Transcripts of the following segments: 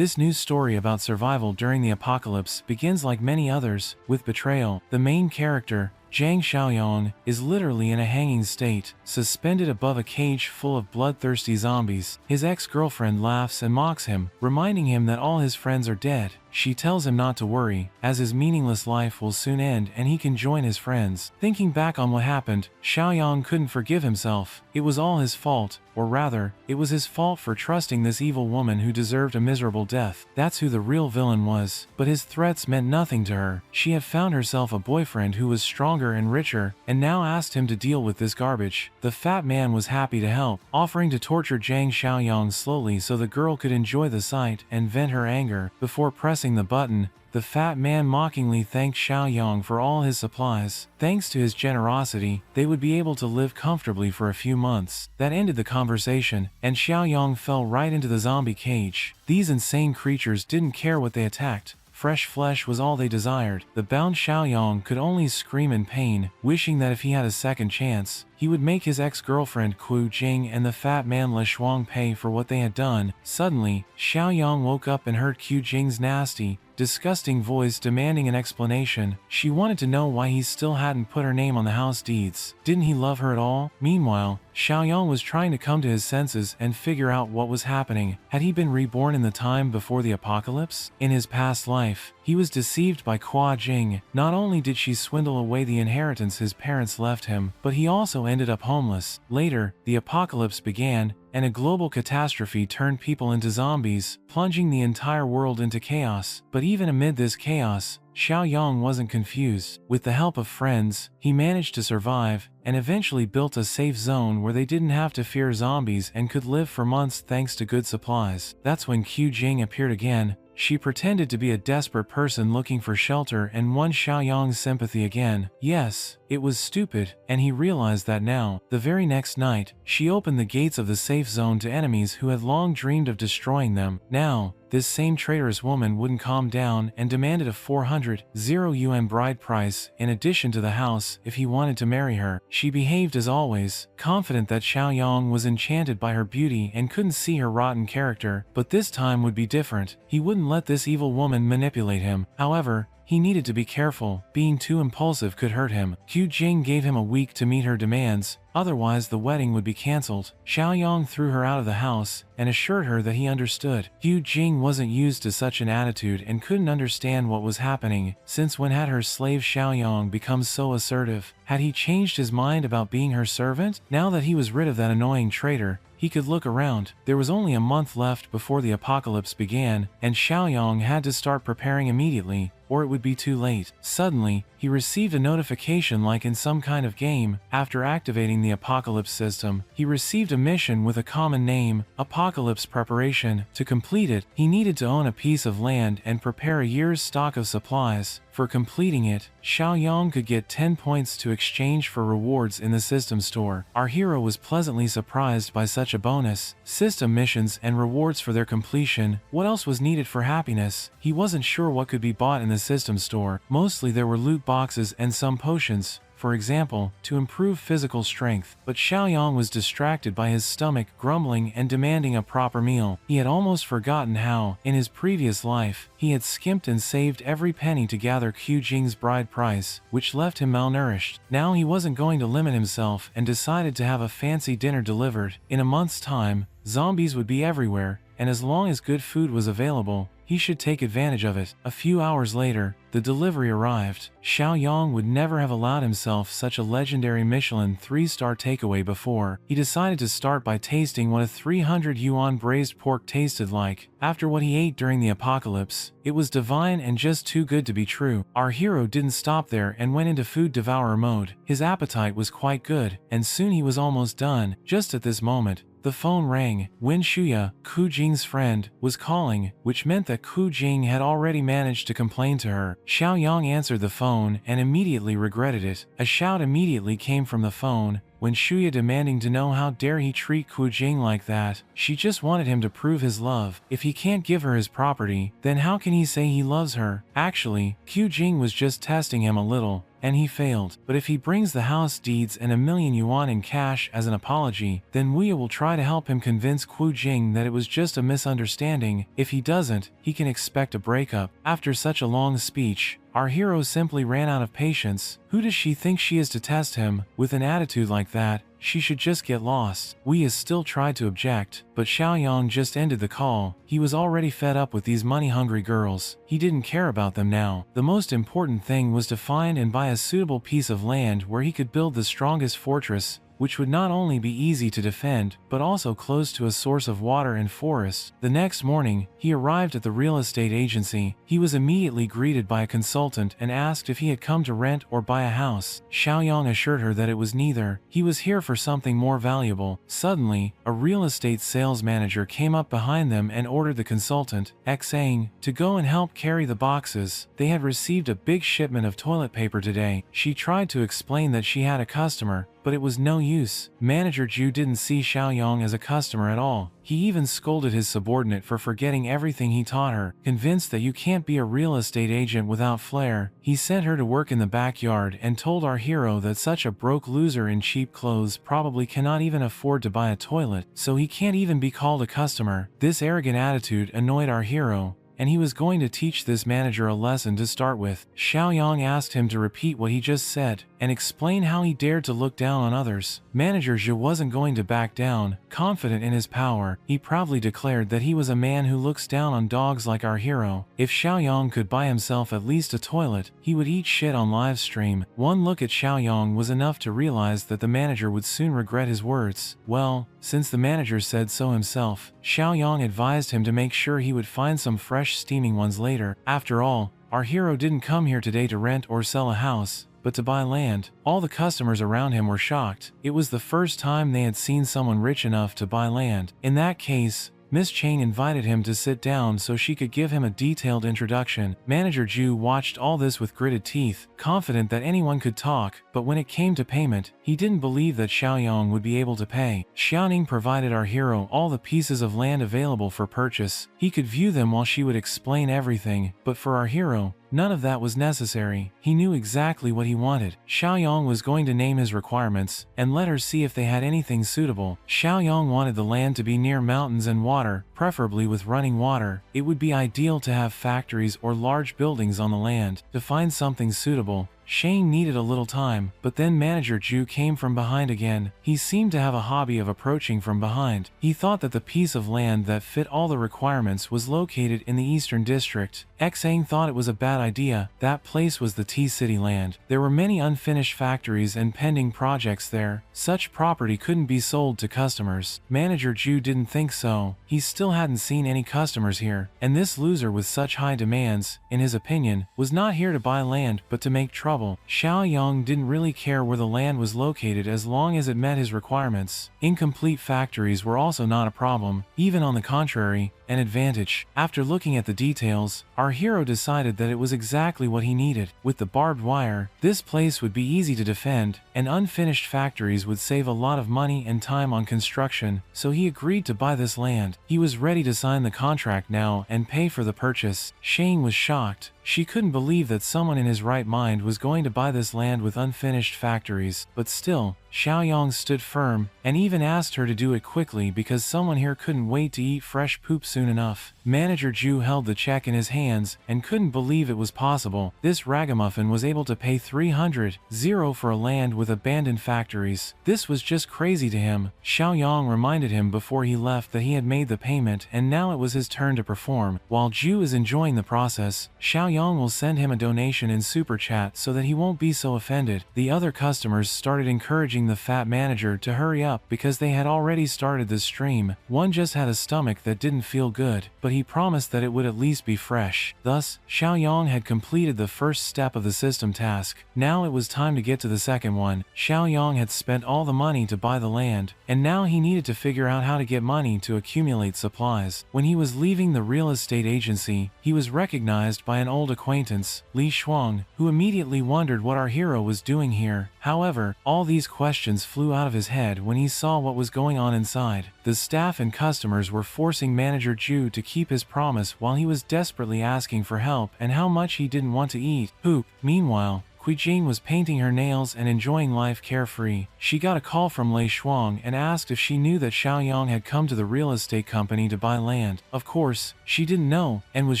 This news story about survival during the apocalypse begins like many others, with betrayal. The main character, Jiang Xiaoyong, is literally in a hanging state, suspended above a cage full of bloodthirsty zombies. His ex-girlfriend laughs and mocks him, reminding him that all his friends are dead. She tells him not to worry, as his meaningless life will soon end and he can join his friends. Thinking back on what happened, Xiaoyong couldn't forgive himself. It was all his fault, or rather, it was his fault for trusting this evil woman who deserved a miserable death. That's who the real villain was. But his threats meant nothing to her. She had found herself a boyfriend who was stronger and richer, and now asked him to deal with this garbage. The fat man was happy to help, offering to torture Jiang Xiaoyong slowly so the girl could enjoy the sight and vent her anger. Before pressing the button, the fat man mockingly thanked Xiaoyong for all his supplies. Thanks to his generosity, they would be able to live comfortably for a few months. That ended the conversation, and Xiaoyong fell right into the zombie cage. These insane creatures didn't care what they attacked. Fresh flesh was all they desired. The bound Xiaoyong could only scream in pain, wishing that if he had a second chance, he would make his ex-girlfriend Ku Jing and the fat man Le Shuang pay for what they had done. Suddenly, Xiaoyong woke up and heard Ku Jing's nasty, disgusting voice demanding an explanation. She wanted to know why he still hadn't put her name on the house deeds. Didn't he love her at all? Meanwhile, Xiaoyong was trying to come to his senses and figure out what was happening. Had he been reborn in the time before the apocalypse? In his past life, he was deceived by Ku Jing. Not only did she swindle away the inheritance his parents left him, but he also ended up homeless. Later, the apocalypse began, and a global catastrophe turned people into zombies, plunging the entire world into chaos. But even amid this chaos, Xiaoyong wasn't confused. With the help of friends, he managed to survive, and eventually built a safe zone where they didn't have to fear zombies and could live for months thanks to good supplies. That's when Ku Jing appeared again. She pretended to be a desperate person looking for shelter and won Xiaoyong's sympathy again. Yes, it was stupid, and he realized that now. The very next night, she opened the gates of the safe zone to enemies who had long dreamed of destroying them. Now, this same traitorous woman wouldn't calm down and demanded a 400 yuan bride price in addition to the house if he wanted to marry her. She behaved as always, confident that Xiaoyong was enchanted by her beauty and couldn't see her rotten character, but this time would be different. He wouldn't let this evil woman manipulate him. However, he needed to be careful. Being too impulsive could hurt him. Ku Jing gave him a week to meet her demands, otherwise the wedding would be cancelled. Xiaoyong threw her out of the house and assured her that he understood. Ku Jing wasn't used to such an attitude and couldn't understand what was happening, since when had her slave Xiaoyong become so assertive? Had he changed his mind about being her servant? Now that he was rid of that annoying traitor, he could look around. There was only a month left before the apocalypse began, and Xiaoyong had to start preparing immediately, or it would be too late. Suddenly, he received a notification like in some kind of game. After activating the apocalypse system, he received a mission with a common name, Apocalypse Preparation. To complete it, he needed to own a piece of land and prepare a year's stock of supplies. For completing it, Xiaoyong could get 10 points to exchange for rewards in the system store. Our hero was pleasantly surprised by such a bonus. System missions and rewards for their completion. What else was needed for happiness? He wasn't sure what could be bought in the system store. Mostly there were loot boxes and some potions, for example, to improve physical strength. But Xiaoyong was distracted by his stomach grumbling and demanding a proper meal. He had almost forgotten how, in his previous life, he had skimped and saved every penny to gather Ku Jing's bride price, which left him malnourished. Now he wasn't going to limit himself and decided to have a fancy dinner delivered. In a month's time, zombies would be everywhere, and as long as good food was available, he should take advantage of it. A few hours later, the delivery arrived. Xiaoyong would never have allowed himself such a legendary Michelin 3-star takeaway before. He decided to start by tasting what a 300 yuan braised pork tasted like. After what he ate during the apocalypse, it was divine and just too good to be true. Our hero didn't stop there and went into food devourer mode. His appetite was quite good, and soon he was almost done. Just at this moment, the phone rang. Wen Shuya, Ku Jing's friend, was calling, which meant that Ku Jing had already managed to complain to her. Xiaoyong answered the phone and immediately regretted it. A shout immediately came from the phone, Wen Shuya demanding to know how dare he treat Ku Jing like that. She just wanted him to prove his love. If he can't give her his property, then how can he say he loves her? Actually, Ku Jing was just testing him a little. and he failed. But if he brings the house deeds and 1,000,000 yuan in cash as an apology, then we will try to help him convince Qu Jing that it was just a misunderstanding. If he doesn't, he can expect a breakup. After such a long speech, our hero simply ran out of patience. Who does she think she is to test him? With an attitude like that, she should just get lost. Wei is still tried to object, but Xiaoyong just ended the call. He was already fed up with these money-hungry girls. He didn't care about them now. The most important thing was to find and buy a suitable piece of land where he could build the strongest fortress, which would not only be easy to defend, but also close to a source of water and forest. The next morning, he arrived at the real estate agency. He was immediately greeted by a consultant and asked if he had come to rent or buy a house. Xiaoyong assured her that it was neither. He was here for something more valuable. Suddenly, a real estate sales manager came up behind them and ordered the consultant, Xang, to go and help carry the boxes. They had received a big shipment of toilet paper today. She tried to explain that she had a customer, but it was no use. Manager Zhu didn't see Xiaoyong as a customer at all. He even scolded his subordinate for forgetting everything he taught her. Convinced that you can't be a real estate agent without flair, he sent her to work in the backyard and told our hero that such a broke loser in cheap clothes probably cannot even afford to buy a toilet, so he can't even be called a customer. This arrogant attitude annoyed our hero, and he was going to teach this manager a lesson to start with. Xiaoyong asked him to repeat what he just said, and explain how he dared to look down on others. Manager Zhu wasn't going to back down. Confident in his power, he proudly declared that he was a man who looks down on dogs like our hero. If Xiaoyong could buy himself at least a toilet, he would eat shit on live stream. One look at Xiaoyong was enough to realize that the manager would soon regret his words. Well, since the manager said so himself, Xiaoyong advised him to make sure he would find some fresh steaming ones later. After all, our hero didn't come here today to rent or sell a house, but to buy land. All the customers around him were shocked. It was the first time they had seen someone rich enough to buy land. In that case, Miss Chang invited him to sit down so she could give him a detailed introduction. Manager Zhu watched all this with gritted teeth, confident that anyone could talk, but when it came to payment, he didn't believe that Xiaoyong would be able to pay. Xiaoning provided our hero all the pieces of land available for purchase. He could view them while she would explain everything, but for our hero, none of that was necessary. He knew exactly what he wanted. Xiaoyong was going to name his requirements, and let her see if they had anything suitable. Xiaoyong wanted the land to be near mountains and water, preferably with running water. It would be ideal to have factories or large buildings on the land. To find something suitable, Shane needed a little time, but then Manager Zhu came from behind again. He seemed to have a hobby of approaching from behind. He thought that the piece of land that fit all the requirements was located in the Eastern District. Xang thought it was a bad idea. That place was the T-City land. There were many unfinished factories and pending projects there. Such property couldn't be sold to customers. Manager Zhu didn't think so. He still hadn't seen any customers here, and this loser with such high demands, in his opinion, was not here to buy land but to make trouble. Xiaoyong didn't really care where the land was located as long as it met his requirements. Incomplete factories were also not a problem, even on the contrary, an advantage. After looking at the details, our hero decided that it was exactly what he needed. With the barbed wire, this place would be easy to defend, and unfinished factories would save a lot of money and time on construction, so he agreed to buy this land. He was ready to sign the contract now and pay for the purchase. Shane was shocked. She couldn't believe that someone in his right mind was going to buy this land with unfinished factories, but still, Xiaoyong stood firm, and even asked her to do it quickly because someone here couldn't wait to eat fresh poop soon enough. Manager Zhu held the check in his hands and couldn't believe it was possible. This ragamuffin was able to pay 300,000 for a land with abandoned factories. This was just crazy to him. Xiaoyong reminded him before he left that he had made the payment and now it was his turn to perform. While Zhu is enjoying the process, Xiaoyong will send him a donation in Super Chat so that he won't be so offended. The other customers started encouraging the fat manager to hurry up because they had already started the stream. One just had a stomach that didn't feel good, but he promised that it would at least be fresh. Thus, Xiaoyong had completed the first step of the system task. Now it was time to get to the second one. Xiaoyong had spent all the money to buy the land, and now he needed to figure out how to get money to accumulate supplies. When he was leaving the real estate agency, he was recognized by an old acquaintance, Li Shuang, who immediately wondered what our hero was doing here. However, all these questions flew out of his head when he saw what was going on inside. The staff and customers were forcing Manager Zhu to keep his promise while he was desperately asking for help and how much he didn't want to eat. Poop. Meanwhile, Jing was painting her nails and enjoying life carefree. She got a call from Lei Shuang and asked if she knew that Xiaoyong had come to the real estate company to buy land. Of course, she didn't know, and was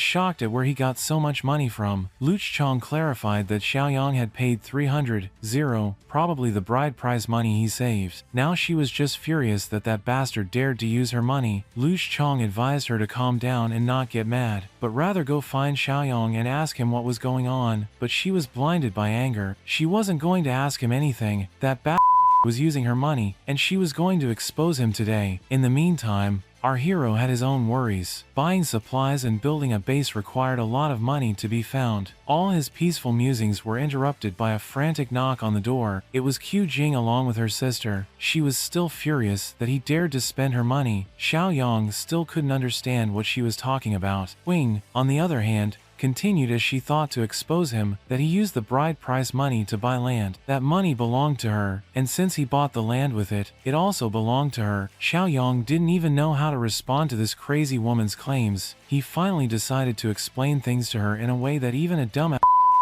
shocked at where he got so much money from. Lu Chong clarified that Xiaoyong had paid 300, probably the bride price money he saved. Now she was just furious that that bastard dared to use her money. Lu Chong advised her to calm down and not get mad, but rather go find Xiaoyong and ask him what was going on, but she was blinded by anger. She wasn't going to ask him anything. That bastard was using her money, and she was going to expose him today. In the meantime, our hero had his own worries. Buying supplies and building a base required a lot of money to be found. All his peaceful musings were interrupted by a frantic knock on the door. It was Qu Jing along with her sister. She was still furious that he dared to spend her money. Xiaoyong still couldn't understand what she was talking about. Wing, on the other hand, continued as she thought to expose him that he used the bride price money to buy land. That money belonged to her, and since he bought the land with it, it also belonged to her. Xiaoyong didn't even know how to respond to this crazy woman's claims. He finally decided to explain things to her in a way that even a dumb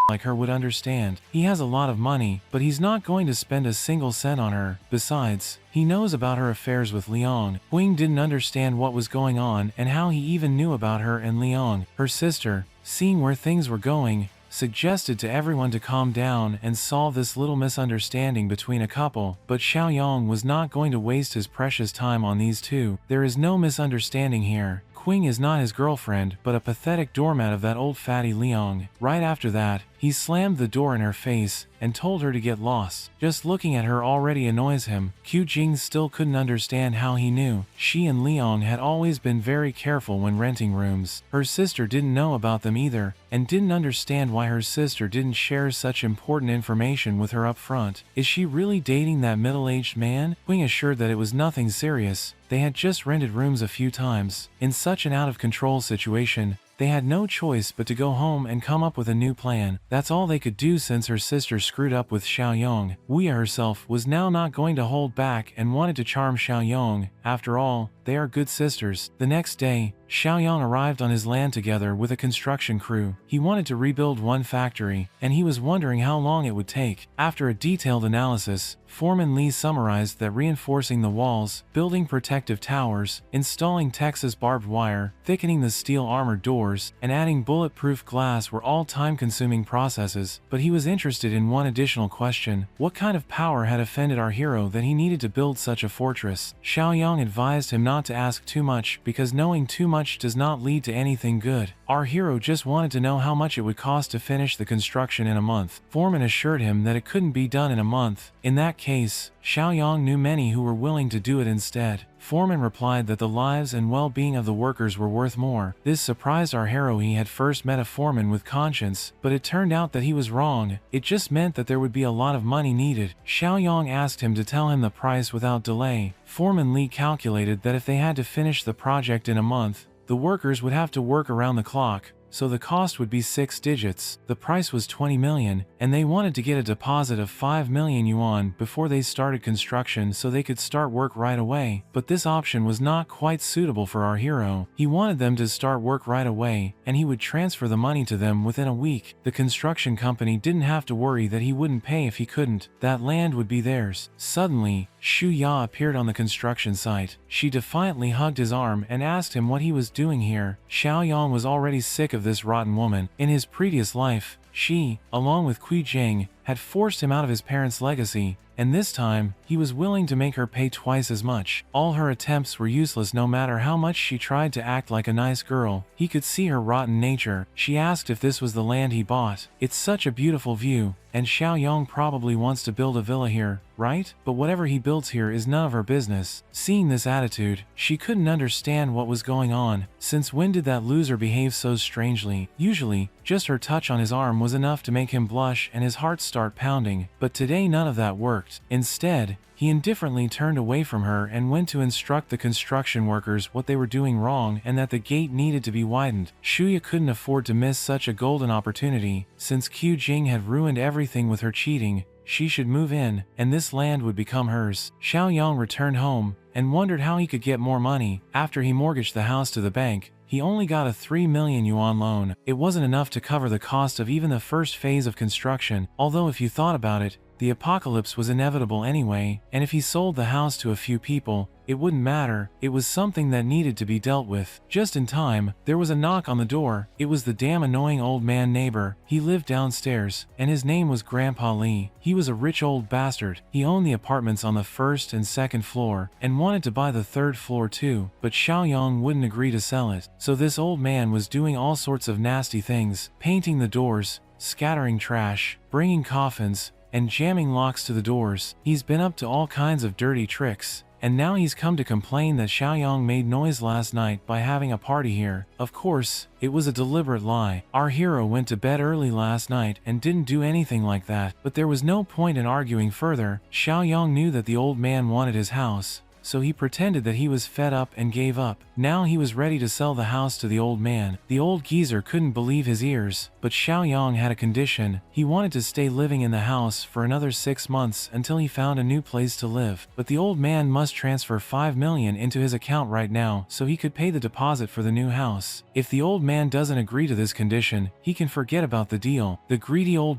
like her would understand. He has a lot of money, but he's not going to spend a single cent on her. Besides, he knows about her affairs with Liang. Wing didn't understand what was going on and how he even knew about her and Liang. Her sister, seeing where things were going, suggested to everyone to calm down and solve this little misunderstanding between a couple, but Xiaoyong was not going to waste his precious time on these two. There is no misunderstanding here. Qing is not his girlfriend, but a pathetic doormat of that old fatty Liang. Right after that, he slammed the door in her face and told her to get lost. Just looking at her already annoys him. Qu Jing still couldn't understand how he knew. She and Liang had always been very careful when renting rooms. Her sister didn't know about them either, and didn't understand why her sister didn't share such important information with her up front. Is she really dating that middle-aged man? Qing assured that it was nothing serious. They had just rented rooms a few times. In such an out-of-control situation, they had no choice but to go home and come up with a new plan. That's all they could do since her sister screwed up with Xiaoyong. Wuya herself was now not going to hold back and wanted to charm Xiaoyong. After all, they are good sisters. The next day, Xiaoyong arrived on his land together with a construction crew. He wanted to rebuild one factory, and he was wondering how long it would take. After a detailed analysis, Foreman Lee summarized that reinforcing the walls, building protective towers, installing Texas barbed wire, thickening the steel armored doors, and adding bulletproof glass were all time-consuming processes, but he was interested in one additional question. What kind of power had offended our hero that he needed to build such a fortress? Xiaoyong advised him not to ask too much because knowing too much does not lead to anything good. Our hero just wanted to know how much it would cost to finish the construction in a month. Foreman assured him that it couldn't be done in a month. In that case, Xiaoyong knew many who were willing to do it instead. Foreman replied that the lives and well-being of the workers were worth more. This surprised our hero. He had first met a foreman with conscience, but it turned out that he was wrong. It just meant that there would be a lot of money needed. Xiaoyong asked him to tell him the price without delay. Foreman Lee calculated that if they had to finish the project in a month, the workers would have to work around the clock, so the cost would be 6 digits. The price was 20 million, and they wanted to get a deposit of 5 million yuan before they started construction so they could start work right away. But this option was not quite suitable for our hero. He wanted them to start work right away, and he would transfer the money to them within a week. The construction company didn't have to worry that he wouldn't pay if he couldn't. That land would be theirs. Suddenly, Shu Ya appeared on the construction site. She defiantly hugged his arm and asked him what he was doing here. Xiaoyong was already sick of this rotten woman. In his previous life, she, along with Qu Jing, had forced him out of his parents' legacy, and this time, he was willing to make her pay twice as much. All her attempts were useless no matter how much she tried to act like a nice girl. He could see her rotten nature. She asked if this was the land he bought. It's such a beautiful view, and Xiaoyong probably wants to build a villa here, right? But whatever he builds here is none of her business. Seeing this attitude, she couldn't understand what was going on. Since when did that loser behave so strangely? Usually, just her touch on his arm was enough to make him blush and his heart start pounding, but today none of that worked. Instead, he indifferently turned away from her and went to instruct the construction workers what they were doing wrong and that the gate needed to be widened. Shuya couldn't afford to miss such a golden opportunity. Since Qu Jing had ruined everything with her cheating, she should move in, and this land would become hers. Xiaoyong returned home and wondered how he could get more money. After he mortgaged the house to the bank, he only got a 3 million yuan loan. It wasn't enough to cover the cost of even the first phase of construction, although if you thought about it, the apocalypse was inevitable anyway, and if he sold the house to a few people, it wouldn't matter. It was something that needed to be dealt with. Just in time, there was a knock on the door. It was the damn annoying old man neighbor. He lived downstairs, and his name was Grandpa Lee. He was a rich old bastard. He owned the apartments on the first and second floor, and wanted to buy the third floor too, but Xiaoyong wouldn't agree to sell it. So this old man was doing all sorts of nasty things, painting the doors, scattering trash, bringing coffins, and jamming locks to the doors. He's been up to all kinds of dirty tricks. And now he's come to complain that Xiaoyong made noise last night by having a party here. Of course, it was a deliberate lie. Our hero went to bed early last night and didn't do anything like that. But there was no point in arguing further. Xiaoyong knew that the old man wanted his house, so he pretended that he was fed up and gave up. Now he was ready to sell the house to the old man. The old geezer couldn't believe his ears, but Xiaoyong had a condition. He wanted to stay living in the house for another 6 months until he found a new place to live. But the old man must transfer 5 million into his account right now so he could pay the deposit for the new house. If the old man doesn't agree to this condition, he can forget about the deal. The greedy old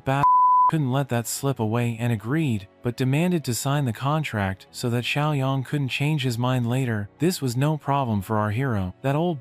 couldn't let that slip away and agreed, but demanded to sign the contract so that Xiaoyong couldn't change his mind later. This was no problem for our hero. That old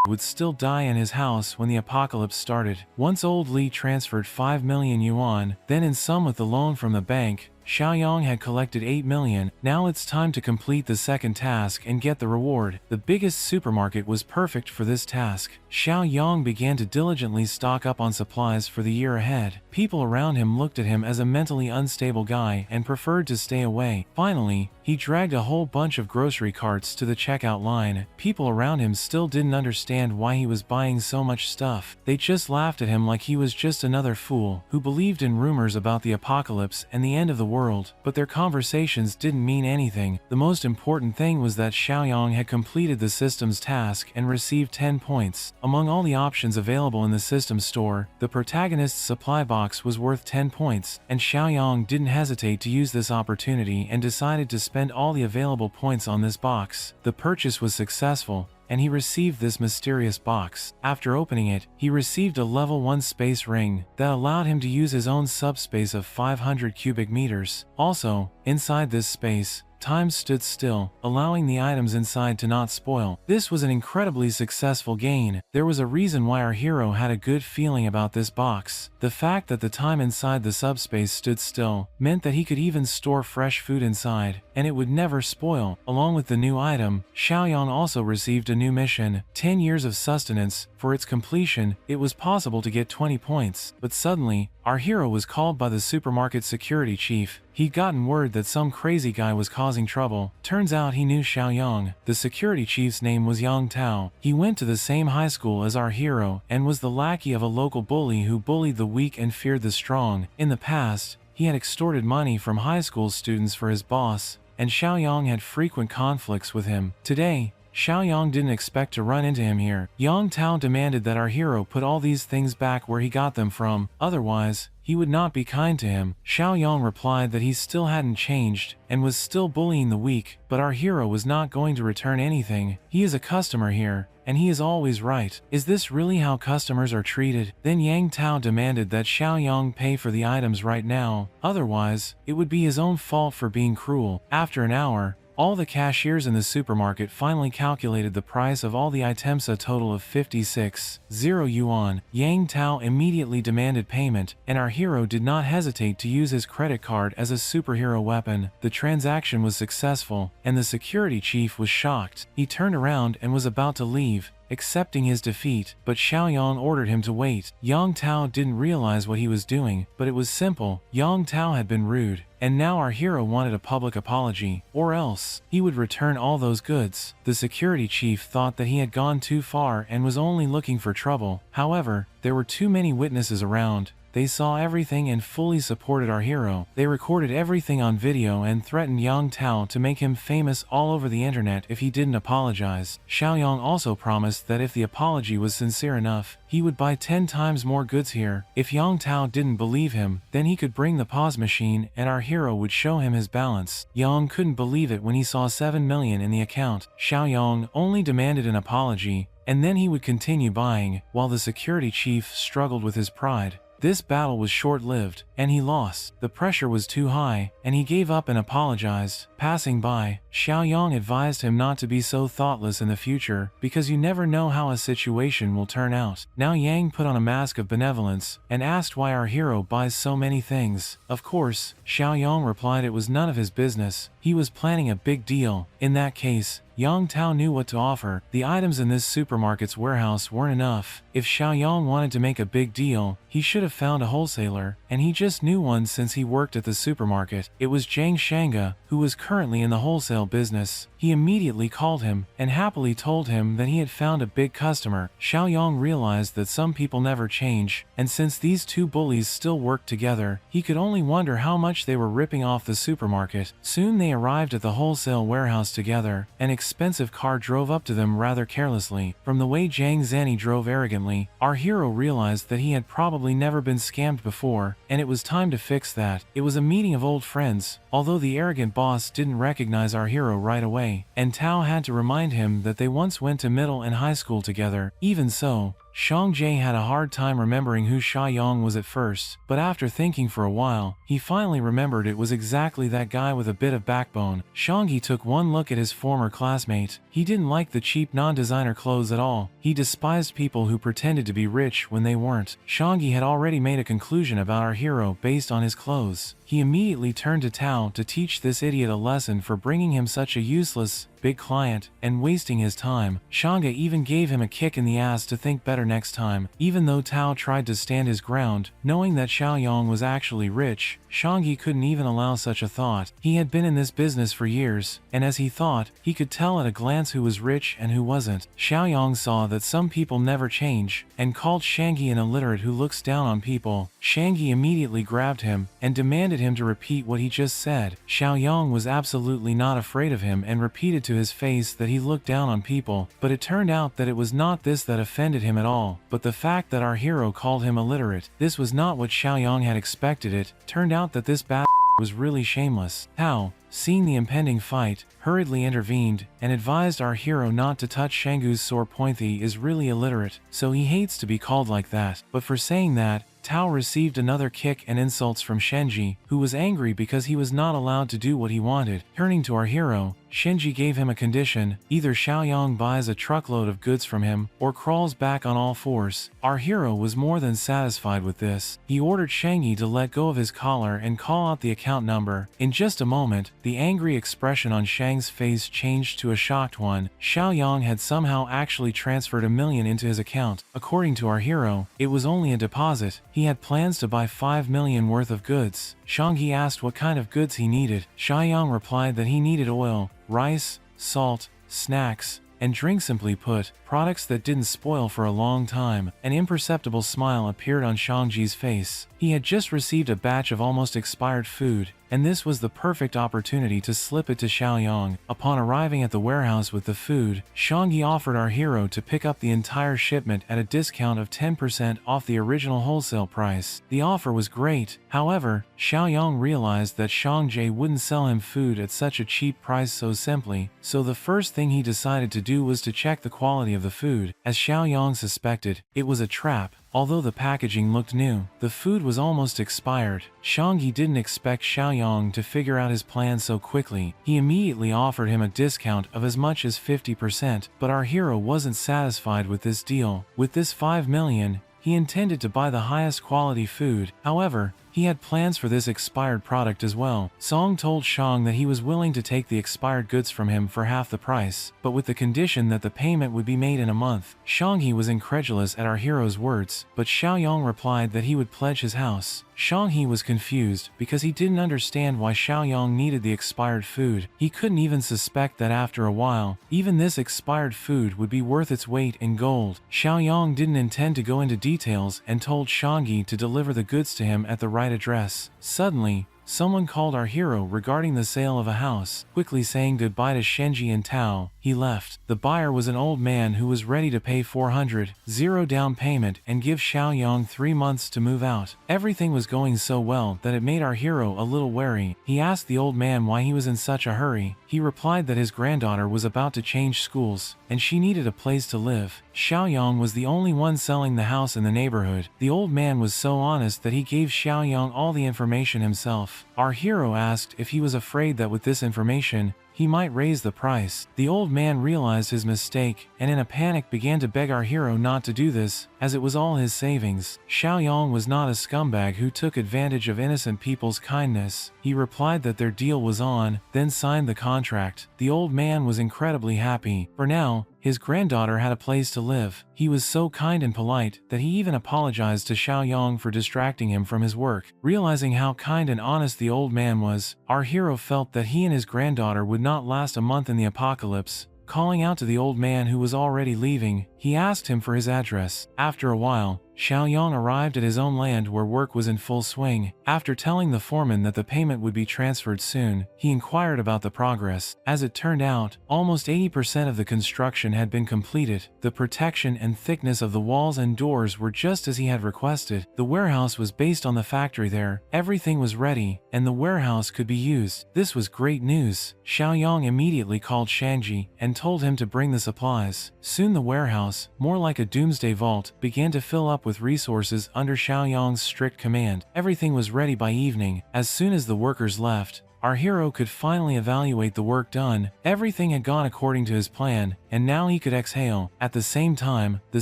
would still die in his house when the apocalypse started. Once old Li transferred 5 million yuan, then in sum with the loan from the bank, Xiaoyong had collected 8 million. Now it's time to complete the second task and get the reward. The biggest supermarket was perfect for this task. Xiaoyong began to diligently stock up on supplies for the year ahead. People around him looked at him as a mentally unstable guy and preferred to stay away. Finally, he dragged a whole bunch of grocery carts to the checkout line. People around him still didn't understand why he was buying so much stuff. They just laughed at him like he was just another fool who believed in rumors about the apocalypse and the end of the world. But their conversations didn't mean anything. The most important thing was that Xiaoyong had completed the system's task and received 10 points. Among all the options available in the system store, the protagonist's supply box was worth 10 points, and Xiaoyong didn't hesitate to use this opportunity and decided to spend all the available points on this box. The purchase was successful, and he received this mysterious box. After opening it, he received a level 1 space ring that allowed him to use his own subspace of 500 cubic meters. Also, inside this space, time stood still, allowing the items inside to not spoil. This was an incredibly successful gain. There was a reason why our hero had a good feeling about this box. The fact that the time inside the subspace stood still meant that he could even store fresh food inside, and it would never spoil. Along with the new item, Xiaoyong also received a new mission, 10 years of sustenance. For its completion, it was possible to get 20 points. But suddenly, our hero was called by the supermarket security chief. He'd gotten word that some crazy guy was causing trouble. Turns out he knew Xiaoyong. The security chief's name was Yang Tao. He went to the same high school as our hero and was the lackey of a local bully who bullied the weak and feared the strong. In the past, he had extorted money from high school students for his boss, and Xiaoyong had frequent conflicts with him. Today, Xiaoyong didn't expect to run into him here. Yang Tao demanded that our hero put all these things back where he got them from, otherwise, he would not be kind to him. Xiaoyong replied that he still hadn't changed and was still bullying the weak, but our hero was not going to return anything. He is a customer here, and he is always right. Is this really how customers are treated? Then Yang Tao demanded that Xiaoyong pay for the items right now, otherwise, it would be his own fault for being cruel. After an hour, all the cashiers in the supermarket finally calculated the price of all the items, a total of 56,000 yuan. Yang Tao immediately demanded payment, and our hero did not hesitate to use his credit card as a superhero weapon. The transaction was successful, and the security chief was shocked. He turned around and was about to leave, accepting his defeat, but Xiaoyong ordered him to wait. Yang Tao didn't realize what he was doing, but it was simple. Yang Tao had been rude, and now our hero wanted a public apology, or else he would return all those goods. The security chief thought that he had gone too far and was only looking for trouble. However, there were too many witnesses around, They saw everything and fully supported our hero. They recorded everything on video and threatened Yang Tao to make him famous all over the internet if he didn't apologize. Xiaoyong also promised that if the apology was sincere enough, he would buy 10 times more goods here. If Yang Tao didn't believe him, then he could bring the pause machine and our hero would show him his balance. Yang couldn't believe it when he saw 7 million in the account. Xiaoyong only demanded an apology, and then he would continue buying, while the security chief struggled with his pride. This battle was short-lived, and he lost. The pressure was too high, and he gave up and apologized. Passing by, Xiaoyong advised him not to be so thoughtless in the future, because you never know how a situation will turn out. Now Yang put on a mask of benevolence, and asked why our hero buys so many things. Of course, Xiaoyong replied it was none of his business. He was planning a big deal. In that case, Yang Tao knew what to offer. The items in this supermarket's warehouse weren't enough. If Xiaoyong wanted to make a big deal, he should have found a wholesaler, and he just knew one since he worked at the supermarket. It was Jiang Xiaoyong, who was currently in the wholesale business. He immediately called him, and happily told him that he had found a big customer. Xiaoyong realized that some people never change, and since these two bullies still worked together, he could only wonder how much they were ripping off the supermarket. Soon they arrived at the wholesale warehouse together. An expensive car drove up to them rather carelessly. From the way Jiang Zani drove arrogantly, our hero realized that he had probably never been scammed before, and it was time to fix that. It was a meeting of old friends, although the arrogant boss didn't recognize our hero right away, and Tao had to remind him that they once went to middle and high school together. Even so, Shang Jie had a hard time remembering who Xiaoyong was at first, but after thinking for a while, he finally remembered it was exactly that guy with a bit of backbone. Shangyi took one look at his former classmate. He didn't like the cheap non-designer clothes at all. He despised people who pretended to be rich when they weren't. Shangyi had already made a conclusion about our hero based on his clothes. He immediately turned to Tao to teach this idiot a lesson for bringing him such a useless, big client, and wasting his time. Shangyi even gave him a kick in the ass to think better next time. Even though Tao tried to stand his ground, knowing that Xiaoyong was actually rich, Shangyi couldn't even allow such a thought. He had been in this business for years, and as he thought, he could tell at a glance who was rich and who wasn't. Xiaoyong saw that some people never change, and called Shangyi an illiterate who looks down on people. Shangyi immediately grabbed him, and demanded him to repeat what he just said. Xiaoyong was absolutely not afraid of him and repeated to his face that he looked down on people, but it turned out that it was not this that offended him at all, but the fact that our hero called him illiterate. This was not what Xiaoyong had expected. It turned out that this bad was really shameless. Tao, seeing the impending fight, hurriedly intervened, and advised our hero not to touch Shanggu's sore pointy is really illiterate, so he hates to be called like that. But for saying that, Tao received another kick and insults from Shenji, who was angry because he was not allowed to do what he wanted. Turning to our hero, Shenji gave him a condition: either Xiaoyong buys a truckload of goods from him, or crawls back on all fours. Our hero was more than satisfied with this. He ordered Shangyi to let go of his collar and call out the account number. In just a moment, the angry expression on Shang's face changed to a shocked one. Xiaoyong had somehow actually transferred 1 million into his account. According to our hero, it was only a deposit. He had plans to buy 5 million worth of goods. Shangyi asked what kind of goods he needed. Xiaoyong replied that he needed oil, rice, salt, snacks, and drink. Simply put, products that didn't spoil for a long time. An imperceptible smile appeared on Shangji's face. He had just received a batch of almost expired food, and this was the perfect opportunity to slip it to Xiaoyong. Upon arriving at the warehouse with the food, Shangyi offered our hero to pick up the entire shipment at a discount of 10% off the original wholesale price. The offer was great. However, Xiaoyong realized that Shangji wouldn't sell him food at such a cheap price so simply, so the first thing he decided to do was to check the quality of the food. As Xiaoyong suspected, it was a trap. Although the packaging looked new, the food was almost expired. Shangyi didn't expect Xiaoyong to figure out his plan so quickly. He immediately offered him a discount of as much as 50%, but our hero wasn't satisfied with this deal. With this 5 million, he intended to buy the highest quality food. However, he had plans for this expired product as well. Song told Shang that he was willing to take the expired goods from him for half the price, but with the condition that the payment would be made in a month. Shangyi was incredulous at our hero's words, but Xiaoyong replied that he would pledge his house. Xianghe was confused because he didn't understand why Xiaoyong needed the expired food. He couldn't even suspect that after a while, even this expired food would be worth its weight in gold. Xiaoyong didn't intend to go into details and told Xianghe to deliver the goods to him at the right address. Suddenly, someone called our hero regarding the sale of a house. Quickly saying goodbye to Shenji and Tao, he left. The buyer was an old man who was ready to pay 400, zero down payment and give Xiaoyong 3 months to move out. Everything was going so well that it made our hero a little wary. He asked the old man why he was in such a hurry. He replied that his granddaughter was about to change schools, and she needed a place to live. Xiaoyong was the only one selling the house in the neighborhood. The old man was so honest that he gave Xiaoyong all the information himself. Our hero asked if he was afraid that with this information, he might raise the price. The old man realized his mistake and in a panic began to beg our hero not to do this, as it was all his savings. Xiaoyong was not a scumbag who took advantage of innocent people's kindness. He replied that their deal was on, then signed the contract. The old man was incredibly happy. For now, his granddaughter had a place to live. He was so kind and polite that he even apologized to Xiaoyong for distracting him from his work. Realizing how kind and honest the old man was, our hero felt that he and his granddaughter would not last a month in the apocalypse. Calling out to the old man who was already leaving, he asked him for his address. After a while, Xiaoyong arrived at his own land where work was in full swing. After telling the foreman that the payment would be transferred soon, he inquired about the progress. As it turned out, almost 80% of the construction had been completed. The protection and thickness of the walls and doors were just as he had requested. The warehouse was based on the factory there. Everything was ready, and the warehouse could be used. This was great news. Xiaoyong immediately called Shanji and told him to bring the supplies. Soon the warehouse, more like a doomsday vault, began to fill up with resources under Xiaoyong's strict command. Everything was ready by evening. As soon as the workers left, our hero could finally evaluate the work done. Everything had gone according to his plan, and now he could exhale. At the same time, the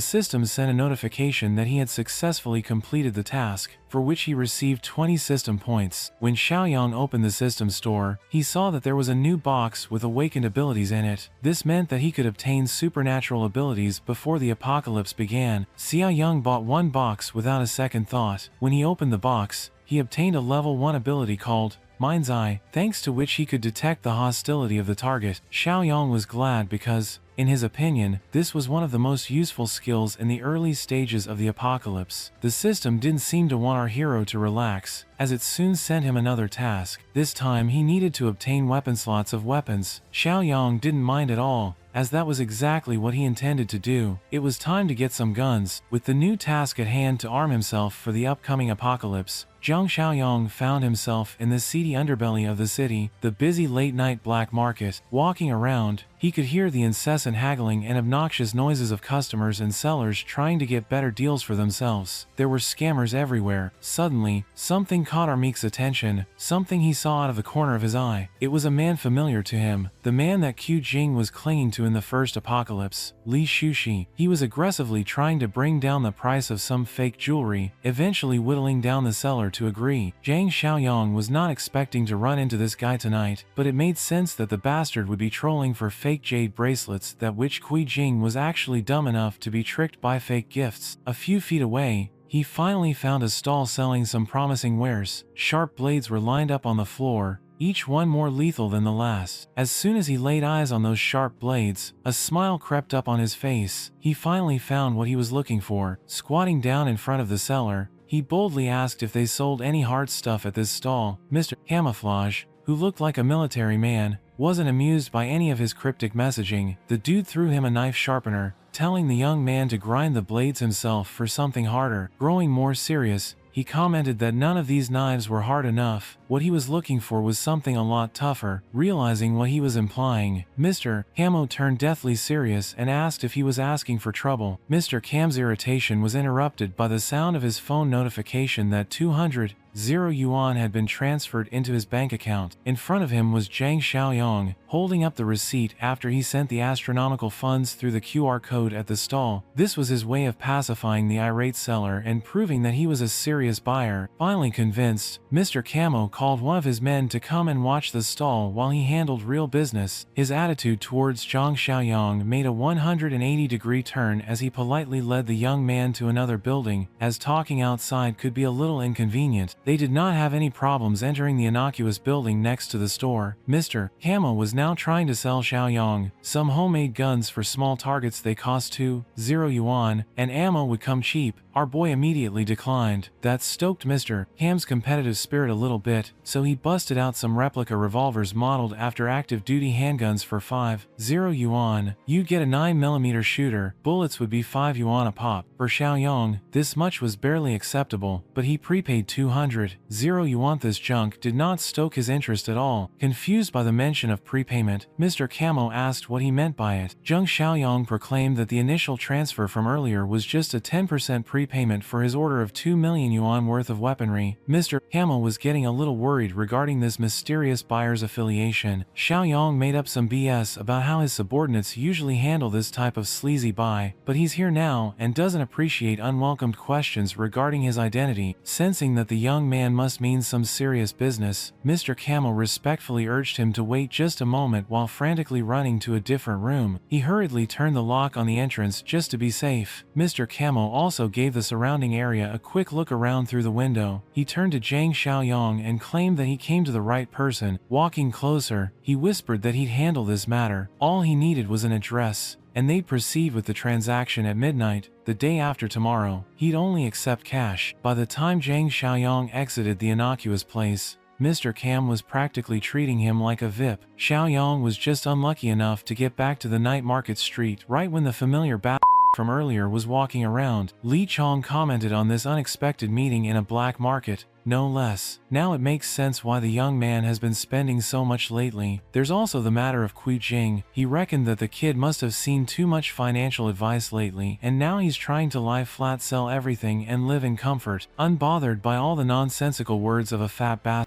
system sent a notification that he had successfully completed the task, for which he received 20 system points. When Xiaoyong opened the system store, he saw that there was a new box with awakened abilities in it. This meant that he could obtain supernatural abilities before the apocalypse began. Xiaoyong bought one box without a second thought. When he opened the box, he obtained a level 1 ability called Mind's Eye, thanks to which he could detect the hostility of the target. Xiaoyong was glad because, in his opinion, this was one of the most useful skills in the early stages of the apocalypse. The system didn't seem to want our hero to relax, as it soon sent him another task. This time he needed to obtain weapon slots of weapons. Xiaoyong didn't mind at all, as that was exactly what he intended to do. It was time to get some guns. With the new task at hand to arm himself for the upcoming apocalypse, Jiang Xiaoyong found himself in the seedy underbelly of the city, the busy late-night black market. Walking around, he could hear the incessant haggling and obnoxious noises of customers and sellers trying to get better deals for themselves. There were scammers everywhere. Suddenly, something caught Armik's attention, something he saw out of the corner of his eye. It was a man familiar to him, the man that Qu Jing was clinging to in the first apocalypse, Li Shushi. He was aggressively trying to bring down the price of some fake jewelry, eventually whittling down the seller to agree. Jiang Xiaoyong was not expecting to run into this guy tonight, but it made sense that the bastard would be trolling for fake jade bracelets, that which Qu Jing was actually dumb enough to be tricked by fake gifts. A few feet away, he finally found a stall selling some promising wares. Sharp blades were lined up on the floor, each one more lethal than the last. As soon as he laid eyes on those sharp blades, a smile crept up on his face. He finally found what he was looking for. Squatting down in front of the seller, he boldly asked if they sold any hard stuff at this stall. Mr. Camouflage, who looked like a military man, wasn't amused by any of his cryptic messaging. The dude threw him a knife sharpener, telling the young man to grind the blades himself for something harder. Growing more serious, he commented that none of these knives were hard enough. What he was looking for was something a lot tougher. Realizing what he was implying, Mr. Camo turned deathly serious and asked if he was asking for trouble. Mr. Cam's irritation was interrupted by the sound of his phone notification that 200 yuan had been transferred into his bank account. In front of him was Jiang Xiaoyong, holding up the receipt after he sent the astronomical funds through the QR code at the stall. This was his way of pacifying the irate seller and proving that he was a serious buyer. Finally convinced, Mr. Camo called one of his men to come and watch the stall while he handled real business. His attitude towards Jiang Xiaoyong made a 180-degree turn as he politely led the young man to another building, as talking outside could be a little inconvenient. They did not have any problems entering the innocuous building next to the store. Mr. Camo was now trying to sell Xiaoyong some homemade guns for small targets. They cost 2.0 yuan, and ammo would come cheap. Our boy immediately declined. That stoked Mr. Cam's competitive spirit a little bit, so he busted out some replica revolvers modeled after active duty handguns for 5.0 yuan. You'd get a 9mm shooter, bullets would be 5 yuan a pop. For Xiaoyong, this much was barely acceptable, but he prepaid 200.0 yuan. This junk did not stoke his interest at all. Confused by the mention of prepayment, Mr. Camo asked what he meant by it. Jiang Xiaoyong proclaimed that the initial transfer from earlier was just a 10% prepayment for his order of 2 million yuan worth of weaponry. Mr. Camo was getting a little worried regarding this mysterious buyer's affiliation. Xiaoyong made up some BS about how his subordinates usually handle this type of sleazy buy, but he's here now and doesn't appreciate unwelcomed questions regarding his identity. Sensing that the young man must mean some serious business, Mr. Camo respectfully urged him to wait just a moment while frantically running to a different room. He hurriedly turned the lock on the entrance just to be safe. Mr. Camo also gave the surrounding area a quick look around through the window. He turned to Jiang Xiaoyong and claimed that he came to the right person. Walking closer, he whispered that he'd handle this matter. All he needed was an address, and they'd proceed with the transaction at midnight, the day after tomorrow. He'd only accept cash. By the time Jiang Xiaoyong exited the innocuous place, Mr. Cam was practically treating him like a VIP. Xiaoyong was just unlucky enough to get back to the night market street right when the familiar bat from earlier was walking around. Li Chong commented on this unexpected meeting in a black market, no less. Now it makes sense why the young man has been spending so much lately. There's also the matter of Qu Jing. He reckoned that the kid must have seen too much financial advice lately, and now he's trying to lie flat, sell everything, and live in comfort, unbothered by all the nonsensical words of a fat bastard.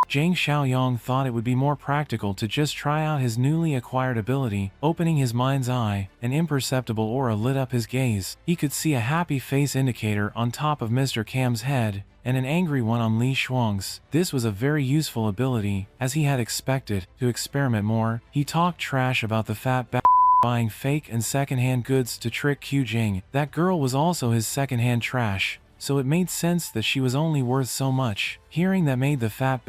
Jiang Xiaoyong thought it would be more practical to just try out his newly acquired ability. Opening his mind's eye, an imperceptible aura lit up his gaze. He could see a happy face indicator on top of Mr. Cam's head, and an angry one on Li Shuang's. This was a very useful ability, as he had expected. To experiment more, he talked trash about the fat buying fake and secondhand goods to trick Qu Jing. That girl was also his secondhand trash, so it made sense that she was only worth so much. Hearing that made the fat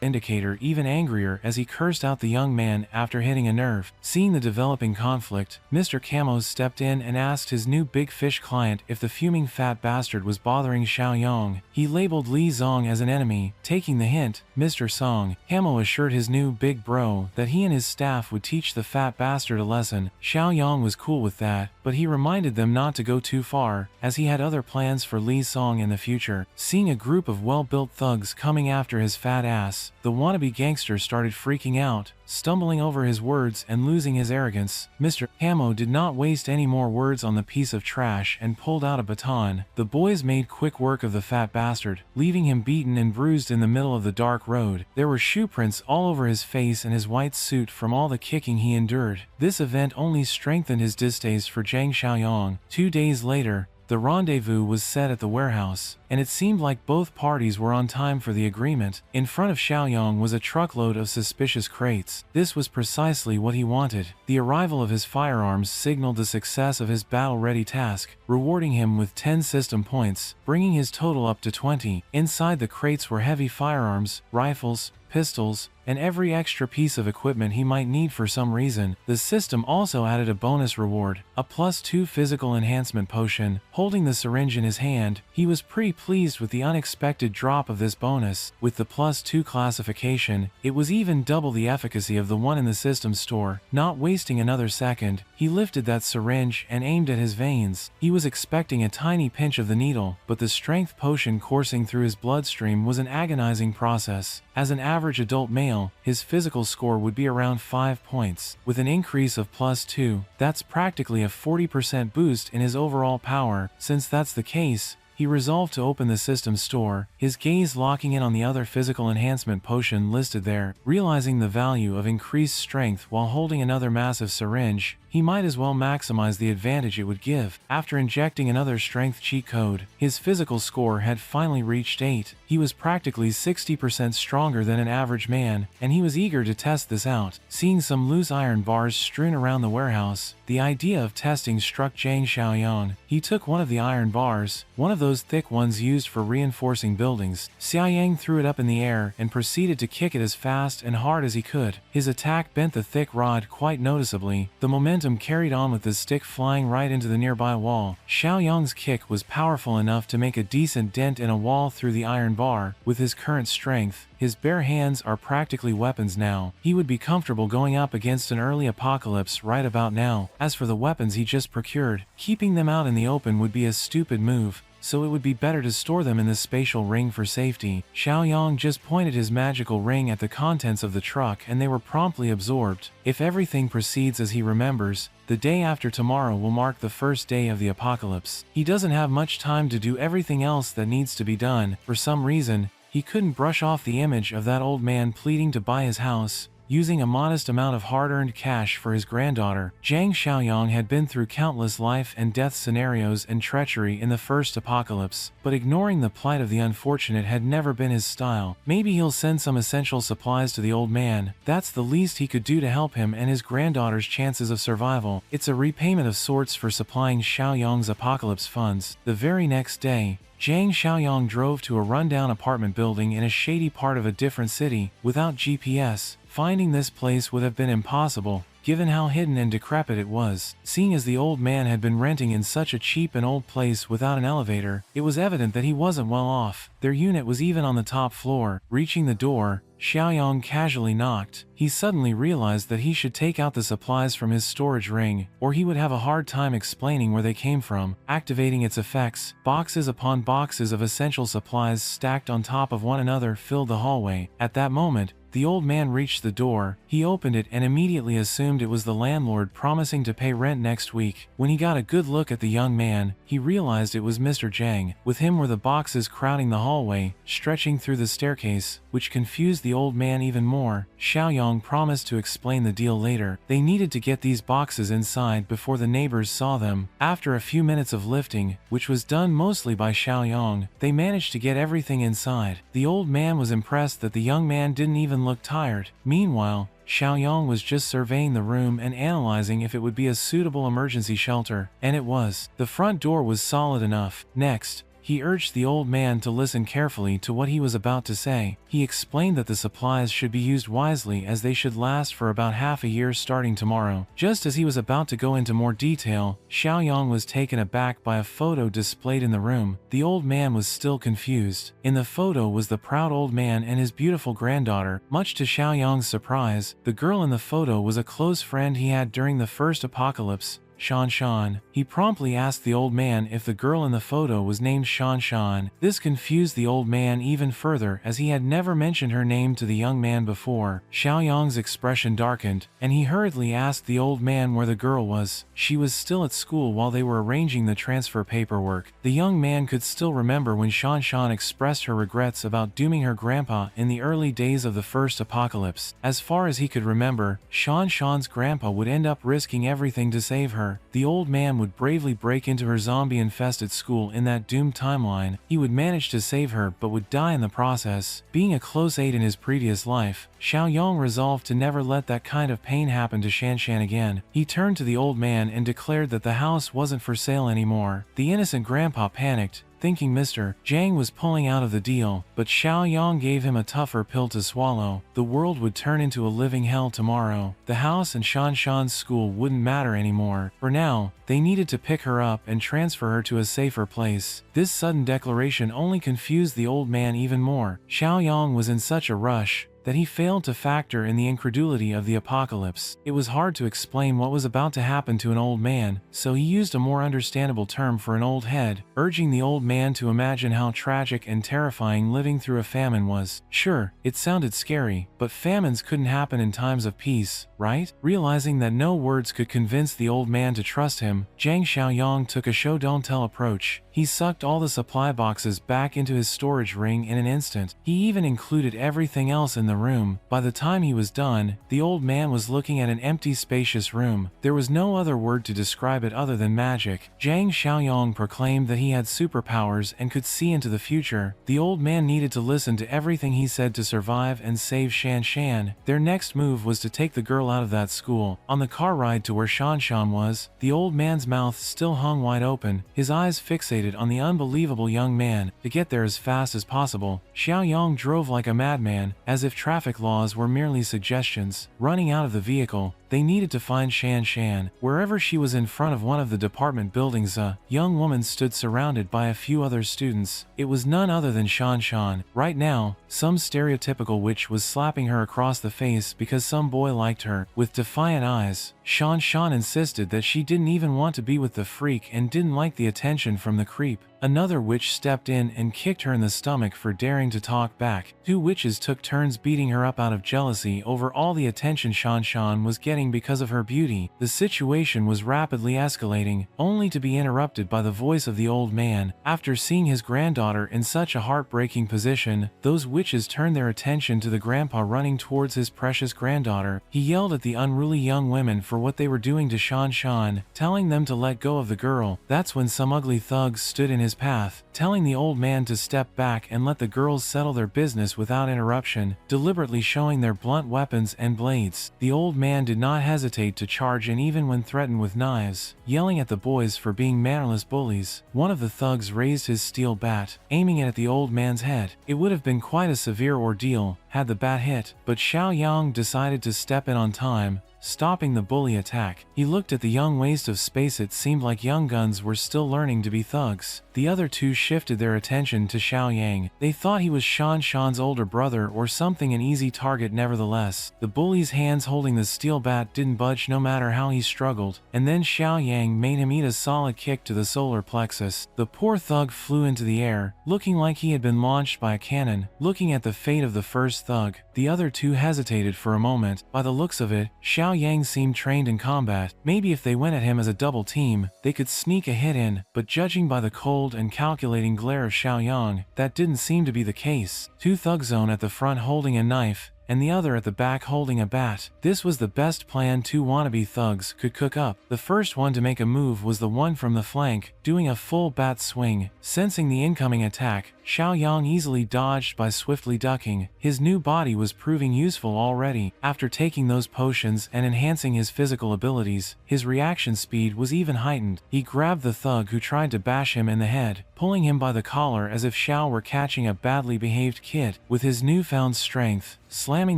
indicator even angrier as he cursed out the young man after hitting a nerve. Seeing the developing conflict, Mr. Camo stepped in and asked his new big fish client if the fuming fat bastard was bothering Xiaoyong. He labeled Li Zong as an enemy. Taking the hint, Mr. Song, Camo assured his new big bro that he and his staff would teach the fat bastard a lesson. Xiaoyong was cool with that, but he reminded them not to go too far, as he had other plans for Li Song in the future. Seeing a group of well-built thugs coming after his fat ass, the wannabe gangster started freaking out, stumbling over his words and losing his arrogance. Mr. Camo did not waste any more words on the piece of trash and pulled out a baton. The boys made quick work of the fat bastard, leaving him beaten and bruised in the middle of the dark road. There were shoe prints all over his face and his white suit from all the kicking he endured. This event only strengthened his distaste for Jiang Xiaoyong. 2 days later, the rendezvous was set at the warehouse, and it seemed like both parties were on time for the agreement. In front of Xiaoyong was a truckload of suspicious crates. This was precisely what he wanted. The arrival of his firearms signaled the success of his battle-ready task, rewarding him with 10 system points, bringing his total up to 20. Inside the crates were heavy firearms, rifles, pistols, and every extra piece of equipment he might need for some reason. The system also added a bonus reward, a +2 physical enhancement potion. Holding the syringe in his hand, he was pretty pleased with the unexpected drop of this bonus. With the +2 classification, it was even double the efficacy of the one in the system store. Not wasting another second, he lifted that syringe and aimed at his veins. He was expecting a tiny pinch of the needle, but the strength potion coursing through his bloodstream was an agonizing process. As an average adult male, his physical score would be around 5 points. With an increase of +2, that's practically a 40% boost in his overall power. Since that's the case, he resolved to open the system store, his gaze locking in on the other physical enhancement potion listed there. Realizing the value of increased strength while holding another massive syringe, he might as well maximize the advantage it would give. After injecting another strength cheat code, his physical score had finally reached 8. He was practically 60% stronger than an average man, and he was eager to test this out. Seeing some loose iron bars strewn around the warehouse, the idea of testing struck Jiang Xiaoyong. He took one of the iron bars. One of those thick ones used for reinforcing buildings. Xiaoyong threw it up in the air and proceeded to kick it as fast and hard as he could. His attack bent the thick rod quite noticeably. The momentum carried on with his stick flying right into the nearby wall. Xiaoyong's kick was powerful enough to make a decent dent in a wall through the iron bar. With his current strength, his bare hands are practically weapons now. He would be comfortable going up against an early apocalypse right about now. As for the weapons he just procured, keeping them out in the open would be a stupid move, so it would be better to store them in the spatial ring for safety. Xiaoyong just pointed his magical ring at the contents of the truck and they were promptly absorbed. If everything proceeds as he remembers, the day after tomorrow will mark the first day of the apocalypse. He doesn't have much time to do everything else that needs to be done. For some reason, he couldn't brush off the image of that old man pleading to buy his house, using a modest amount of hard-earned cash for his granddaughter. Jiang Xiaoyong had been through countless life and death scenarios and treachery in the first apocalypse, but ignoring the plight of the unfortunate had never been his style. Maybe he'll send some essential supplies to the old man. That's the least he could do to help him and his granddaughter's chances of survival. It's a repayment of sorts for supplying Xiaoyong's apocalypse funds. The very next day, Jiang Xiaoyong drove to a rundown apartment building in a shady part of a different city. Without GPS, finding this place would have been impossible, given how hidden and decrepit it was. Seeing as the old man had been renting in such a cheap and old place without an elevator, it was evident that he wasn't well off. Their unit was even on the top floor. Reaching the door, Xiaoyong casually knocked. He suddenly realized that he should take out the supplies from his storage ring, or he would have a hard time explaining where they came from. Activating its effects, boxes upon boxes of essential supplies stacked on top of one another filled the hallway. At that moment, the old man reached the door. He opened it and immediately assumed it was the landlord promising to pay rent next week. When he got a good look at the young man, he realized it was Mr. Jiang. With him were the boxes crowding the hallway, stretching through the staircase, which confused the old man even more. Xiaoyong promised to explain the deal later. They needed to get these boxes inside before the neighbors saw them. After a few minutes of lifting, which was done mostly by Xiaoyong, they managed to get everything inside. The old man was impressed that the young man didn't even look tired. Meanwhile, Xiaoyong was just surveying the room and analyzing if it would be a suitable emergency shelter, and it was. The front door was solid enough. Next, he urged the old man to listen carefully to what he was about to say. He explained that the supplies should be used wisely as they should last for about half a year starting tomorrow. Just as he was about to go into more detail, Xiaoyong was taken aback by a photo displayed in the room. The old man was still confused. In the photo was the proud old man and his beautiful granddaughter. Much to Xiaoyong's surprise, the girl in the photo was a close friend he had during the first apocalypse, Shan Shan. He promptly asked the old man if the girl in the photo was named Shan Shan. This confused the old man even further as he had never mentioned her name to the young man before. Xiaoyong's expression darkened, and he hurriedly asked the old man where the girl was. She was still at school while they were arranging the transfer paperwork. The young man could still remember when Shan Shan expressed her regrets about dooming her grandpa in the early days of the first apocalypse. As far as he could remember, Shan Shan's grandpa would end up risking everything to save her. The old man would bravely break into her zombie-infested school in that doomed timeline. He would manage to save her but would die in the process. Being a close aide in his previous life, Xiaoyong resolved to never let that kind of pain happen to Shan Shan again. He turned to the old man and declared that the house wasn't for sale anymore. The innocent grandpa panicked, thinking Mr. Jiang was pulling out of the deal, but Xiaoyong gave him a tougher pill to swallow. The world would turn into a living hell tomorrow. The house and Shan Shan's school wouldn't matter anymore. For now, they needed to pick her up and transfer her to a safer place. This sudden declaration only confused the old man even more. Xiaoyong was in such a rush that he failed to factor in the incredulity of the apocalypse. It was hard to explain what was about to happen to an old man, so he used a more understandable term for an old head, urging the old man to imagine how tragic and terrifying living through a famine was. Sure, it sounded scary, but famines couldn't happen in times of peace, right? Realizing that no words could convince the old man to trust him, Jiang Xiaoyong took a show-don't-tell approach. He sucked all the supply boxes back into his storage ring in an instant. He even included everything else in the room. By the time he was done, the old man was looking at an empty, spacious room. There was no other word to describe it other than magic. Jiang Xiaoyong proclaimed that he had superpowers and could see into the future. The old man needed to listen to everything he said to survive and save Shan Shan. Their next move was to take the girl out of that school. On the car ride to where Shan Shan was, the old man's mouth still hung wide open, his eyes fixated fixated on the unbelievable young man. To get there as fast as possible, Xiaoyong drove like a madman, as if traffic laws were merely suggestions. Running out of the vehicle, they needed to find Shan Shan. Wherever she was in front of one of the department buildings, a young woman stood surrounded by a few other students. It was none other than Shan Shan. Right now, some stereotypical witch was slapping her across the face because some boy liked her. With defiant eyes, Shan Shan insisted that she didn't even want to be with the freak and didn't like the attention from the creep. Another witch stepped in and kicked her in the stomach for daring to talk back. Two witches took turns beating her up out of jealousy over all the attention Shan Shan was getting because of her beauty. The situation was rapidly escalating, only to be interrupted by the voice of the old man. After seeing his granddaughter in such a heartbreaking position, those witches turned their attention to the grandpa running towards his precious granddaughter. He yelled at the unruly young women for what they were doing to Shan Shan, telling them to let go of the girl. That's when some ugly thugs stood in his path, telling the old man to step back and let the girls settle their business without interruption, deliberately showing their blunt weapons and blades. The old man did not hesitate to charge, and even when threatened with knives, yelling at the boys for being mannerless bullies. One of the thugs raised his steel bat, aiming it at the old man's head. It would have been quite a severe ordeal had the bat hit, but Xiaoyong decided to step in on time, stopping the bully attack. He looked at the young waste of space. It seemed like young guns were still learning to be thugs. The other two shifted their attention to Xiaoyang. They thought he was Shan Shan's older brother or something, an easy target nevertheless. The bully's hands holding the steel bat didn't budge no matter how he struggled, and then Xiaoyang made him eat a solid kick to the solar plexus. The poor thug flew into the air, looking like he had been launched by a cannon. Looking at the fate of the first thug, the other two hesitated for a moment. By the looks of it, Xiaoyang seemed trained in combat. Maybe if they went at him as a double team, they could sneak a hit in, but judging by the cold and calculating glare of Xiaoyang, that didn't seem to be the case. Two thugs, one at the front holding a knife, and the other at the back holding a bat. This was the best plan two wannabe thugs could cook up. The first one to make a move was the one from the flank, doing a full bat swing. Sensing the incoming attack, Xiaoyang easily dodged by swiftly ducking. His new body was proving useful already. After taking those potions and enhancing his physical abilities, his reaction speed was even heightened. He grabbed the thug who tried to bash him in the head, pulling him by the collar as if Xiao were catching a badly behaved kid. With his newfound strength, slamming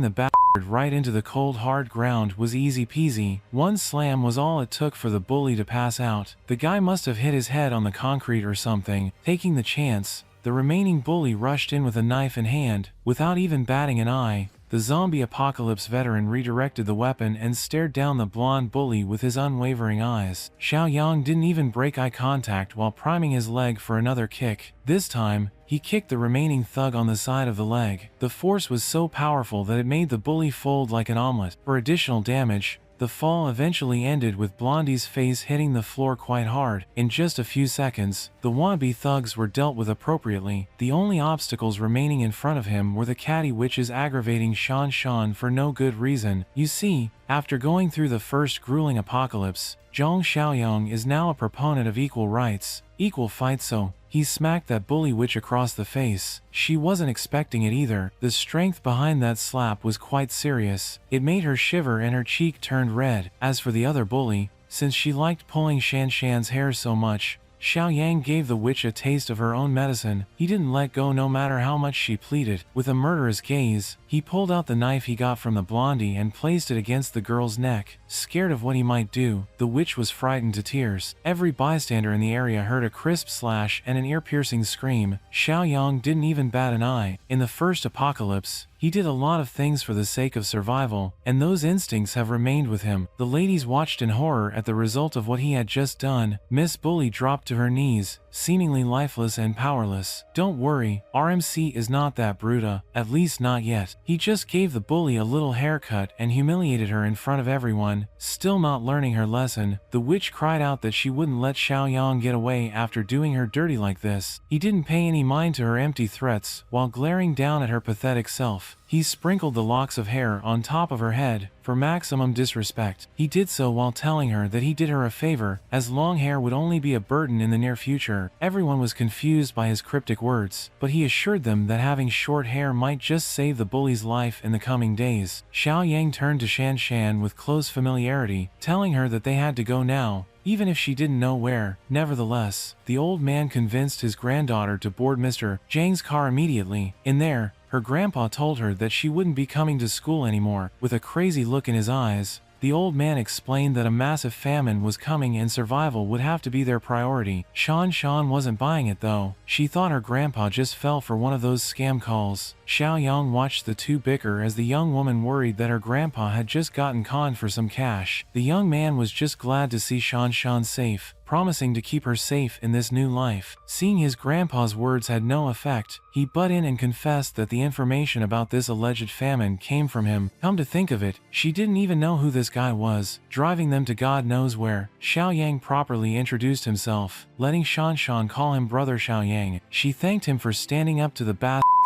the bastard right into the cold hard ground was easy peasy. One slam was all it took for the bully to pass out. The guy must have hit his head on the concrete or something. Taking the chance, the remaining bully rushed in with a knife in hand. Without even batting an eye, the zombie apocalypse veteran redirected the weapon and stared down the blonde bully with his unwavering eyes. Xiaoyang didn't even break eye contact while priming his leg for another kick. This time, he kicked the remaining thug on the side of the leg. The force was so powerful that it made the bully fold like an omelet. For additional damage, the fall eventually ended with Blondie's face hitting the floor quite hard. In just a few seconds, the wannabe thugs were dealt with appropriately. The only obstacles remaining in front of him were the catty witches aggravating Shan Shan for no good reason. You see, after going through the first grueling apocalypse, Jiang Xiaoyong is now a proponent of equal rights, equal fight, so he smacked that bully witch across the face. She wasn't expecting it either. The strength behind that slap was quite serious. It made her shiver and her cheek turned red. As for the other bully, since she liked pulling Shan Shan's hair so much, Xiaoyang gave the witch a taste of her own medicine. He didn't let go no matter how much she pleaded. With a murderous gaze, he pulled out the knife he got from the blondie and placed it against the girl's neck. Scared of what he might do, the witch was frightened to tears. Every bystander in the area heard a crisp slash and an ear-piercing scream. Xiaoyang didn't even bat an eye. In the first apocalypse, he did a lot of things for the sake of survival, and those instincts have remained with him. The ladies watched in horror at the result of what he had just done. Miss Bully dropped to her knees, seemingly lifeless and powerless. Don't worry, RMC is not that bruta, at least not yet. He just gave the bully a little haircut and humiliated her in front of everyone. Still not learning her lesson, the witch cried out that she wouldn't let Xiaoyang get away after doing her dirty like this. He didn't pay any mind to her empty threats while glaring down at her pathetic self. He sprinkled the locks of hair on top of her head for maximum disrespect. He did so while telling her that he did her a favor, as long hair would only be a burden in the near future. Everyone was confused by his cryptic words, but he assured them that having short hair might just save the bully's life in the coming days. Xiaoyang turned to Shan Shan with close familiarity, telling her that they had to go now. even if she didn't know where. Nevertheless, the old man convinced his granddaughter to board Mr. Jiang's car immediately. In there, her grandpa told her that she wouldn't be coming to school anymore. With a crazy look in his eyes, the old man explained that a massive famine was coming and survival would have to be their priority. Shan wasn't buying it though. She thought her grandpa just fell for one of those scam calls. Xiaoyong watched the two bicker as the young woman worried that her grandpa had just gotten conned for some cash. The young man was just glad to see Shan safe, promising to keep her safe in this new life. Seeing his grandpa's words had no effect, he butt in and confessed that the information about this alleged famine came from him. Come to think of it, she didn't even know who this guy was, driving them to God knows where. Xiaoyang properly introduced himself, letting Shan call him Brother Xiaoyang. She thanked him for standing up to the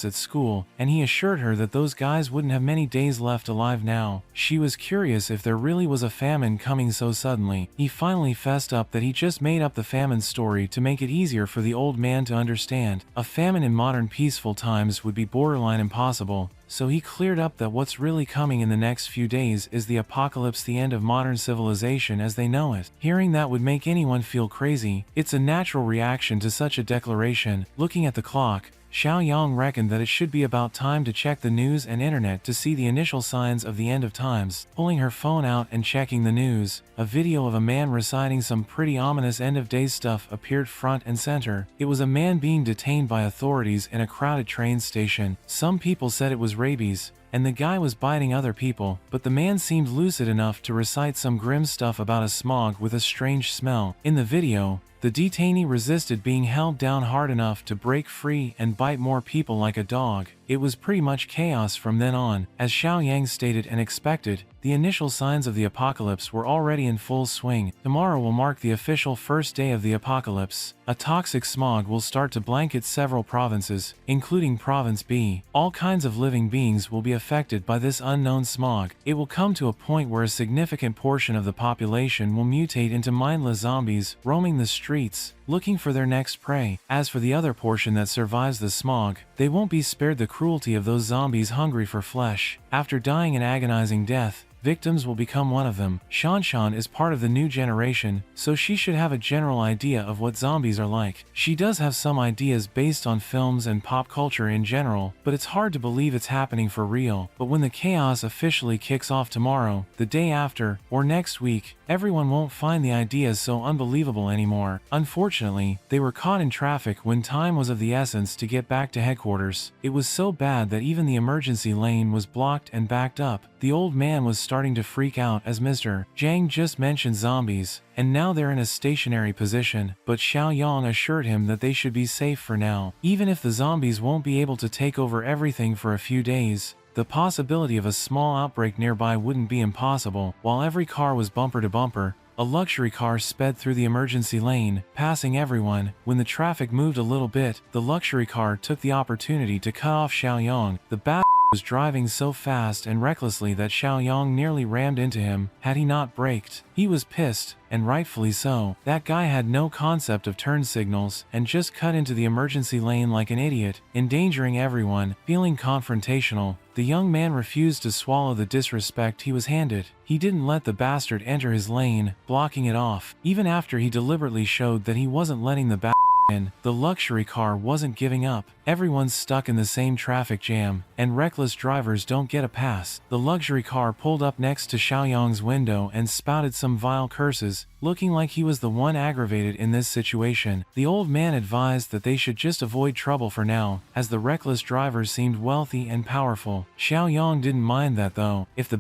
at school, and he assured her that those guys wouldn't have many days left alive now. She was curious if there really was a famine coming so suddenly. He finally fessed up that he just made up the famine story to make it easier for the old man to understand. A famine in modern peaceful times would be borderline impossible, so he cleared up that what's really coming in the next few days is the apocalypse, the end of modern civilization as they know it. Hearing that would make anyone feel crazy. It's a natural reaction to such a declaration. Looking at the clock, Xiaoyong reckoned that it should be about time to check the news and internet to see the initial signs of the end of times. Pulling her phone out and checking the news, a video of a man reciting some pretty ominous end-of-days stuff appeared front and center. It was a man being detained by authorities in a crowded train station. Some people said it was rabies, and the guy was biting other people, but the man seemed lucid enough to recite some grim stuff about a smog with a strange smell. In the video, the detainee resisted being held down hard enough to break free and bite more people like a dog. It was pretty much chaos from then on. As Xiaoyang stated and expected, the initial signs of the apocalypse were already in full swing. Tomorrow will mark the official first day of the apocalypse. A toxic smog will start to blanket several provinces, including Province B. All kinds of living beings will be affected by this unknown smog. It will come to a point where a significant portion of the population will mutate into mindless zombies, roaming the streets, looking for their next prey. As for the other portion that survives the smog, they won't be spared the cruelty of those zombies hungry for flesh. After dying an agonizing death, victims will become one of them. Shan is part of the new generation, so she should have a general idea of what zombies are like. She does have some ideas based on films and pop culture in general, but it's hard to believe it's happening for real. But when the chaos officially kicks off tomorrow, the day after, or next week, everyone won't find the ideas so unbelievable anymore. Unfortunately, they were caught in traffic when time was of the essence to get back to headquarters. It was so bad that even the emergency lane was blocked and backed up. The old man was starting to freak out as Mr. Jiang just mentioned zombies, and now they're in a stationary position, but Xiaoyong assured him that they should be safe for now. Even if the zombies won't be able to take over everything for a few days, the possibility of a small outbreak nearby wouldn't be impossible. While every car was bumper to bumper, a luxury car sped through the emergency lane, passing everyone. When the traffic moved a little bit, the luxury car took the opportunity to cut off Xiaoyong. The was driving so fast and recklessly that Xiaoyong nearly rammed into him had he not braked. He was pissed, and rightfully so. That guy had no concept of turn signals and just cut into the emergency lane like an idiot, endangering everyone. Feeling confrontational, the young man refused to swallow the disrespect he was handed. He didn't let the bastard enter his lane, blocking it off. Even after he deliberately showed that he wasn't letting the in, the luxury car wasn't giving up. Everyone's stuck in the same traffic jam, and reckless drivers don't get a pass. The luxury car pulled up next to Xiaoyong's window and spouted some vile curses, looking like he was the one aggravated in this situation. The old man advised that they should just avoid trouble for now, as the reckless drivers seemed wealthy and powerful. Xiaoyong didn't mind that though. If the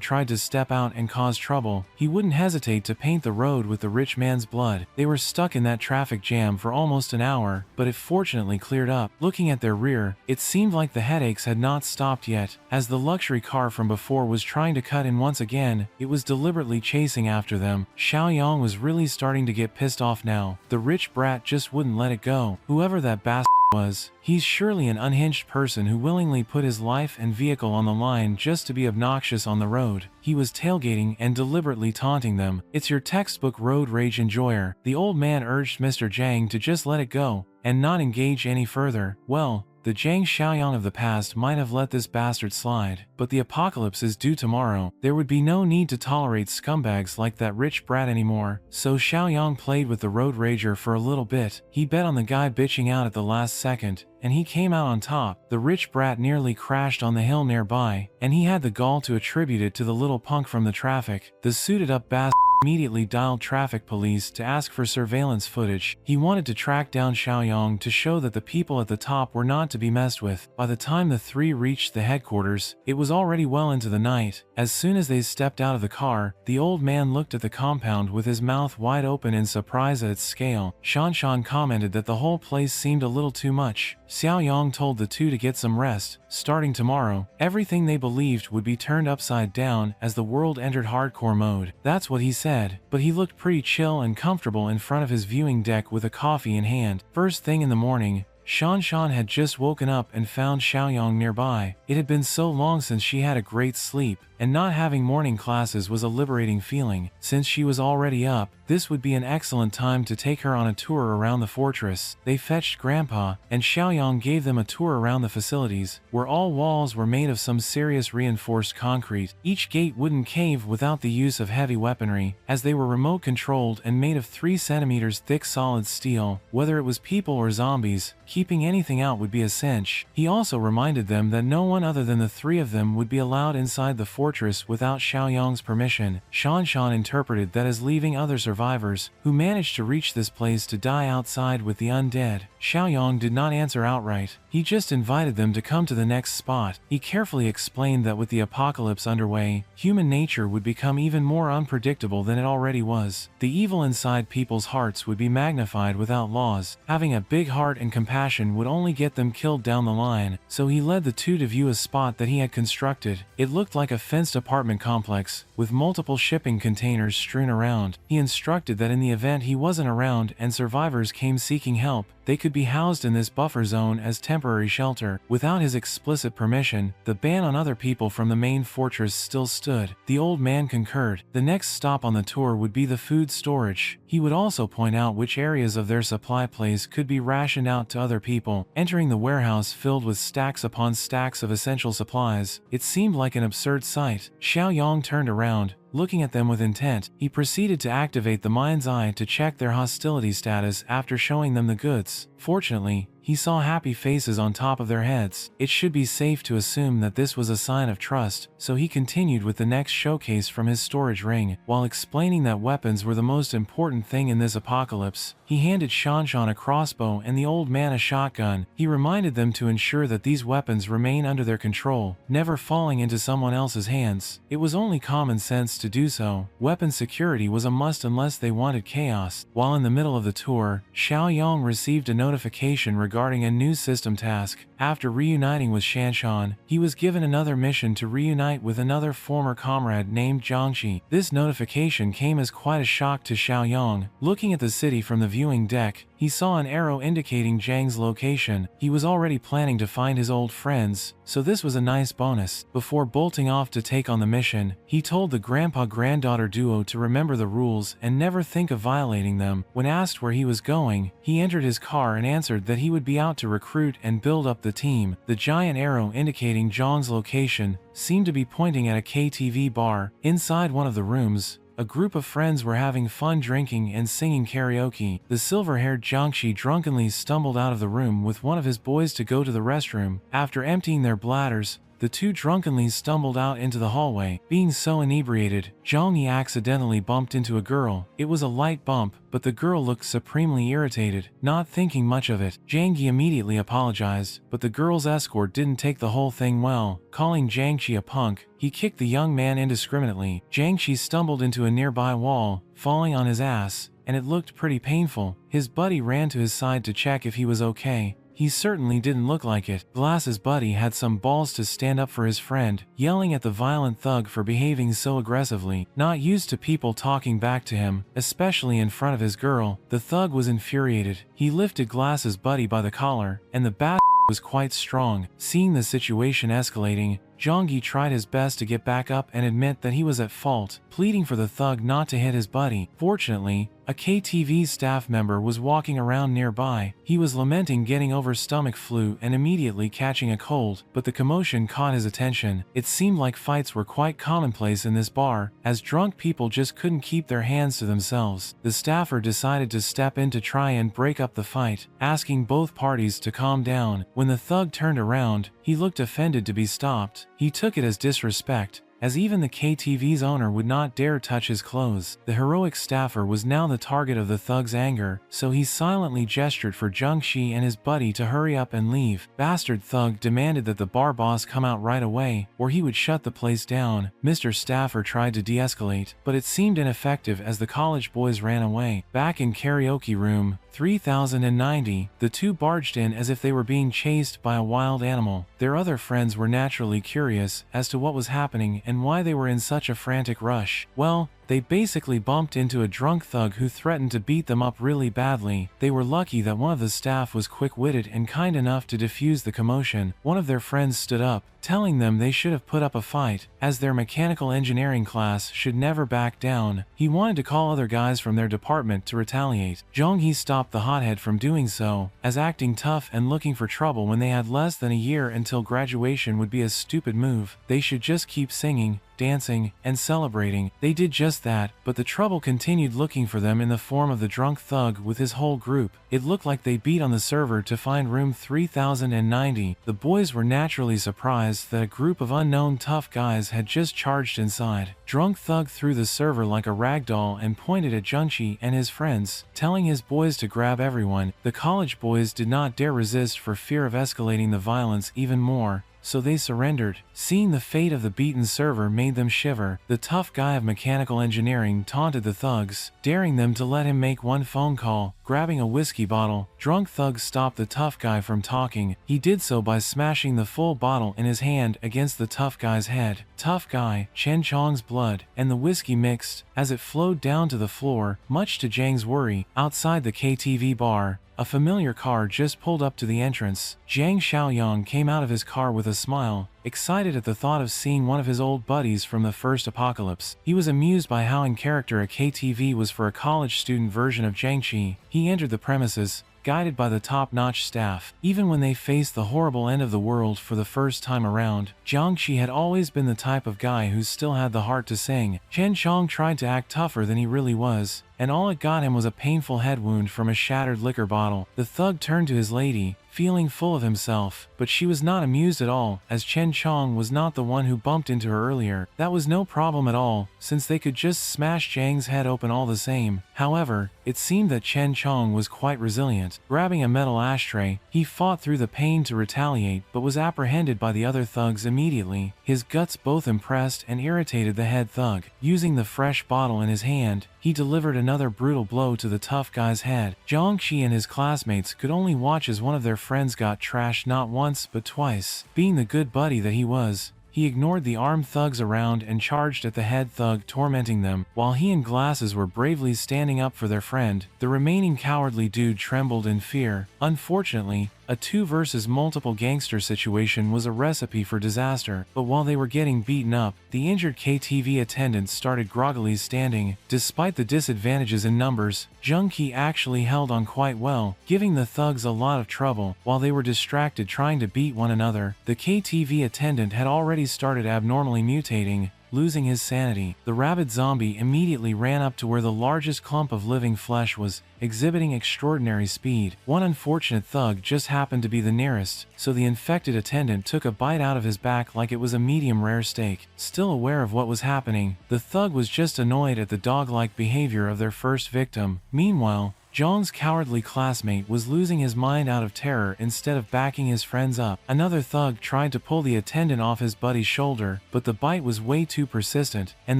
tried to step out and cause trouble, he wouldn't hesitate to paint the road with the rich man's blood. They were stuck in that traffic jam for almost an hour, but it fortunately cleared up. Looking at their rear, it seemed like the headaches had not stopped yet. As the luxury car from before was trying to cut in once again, it was deliberately chasing after them. Xiaoyong was really starting to get pissed off now. The rich brat just wouldn't let it go. Whoever that bastard was, he's surely an unhinged person who willingly put his life and vehicle on the line just to be obnoxious on the road. He was tailgating and deliberately taunting them. It's your textbook road rage enjoyer. The old man urged Mr. Jiang to just let it go and not engage any further. Well, the Jiang Xiaoyong of the past might have let this bastard slide. But the apocalypse is due tomorrow. There would be no need to tolerate scumbags like that rich brat anymore. So Xiaoyong played with the road rager for a little bit. He bet on the guy bitching out at the last second, and he came out on top. The rich brat nearly crashed on the hill nearby, and he had the gall to attribute it to the little punk from the traffic. The suited up bastard immediately dialed traffic police to ask for surveillance footage. He wanted to track down Xiaoyong to show that the people at the top were not to be messed with. By the time the three reached the headquarters, it was already well into the night. As soon as they stepped out of the car, the old man looked at the compound with his mouth wide open in surprise at its scale. Shanshan commented that the whole place seemed a little too much. Xiaoyong told the two to get some rest. Starting tomorrow, everything they believed would be turned upside down as the world entered hardcore mode. That's what he said, but he looked pretty chill and comfortable in front of his viewing deck with a coffee in hand. First thing in the morning, Shanshan had just woken up and found Xiaoyong nearby. It had been so long since she had a great sleep, and not having morning classes was a liberating feeling. Since she was already up, this would be an excellent time to take her on a tour around the fortress. They fetched Grandpa, and Xiaoyong gave them a tour around the facilities, where all walls were made of some serious reinforced concrete. Each gate wouldn't cave without the use of heavy weaponry, as they were remote controlled and made of 3 centimeters thick solid steel. Whether it was people or zombies, keeping anything out would be a cinch. He also reminded them that no one other than the three of them would be allowed inside the fortress without Xiaoyong's permission. Shanshan interpreted that as leaving other survivors, who managed to reach this place to die outside with the undead. Xiaoyong did not answer outright. He just invited them to come to the next spot. He carefully explained that with the apocalypse underway, human nature would become even more unpredictable than it already was. The evil inside people's hearts would be magnified without laws. Having a big heart and compassion would only get them killed down the line, so he led the two to view a spot that he had constructed. It looked like a fenced apartment complex, with multiple shipping containers strewn around. He instructed that in the event he wasn't around and survivors came seeking help, they could be housed in this buffer zone as temporary shelter. Without his explicit permission, the ban on other people from the main fortress still stood. The old man concurred. The next stop on the tour would be the food storage. He would also point out which areas of their supply place could be rationed out to other people. Entering the warehouse filled with stacks upon stacks of essential supplies, it seemed like an absurd sight. Xiaoyong turned around, looking at them with intent. He proceeded to activate the mind's eye to check their hostility status after showing them the goods. Fortunately, he saw happy faces on top of their heads. It should be safe to assume that this was a sign of trust, so he continued with the next showcase from his storage ring. While explaining that weapons were the most important thing in this apocalypse, he handed Shanshan a crossbow and the old man a shotgun. He reminded them to ensure that these weapons remain under their control, never falling into someone else's hands. It was only common sense to do so. Weapon security was a must unless they wanted chaos. While in the middle of the tour, Xiaoyong received a notification regarding a new system task. After reuniting with Shanshan, he was given another mission to reunite with another former comrade named Jiangxi. This notification came as quite a shock to Xiaoyong. Looking at the city from the viewing deck, he saw an arrow indicating Jiang's location. He was already planning to find his old friends, so this was a nice bonus. Before bolting off to take on the mission, he told the grandpa-granddaughter duo to remember the rules and never think of violating them. When asked where he was going, he entered his car and answered that he would be out to recruit and build up the team. The giant arrow indicating Jiang's location seemed to be pointing at a KTV bar. Inside one of the rooms, a group of friends were having fun drinking and singing karaoke. The silver-haired Jiangxi drunkenly stumbled out of the room with one of his boys to go to the restroom. After emptying their bladders, the two drunkenly stumbled out into the hallway. Being so inebriated, Zhang accidentally bumped into a girl. It was a light bump, but the girl looked supremely irritated. Not thinking much of it, Zhang immediately apologized, but the girl's escort didn't take the whole thing well. Calling Jiangxi a punk, he kicked the young man indiscriminately. Jiangxi stumbled into a nearby wall, falling on his ass, and it looked pretty painful. His buddy ran to his side to check if he was okay. He certainly didn't look like it. Glass's buddy had some balls to stand up for his friend, yelling at the violent thug for behaving so aggressively. Not used to people talking back to him, especially in front of his girl, the thug was infuriated. He lifted Glass's buddy by the collar, and the bastard was quite strong. Seeing the situation escalating, Jiang tried his best to get back up and admit that he was at fault, pleading for the thug not to hit his buddy. Fortunately, a KTV staff member was walking around nearby. He was lamenting getting over stomach flu and immediately catching a cold, but the commotion caught his attention. It seemed like fights were quite commonplace in this bar, as drunk people just couldn't keep their hands to themselves. The staffer decided to step in to try and break up the fight, asking both parties to calm down. When the thug turned around, he looked offended to be stopped. He took it as disrespect, as even the KTV's owner would not dare touch his clothes. The heroic staffer was now the target of the thug's anger, so he silently gestured for Jiang Xi and his buddy to hurry up and leave. Bastard thug demanded that the bar boss come out right away, or he would shut the place down. Mr. Staffer tried to de-escalate, but it seemed ineffective as the college boys ran away. Back in karaoke room 3090, the two barged in as if they were being chased by a wild animal. Their other friends were naturally curious as to what was happening and why they were in such a frantic rush. Well, they basically bumped into a drunk thug who threatened to beat them up really badly. They were lucky that one of the staff was quick-witted and kind enough to defuse the commotion. One of their friends stood up, telling them they should have put up a fight, as their mechanical engineering class should never back down. He wanted to call other guys from their department to retaliate. Jiang He stopped the hothead from doing so, as acting tough and looking for trouble when they had less than a year until graduation would be a stupid move. They should just keep singing, dancing, and celebrating. They did just that, but the trouble continued looking for them in the form of the drunk thug with his whole group. It looked like they beat on the server to find room 3090. The boys were naturally surprised that a group of unknown tough guys had just charged inside. Drunk thug threw the server like a rag doll and pointed at Junshi and his friends, telling his boys to grab everyone. The college boys did not dare resist for fear of escalating the violence even more, so they surrendered. Seeing the fate of the beaten server made them shiver. The tough guy of mechanical engineering taunted the thugs, daring them to let him make one phone call. Grabbing a whiskey bottle, drunk thug stopped the tough guy from talking. He did so by smashing the full bottle in his hand against the tough guy's head. Tough guy, Chen Chong's blood, and the whiskey mixed as it flowed down to the floor, much to Jiang's worry. Outside the KTV bar, a familiar car just pulled up to the entrance. Jiang Xiaoyong came out of his car with a smile, excited at the thought of seeing one of his old buddies from the first apocalypse. He was amused by how in character a KTV was for a college student version of Jiangxi. He entered the premises, guided by the top-notch staff. Even when they faced the horrible end of the world for the first time around, Jiangxi had always been the type of guy who still had the heart to sing. Chen Chong tried to act tougher than he really was, and all it got him was a painful head wound from a shattered liquor bottle. The thug turned to his lady, feeling full of himself, but she was not amused at all, as Chen Chong was not the one who bumped into her earlier. That was no problem at all, since they could just smash Jiang's head open all the same. However, it seemed that Chen Chong was quite resilient. Grabbing a metal ashtray, he fought through the pain to retaliate, but was apprehended by the other thugs immediately. His guts both impressed and irritated the head thug. Using the fresh bottle in his hand, he delivered another brutal blow to the tough guy's head. Jiangxi and his classmates could only watch as one of their friends got trashed not once but twice. Being the good buddy that he was, he ignored the armed thugs around and charged at the head thug, tormenting them. While he and Glasses were bravely standing up for their friend, the remaining cowardly dude trembled in fear. Unfortunately, a 2 versus multiple gangster situation was a recipe for disaster, but while they were getting beaten up, the injured KTV attendant started groggily standing. Despite the disadvantages in numbers, Junki actually held on quite well, giving the thugs a lot of trouble. While they were distracted trying to beat one another, the KTV attendant had already started abnormally mutating, losing his sanity. The rabid zombie immediately ran up to where the largest clump of living flesh was, exhibiting extraordinary speed. One unfortunate thug just happened to be the nearest, so the infected attendant took a bite out of his back like it was a medium-rare steak. Still aware of what was happening, the thug was just annoyed at the dog-like behavior of their first victim. Meanwhile, Zhang's cowardly classmate was losing his mind out of terror instead of backing his friends up. Another thug tried to pull the attendant off his buddy's shoulder, but the bite was way too persistent, and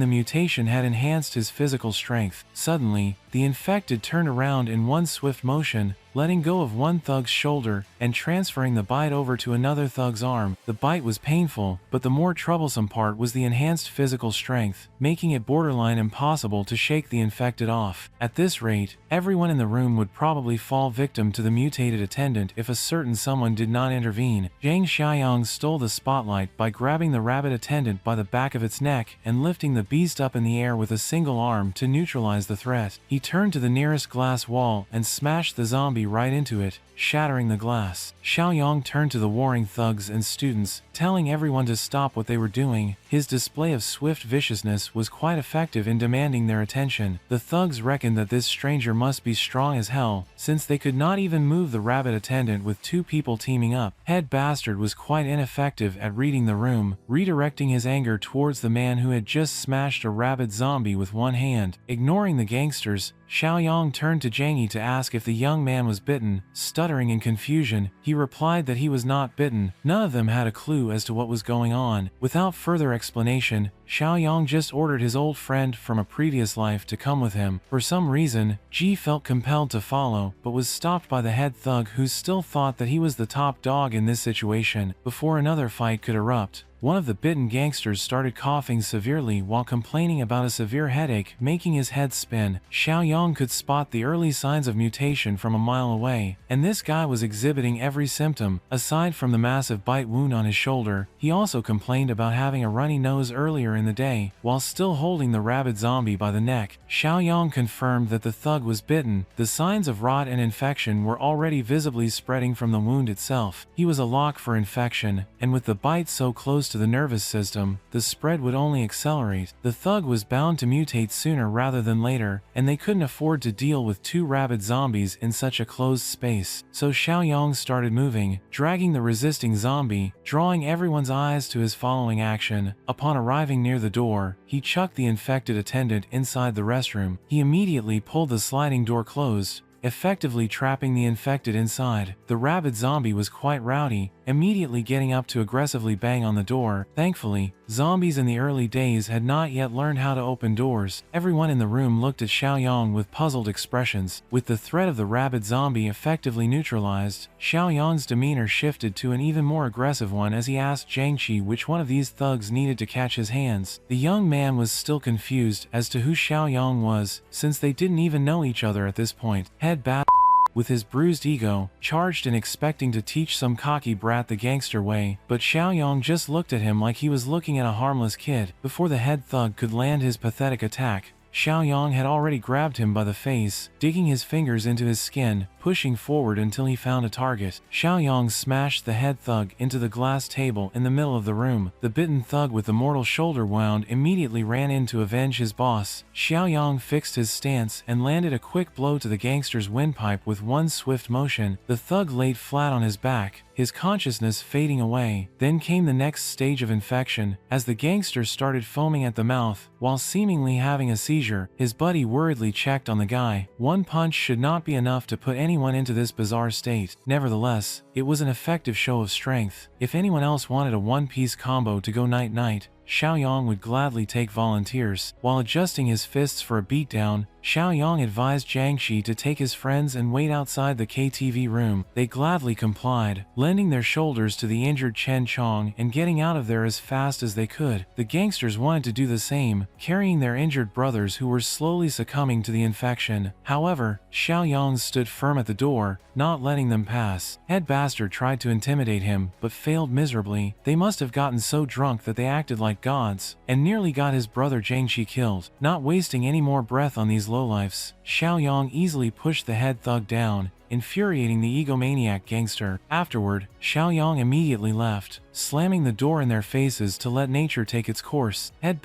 the mutation had enhanced his physical strength. Suddenly, the infected turned around in one swift motion, letting go of one thug's shoulder and transferring the bite over to another thug's arm. The bite was painful, but the more troublesome part was the enhanced physical strength, making it borderline impossible to shake the infected off. At this rate, everyone in the room would probably fall victim to the mutated attendant if a certain someone did not intervene. Jiang Xiaoyong stole the spotlight by grabbing the rabbit attendant by the back of its neck and lifting the beast up in the air with a single arm to neutralize the threat. He turned to the nearest glass wall and smashed the zombie right into it, shattering the glass. Xiaoyong turned to the warring thugs and students, telling everyone to stop what they were doing. His display of swift viciousness was quite effective in demanding their attention. The thugs reckoned that this stranger must be strong as hell, since they could not even move the rabbit attendant with two people teaming up. Head Bastard was quite ineffective at reading the room, redirecting his anger towards the man who had just smashed a rabid zombie with one hand. Ignoring the gangsters, Xiaoyong turned to Jiang to ask if the young man was bitten. Stuttering in confusion, he replied that he was not bitten. None of them had a clue as to what was going on. Without further explanation, Xiaoyong just ordered his old friend from a previous life to come with him. For some reason, Ji felt compelled to follow, but was stopped by the head thug who still thought that he was the top dog in this situation. Before another fight could erupt, one of the bitten gangsters started coughing severely while complaining about a severe headache, making his head spin. Xiaoyong could spot the early signs of mutation from a mile away, and this guy was exhibiting every symptom. Aside from the massive bite wound on his shoulder, he also complained about having a runny nose earlier in the day, while still holding the rabid zombie by the neck. Xiaoyong confirmed that the thug was bitten. The signs of rot and infection were already visibly spreading from the wound itself. He was a lock for infection, and with the bite so close to the nervous system, the spread would only accelerate. The thug was bound to mutate sooner rather than later, and they couldn't afford to deal with two rabid zombies in such a closed space. So Xiaoyong started moving, dragging the resisting zombie, drawing everyone's eyes to his following action. Upon arriving near the door, he chucked the infected attendant inside the restroom. He immediately pulled the sliding door closed, effectively trapping the infected inside. The rabid zombie was quite rowdy, immediately getting up to aggressively bang on the door. Thankfully, zombies in the early days had not yet learned how to open doors. Everyone in the room looked at Xiaoyong with puzzled expressions. With the threat of the rabid zombie effectively neutralized, Xiaoyong's demeanor shifted to an even more aggressive one as he asked Jiang which one of these thugs needed to catch his hands. The young man was still confused as to who Xiaoyong was, since they didn't even know each other at this point. Head with his bruised ego, charged and expecting to teach some cocky brat the gangster way, but Xiaoyong just looked at him like he was looking at a harmless kid. Before the head thug could land his pathetic attack, Xiaoyong had already grabbed him by the face, digging his fingers into his skin, pushing forward until he found a target. Xiaoyong smashed the head thug into the glass table in the middle of the room. The bitten thug with the mortal shoulder wound immediately ran in to avenge his boss. Xiaoyong fixed his stance and landed a quick blow to the gangster's windpipe with one swift motion. The thug laid flat on his back, his consciousness fading away. Then came the next stage of infection, as the gangster started foaming at the mouth, while seemingly having a seizure. His buddy worriedly checked on the guy. One punch should not be enough to put anyone into this bizarre state. Nevertheless, it was an effective show of strength. If anyone else wanted a one-piece combo to go night-night, Xiaoyong would gladly take volunteers. While adjusting his fists for a beatdown, Xiaoyong advised Jiang to take his friends and wait outside the KTV room. They gladly complied, lending their shoulders to the injured Chen Chong and getting out of there as fast as they could. The gangsters wanted to do the same, carrying their injured brothers who were slowly succumbing to the infection. However, Xiaoyong stood firm at the door, not letting them pass. Head Bastard tried to intimidate him, but failed miserably. They must have gotten so drunk that they acted like gods, and nearly got his brother Jiang killed. Not wasting any more breath on these lowlifes, Xiaoyong easily pushed the head thug down, infuriating the egomaniac gangster. Afterward, Xiaoyong immediately left, slamming the door in their faces to let nature take its course. Head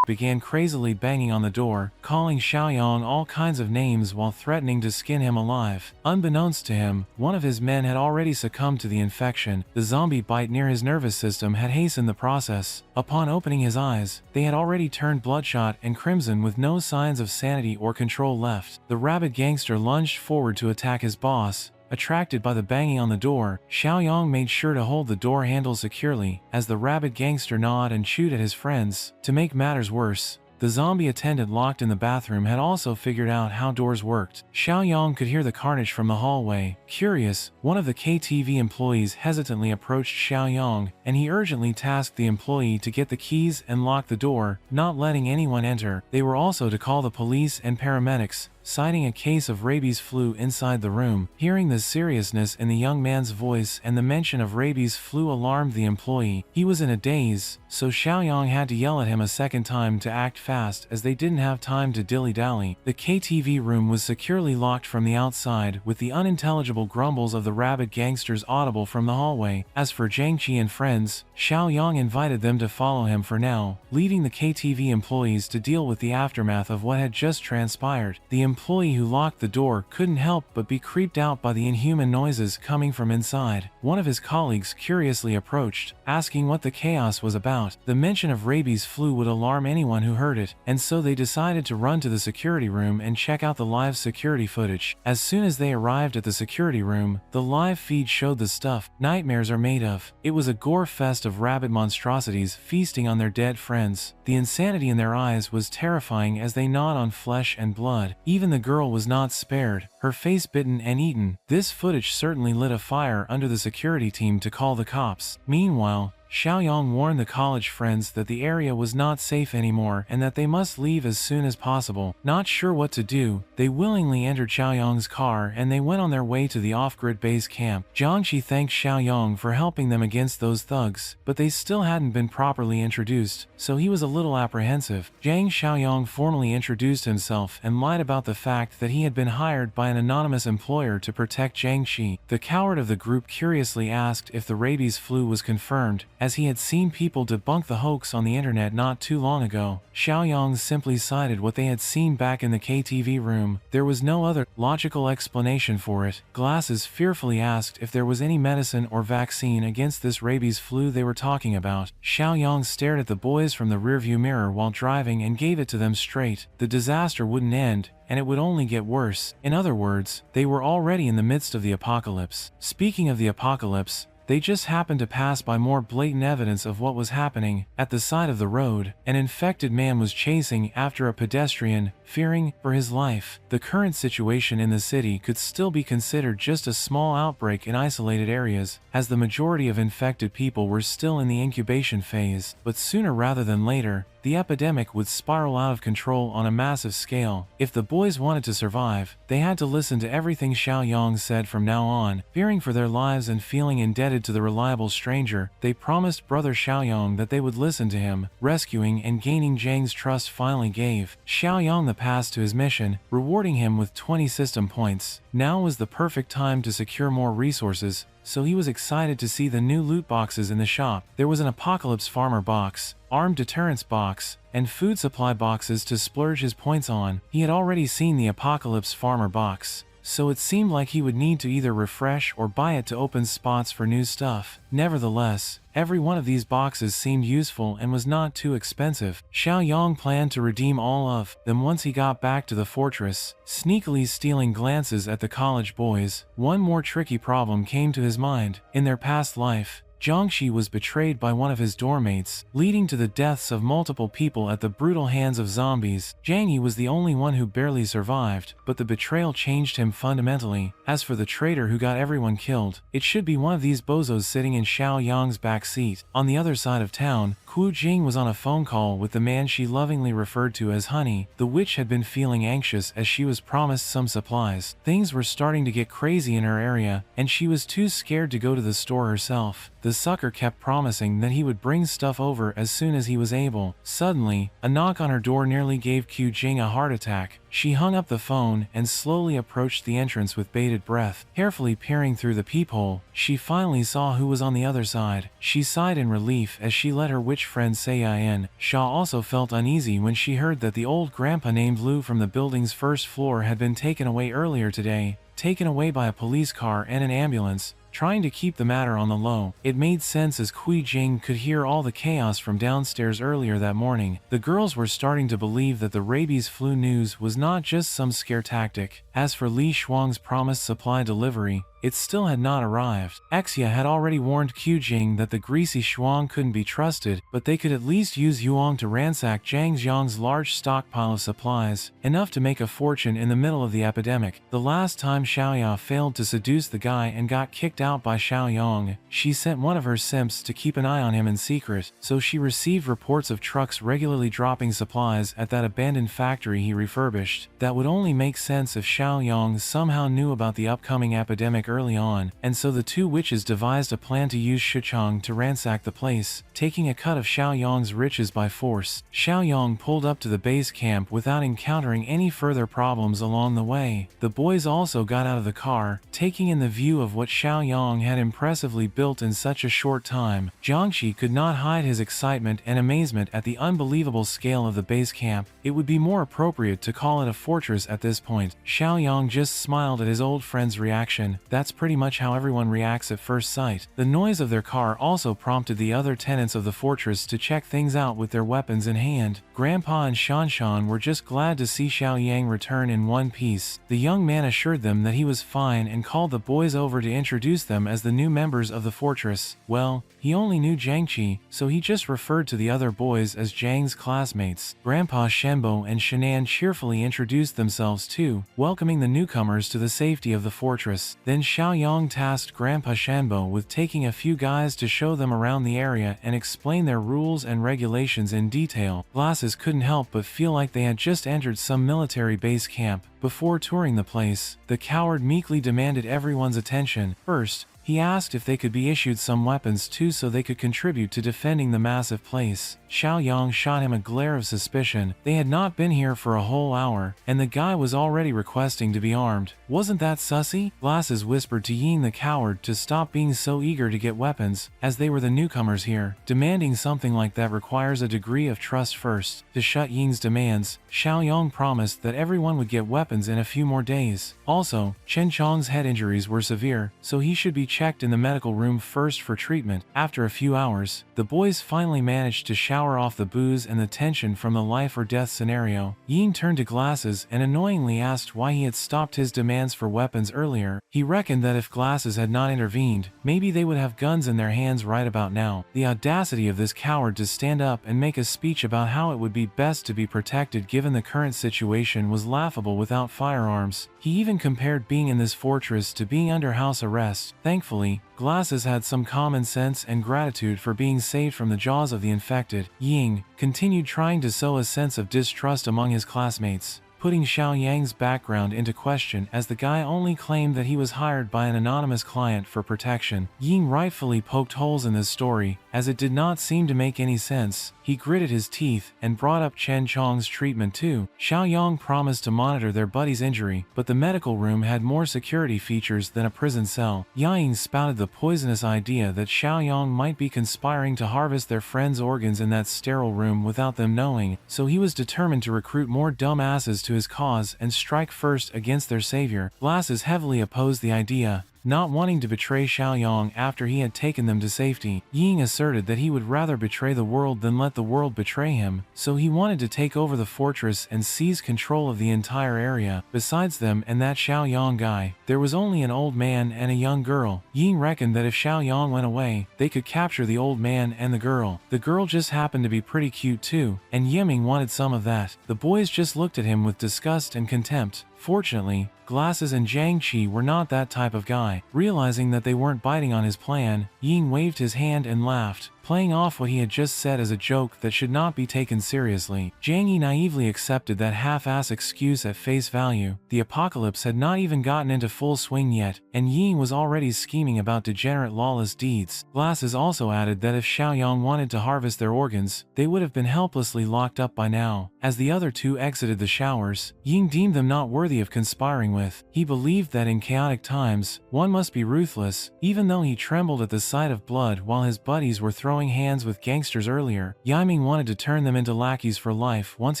began crazily banging on the door, calling Xiaoyong all kinds of names while threatening to skin him alive. Unbeknownst to him, one of his men had already succumbed to the infection. The zombie bite near his nervous system had hastened the process. Upon opening his eyes, they had already turned bloodshot and crimson with no signs of sanity or control left. The rabid gangster lunged forward to attack his boss. Attracted by the banging on the door, Xiaoyong made sure to hold the door handle securely, as the rabid gangster gnawed and chewed at his friends. To make matters worse, The zombie attendant locked in the bathroom had also figured out how doors worked. Xiaoyong could hear the carnage from the hallway. Curious, one of the KTV employees hesitantly approached Xiaoyong, and he urgently tasked the employee to get the keys and lock the door, not letting anyone enter. They were also to call the police and paramedics, citing a case of rabies flu inside the room. Hearing the seriousness in the young man's voice and the mention of rabies flu alarmed the employee. He was in a daze, so Xiaoyong had to yell at him a second time to act fast as they didn't have time to dilly-dally. The KTV room was securely locked from the outside, with the unintelligible grumbles of the rabid gangsters audible from the hallway. As for Jiangqi and friends, Xiaoyong invited them to follow him for now, leaving the KTV employees to deal with the aftermath of what had just transpired. The employee who locked the door couldn't help but be creeped out by the inhuman noises coming from inside. One of his colleagues curiously approached, asking what the chaos was about. The mention of rabies flu would alarm anyone who heard it, and so they decided to run to the security room and check out the live security footage. As soon as they arrived at the security room, the live feed showed the stuff nightmares are made of. It was a gore fest of rabid monstrosities feasting on their dead friends. The insanity in their eyes was terrifying as they gnawed on flesh and blood. Even the girl was not spared, her face bitten and eaten. This footage certainly lit a fire under the security team to call the cops. Meanwhile, Xiaoyong warned the college friends that the area was not safe anymore and that they must leave as soon as possible. Not sure what to do, they willingly entered Xiaoyong's car and they went on their way to the off-grid base camp. Jiangxi thanked Xiaoyong for helping them against those thugs, but they still hadn't been properly introduced, so he was a little apprehensive. Jiang Xiaoyong formally introduced himself and lied about the fact that he had been hired by an anonymous employer to protect Jiangxi. The coward of the group curiously asked if the rabies flu was confirmed, as he had seen people debunk the hoax on the internet not too long ago. Xiaoyong simply cited what they had seen back in the KTV room. There was no other logical explanation for it. Glasses fearfully asked if there was any medicine or vaccine against this rabies flu they were talking about. Xiaoyong stared at the boys from the rearview mirror while driving and gave it to them straight. The disaster wouldn't end, and it would only get worse. In other words, they were already in the midst of the apocalypse. Speaking of the apocalypse, they just happened to pass by more blatant evidence of what was happening. At the side of the road, an infected man was chasing after a pedestrian, fearing for his life. The current situation in the city could still be considered just a small outbreak in isolated areas, as the majority of infected people were still in the incubation phase. But sooner rather than later, the epidemic would spiral out of control on a massive scale. If the boys wanted to survive, they had to listen to everything Xiaoyong said from now on. Fearing for their lives and feeling indebted to the reliable stranger, they promised Brother Xiaoyong that they would listen to him. Rescuing and gaining Jiang's trust finally gave Xiaoyong the pass to his mission, rewarding him with 20 system points. Now was the perfect time to secure more resources, so he was excited to see the new loot boxes in the shop. There was an Apocalypse Farmer box, Armed Deterrence box, and food supply boxes to splurge his points on. He had already seen the Apocalypse Farmer box, so it seemed like he would need to either refresh or buy it to open spots for new stuff. Nevertheless, every one of these boxes seemed useful and was not too expensive. Xiaoyong planned to redeem all of them once he got back to the fortress, sneakily stealing glances at the college boys. One more tricky problem came to his mind. In their past life, Jiangxi was betrayed by one of his dormmates, leading to the deaths of multiple people at the brutal hands of zombies. Jiangxi was the only one who barely survived, but the betrayal changed him fundamentally. As for the traitor who got everyone killed, it should be one of these bozos sitting in Xiaoyong's back seat. On the other side of town, Ku Jing was on a phone call with the man she lovingly referred to as Honey. The witch had been feeling anxious as she was promised some supplies. Things were starting to get crazy in her area, and she was too scared to go to the store herself. The sucker kept promising that he would bring stuff over as soon as he was able. Suddenly, a knock on her door nearly gave Ku Jing a heart attack. She hung up the phone and slowly approached the entrance with bated breath. Carefully peering through the peephole, she finally saw who was on the other side. She sighed in relief as she let her witch friend say in. Shaw also felt uneasy when she heard that the old grandpa named Lu from the building's first floor had been taken away earlier today, taken away by a police car and an ambulance. Trying to keep the matter on the low, it made sense as Kui Jing could hear all the chaos from downstairs earlier that morning. The girls were starting to believe that the rabies flu news was not just some scare tactic. As for Li Shuang's promised supply delivery, it still had not arrived. Xia had already warned Qujing that the greasy Shuang couldn't be trusted, but they could at least use Yuang to ransack Jiang Xiaoyong's large stockpile of supplies, enough to make a fortune in the middle of the epidemic. The last time Xiaoya failed to seduce the guy and got kicked out by Xiaoyong, she sent one of her simps to keep an eye on him in secret, so she received reports of trucks regularly dropping supplies at that abandoned factory he refurbished. That would only make sense if Xiaoyong somehow knew about the upcoming epidemic early on, and so the two witches devised a plan to use Shichang to ransack the place, taking a cut of Xiaoyong's riches by force. Xiaoyong pulled up to the base camp without encountering any further problems along the way. The boys also got out of the car, taking in the view of what Xiaoyong had impressively built in such a short time. Jiangxi could not hide his excitement and amazement at the unbelievable scale of the base camp. It would be more appropriate to call it a fortress at this point. Xiaoyong just smiled at his old friend's reaction. That's pretty much how everyone reacts at first sight. The noise of their car also prompted the other tenants of the fortress to check things out with their weapons in hand. Grandpa and Shanshan were just glad to see Xiaoyang return in one piece. The young man assured them that he was fine and called the boys over to introduce them as the new members of the fortress. Well, he only knew Jiangqi, so he just referred to the other boys as Jiang's classmates. Grandpa Shenbo and Shenan cheerfully introduced themselves too, welcoming the newcomers to the safety of the fortress. Then Xiaoyong tasked Grandpa Shenbo with taking a few guys to show them around the area and explain their rules and regulations in detail. Glasses couldn't help but feel like they had just entered some military base camp. Before touring the place, the coward meekly demanded everyone's attention. First, he asked if they could be issued some weapons too so they could contribute to defending the massive place. Xiaoyong shot him a glare of suspicion. They had not been here for a whole hour, and the guy was already requesting to be armed. Wasn't that sussy? Glasses whispered to Ying the coward to stop being so eager to get weapons, as they were the newcomers here. Demanding something like that requires a degree of trust first. To shut Ying's demands, Xiaoyong promised that everyone would get weapons in a few more days. Also, Chen Chong's head injuries were severe, so he should be checked in the medical room first for treatment. After a few hours, the boys finally managed to shower off the booze and the tension from the life or death scenario. Ying turned to Glasses and annoyingly asked why he had stopped his demands for weapons earlier. He reckoned that if Glasses had not intervened, maybe they would have guns in their hands right about now. The audacity of this coward to stand up and make a speech about how it would be best to be protected given the current situation was laughable without firearms. He even compared being in this fortress to being under house arrest. Thankfully, Glasses had some common sense and gratitude for being saved from the jaws of the infected. Ying continued trying to sow a sense of distrust among his classmates, putting Xiaoyang's background into question as the guy only claimed that he was hired by an anonymous client for protection. Ying rightfully poked holes in this story, as it did not seem to make any sense. He gritted his teeth and brought up Chen Chong's treatment too. Xiaoyong promised to monitor their buddy's injury, but the medical room had more security features than a prison cell. Ying spouted the poisonous idea that Xiaoyong might be conspiring to harvest their friends' organs in that sterile room without them knowing, so he was determined to recruit more dumbasses to his cause and strike first against their savior. Glasses heavily opposed the idea, not wanting to betray Xiaoyong after he had taken them to safety. Ying asserted that he would rather betray the world than let the world betray him, so he wanted to take over the fortress and seize control of the entire area. Besides them and that Xiaoyong guy, there was only an old man and a young girl. Ying reckoned that if Xiaoyong went away, they could capture the old man and the girl. The girl just happened to be pretty cute too, and Yiming wanted some of that. The boys just looked at him with disgust and contempt. Fortunately, Glasses and Jiangqi were not that type of guy. Realizing that they weren't biting on his plan, Ying waved his hand and laughed, playing off what he had just said as a joke that should not be taken seriously. Jiang Yi naively accepted that half-ass excuse at face value. The apocalypse had not even gotten into full swing yet, and Ying was already scheming about degenerate lawless deeds. Glasses also added that if Xiaoyong wanted to harvest their organs, they would have been helplessly locked up by now. As the other two exited the showers, Ying deemed them not worthy of conspiring with. He believed that in chaotic times, one must be ruthless, even though he trembled at the sight of blood while his buddies were throwing hands with gangsters earlier. Yiming wanted to turn them into lackeys for life once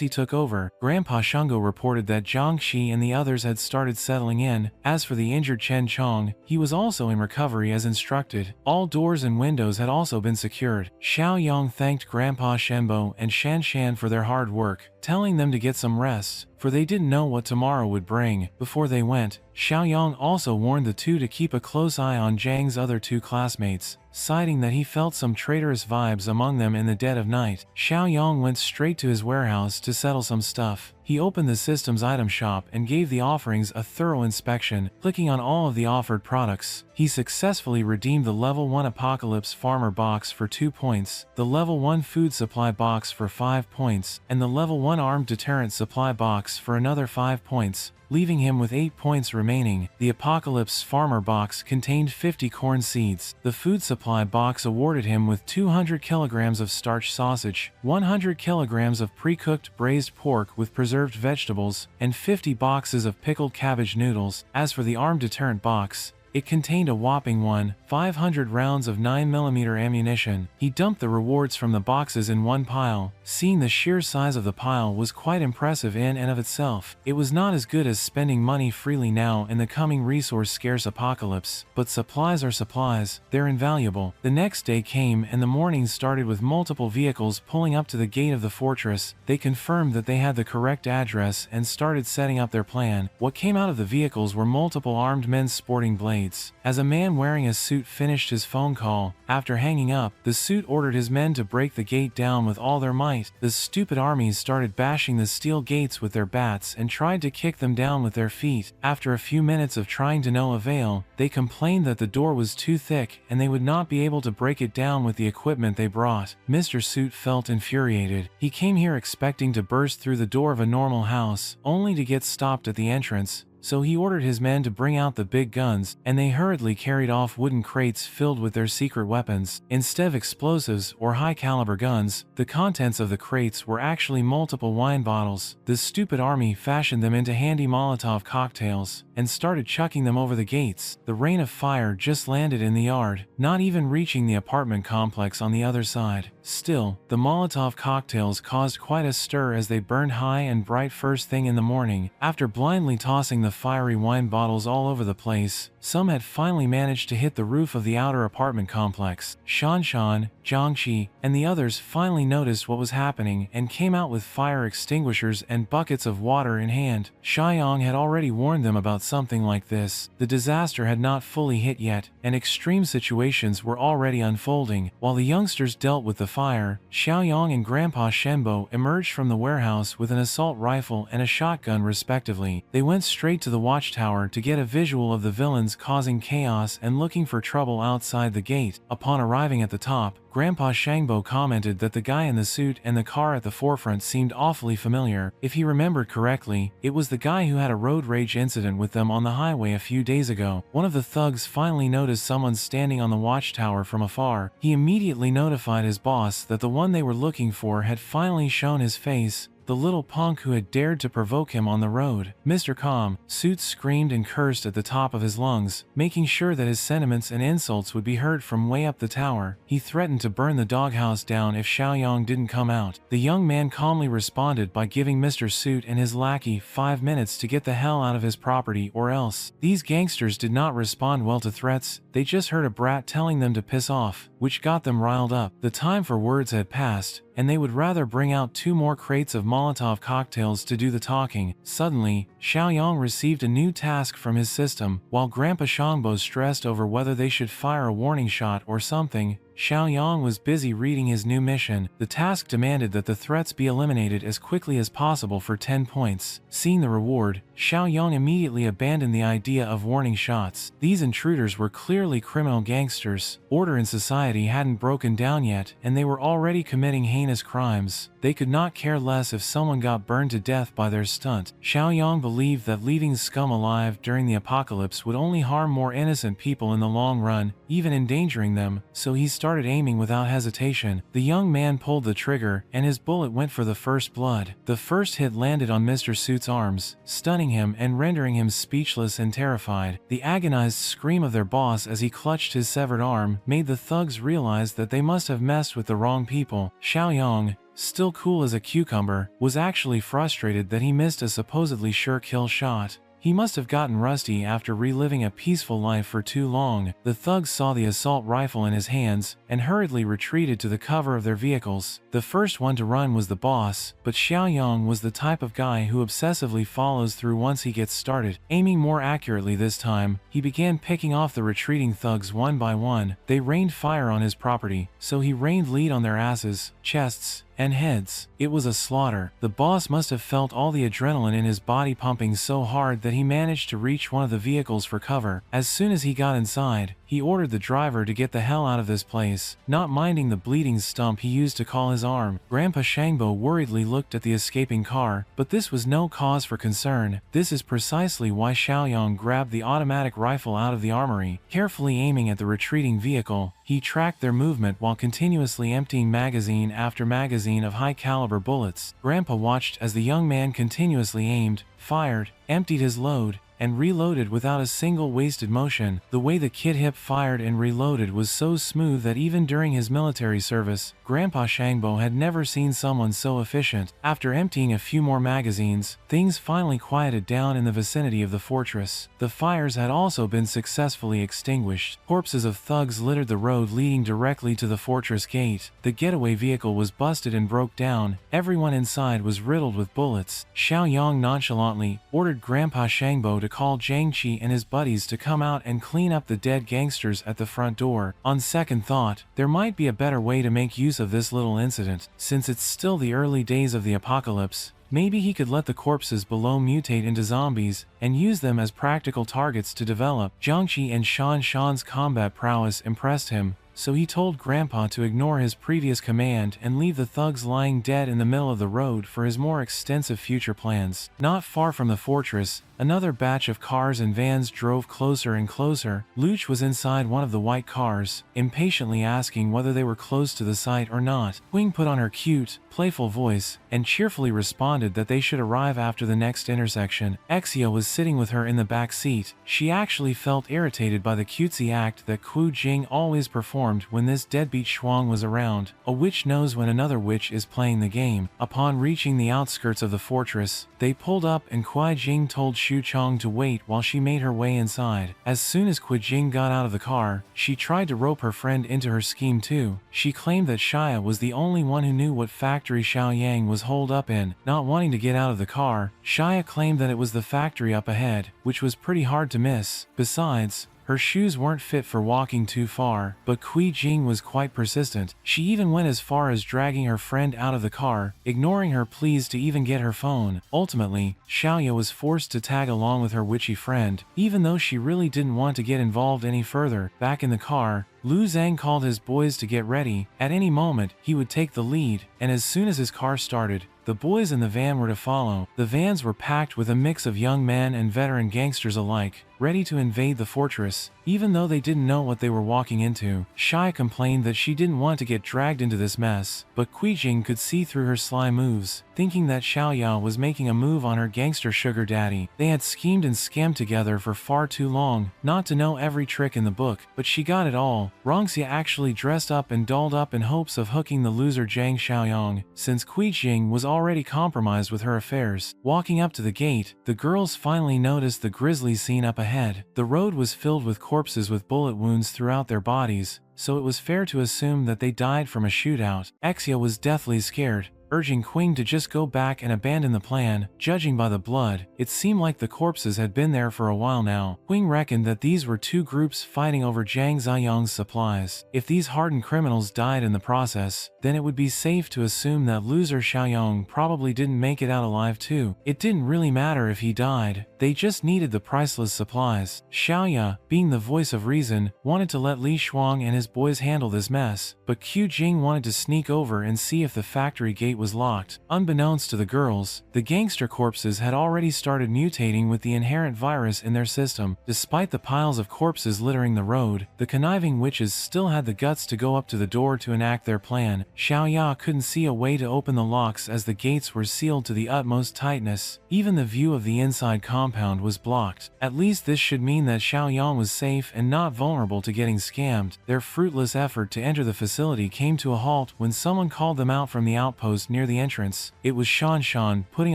he took over. Grandpa Shungo reported that Jiangxi and the others had started settling in. As for the injured Chen Chong, he was also in recovery as instructed. All doors and windows had also been secured. Xiaoyong thanked Grandpa Shenbo and Shanshan for their hard work, telling them to get some rest, for they didn't know what tomorrow would bring. Before they went, Xiaoyong also warned the two to keep a close eye on Jiang's other two classmates, citing that he felt some traitorous vibes among them in the dead of night. Xiaoyong went straight to his warehouse to settle some stuff. He opened the system's item shop and gave the offerings a thorough inspection, clicking on all of the offered products. He successfully redeemed the Level 1 Apocalypse Farmer box for 2 points, the Level 1 Food Supply box for 5 points, and the Level 1 Armed Deterrent Supply box for another 5 points, leaving him with 8 points remaining. The Apocalypse Farmer box contained 50 corn seeds. The Food Supply box awarded him with 200 kilograms of starch sausage, 100 kilograms of pre-cooked braised pork with preserved vegetables, and 50 boxes of pickled cabbage noodles. As for the Armed Deterrent box, it contained a whopping 500 rounds of 9mm ammunition. He dumped the rewards from the boxes in one pile. Seeing the sheer size of the pile was quite impressive in and of itself. It was not as good as spending money freely now in the coming resource-scarce apocalypse, but supplies are supplies, they're invaluable. The next day came and the morning started with multiple vehicles pulling up to the gate of the fortress. They confirmed that they had the correct address and started setting up their plan. What came out of the vehicles were multiple armed men sporting blades. As a man wearing a suit finished his phone call, after hanging up, the suit ordered his men to break the gate down with all their might. The stupid armies started bashing the steel gates with their bats and tried to kick them down with their feet. After a few minutes of trying to no avail, they complained that the door was too thick and they would not be able to break it down with the equipment they brought. Mr. Suit felt infuriated. He came here expecting to burst through the door of a normal house, only to get stopped at the entrance. So he ordered his men to bring out the big guns, and they hurriedly carried off wooden crates filled with their secret weapons. Instead of explosives or high-caliber guns, the contents of the crates were actually multiple wine bottles. The stupid army fashioned them into handy Molotov cocktails, and started chucking them over the gates. The rain of fire just landed in the yard, not even reaching the apartment complex on the other side. Still, the Molotov cocktails caused quite a stir as they burned high and bright first thing in the morning. After blindly tossing the fiery wine bottles all over the place, some had finally managed to hit the roof of the outer apartment complex. Shanshan, Jiangxi, and the others finally noticed what was happening and came out with fire extinguishers and buckets of water in hand. Xiaoyong had already warned them about something like this. The disaster had not fully hit yet, and extreme situations were already unfolding. While the youngsters dealt with the fire, Xiaoyong and Grandpa Shenbo emerged from the warehouse with an assault rifle and a shotgun respectively. They went straight to the watchtower to get a visual of the villains causing chaos and looking for trouble outside the gate. Upon arriving at the top, Grandpa Shangbo commented that the guy in the suit and the car at the forefront seemed awfully familiar. If he remembered correctly, it was the guy who had a road rage incident with them on the highway a few days ago. One of the thugs finally noticed someone standing on the watchtower from afar. He immediately notified his boss that the one they were looking for had finally shown his face, the little punk who had dared to provoke him on the road. Mr. Calm, Suit screamed and cursed at the top of his lungs, making sure that his sentiments and insults would be heard from way up the tower. He threatened to burn the doghouse down if Xiaoyong didn't come out. The young man calmly responded by giving Mr. Suit and his lackey 5 minutes to get the hell out of his property or else. These gangsters did not respond well to threats, they just heard a brat telling them to piss off, which got them riled up. The time for words had passed, and they would rather bring out 2 more crates of Molotov cocktails to do the talking. Suddenly, Xiaoyong received a new task from his system. While Grandpa Shangbo stressed over whether they should fire a warning shot or something, Xiaoyong was busy reading his new mission. The task demanded that the threats be eliminated as quickly as possible for 10 points. Seeing the reward, Xiaoyong immediately abandoned the idea of warning shots. These intruders were clearly criminal gangsters. Order in society hadn't broken down yet, and they were already committing heinous crimes. They could not care less if someone got burned to death by their stunt. Xiaoyong believed that leaving scum alive during the apocalypse would only harm more innocent people in the long run, even endangering them, so he started aiming without hesitation. The young man pulled the trigger, and his bullet went for the first blood. The first hit landed on Mr. Suit's arms, stunning him and rendering him speechless and terrified. The agonized scream of their boss as he clutched his severed arm made the thugs realize that they must have messed with the wrong people. Xiaoyong, still cool as a cucumber, was actually frustrated that he missed a supposedly sure kill shot. He must have gotten rusty after reliving a peaceful life for too long. The thugs saw the assault rifle in his hands and hurriedly retreated to the cover of their vehicles. The first one to run was the boss, but Xiaoyong was the type of guy who obsessively follows through once he gets started. Aiming more accurately this time, he began picking off the retreating thugs one by one. They rained fire on his property, so he rained lead on their asses, chests, and heads. It was a slaughter. The boss must have felt all the adrenaline in his body pumping so hard that he managed to reach one of the vehicles for cover. As soon as he got inside, he ordered the driver to get the hell out of this place, not minding the bleeding stump he used to call his arm. Grandpa Shangbo worriedly looked at the escaping car, but this was no cause for concern. This is precisely why Xiaoyong grabbed the automatic rifle out of the armory. Carefully aiming at the retreating vehicle, he tracked their movement while continuously emptying magazine after magazine of high-caliber bullets. Grandpa watched as the young man continuously aimed, fired, emptied his load, and reloaded without a single wasted motion. The way the kid hip fired and reloaded was so smooth that even during his military service, Grandpa Shangbo had never seen someone so efficient. After emptying a few more magazines, things finally quieted down in the vicinity of the fortress. The fires had also been successfully extinguished. Corpses of thugs littered the road leading directly to the fortress gate. The getaway vehicle was busted and broke down. Everyone inside was riddled with bullets. Xiaoyong nonchalantly ordered Grandpa Shangbo to call Jiang Qi and his buddies to come out and clean up the dead gangsters at the front door. On second thought, there might be a better way to make use of this little incident. Since it's still the early days of the apocalypse, maybe he could let the corpses below mutate into zombies and use them as practical targets to develop. Jiang Qi and Shan's combat prowess impressed him, so he told Grandpa to ignore his previous command and leave the thugs lying dead in the middle of the road for his more extensive future plans. Not far from the fortress, another batch of cars and vans drove closer and closer. Luch was inside one of the white cars, impatiently asking whether they were close to the site or not. Quing put on her cute, playful voice and cheerfully responded that they should arrive after the next intersection. Exia was sitting with her in the back seat. She actually felt irritated by the cutesy act that Ku Jing always performed when this deadbeat Shuang was around. A witch knows when another witch is playing the game. Upon reaching the outskirts of the fortress, they pulled up and Kuai Jing told Xu Chong to wait while she made her way inside. As soon as Kuai Jing got out of the car, she tried to rope her friend into her scheme too. She claimed that Shia was the only one who knew what factory Xiaoyang was holed up in. Not wanting to get out of the car, Shia claimed that it was the factory up ahead, which was pretty hard to miss. Besides, her shoes weren't fit for walking too far, but Kui Jing was quite persistent. She even went as far as dragging her friend out of the car, ignoring her pleas to even get her phone. Ultimately, Xiaoya was forced to tag along with her witchy friend, even though she really didn't want to get involved any further. Back in the car, Lu Zhang called his boys to get ready. At any moment, he would take the lead, and as soon as his car started, the boys in the van were to follow. The vans were packed with a mix of young men and veteran gangsters alike, ready to invade the fortress, even though they didn't know what they were walking into. Shai complained that she didn't want to get dragged into this mess, but Kuijing could see through her sly moves, thinking that Xiaoyao was making a move on her gangster sugar daddy. They had schemed and scammed together for far too long, not to know every trick in the book, but she got it all. Rongxia actually dressed up and dolled up in hopes of hooking the loser Jiang Xiaoyong, since Kuijing was already compromised with her affairs. Walking up to the gate, the girls finally noticed the grisly scene up ahead. The road was filled with corpses with bullet wounds throughout their bodies, so it was fair to assume that they died from a shootout. Exia was deathly scared, urging Qing to just go back and abandon the plan. Judging by the blood, it seemed like the corpses had been there for a while now. Qing reckoned that these were two groups fighting over Jiang Xiaoyong's supplies. If these hardened criminals died in the process, then it would be safe to assume that loser Xiaoyong probably didn't make it out alive too. It didn't really matter if he died, they just needed the priceless supplies. Xiaoya, being the voice of reason, wanted to let Li Shuang and his boys handle this mess, but Qu Jing wanted to sneak over and see if the factory gate was locked. Unbeknownst to the girls, the gangster corpses had already started mutating with the inherent virus in their system. Despite the piles of corpses littering the road, the conniving witches still had the guts to go up to the door to enact their plan. Xiaoya couldn't see a way to open the locks as the gates were sealed to the utmost tightness. Even the view of the inside compound was blocked. At least this should mean that Xiaoyang was safe and not vulnerable to getting scammed. Their fruitless effort to enter the facility came to a halt when someone called them out from the outpost near the entrance. It was Shan, putting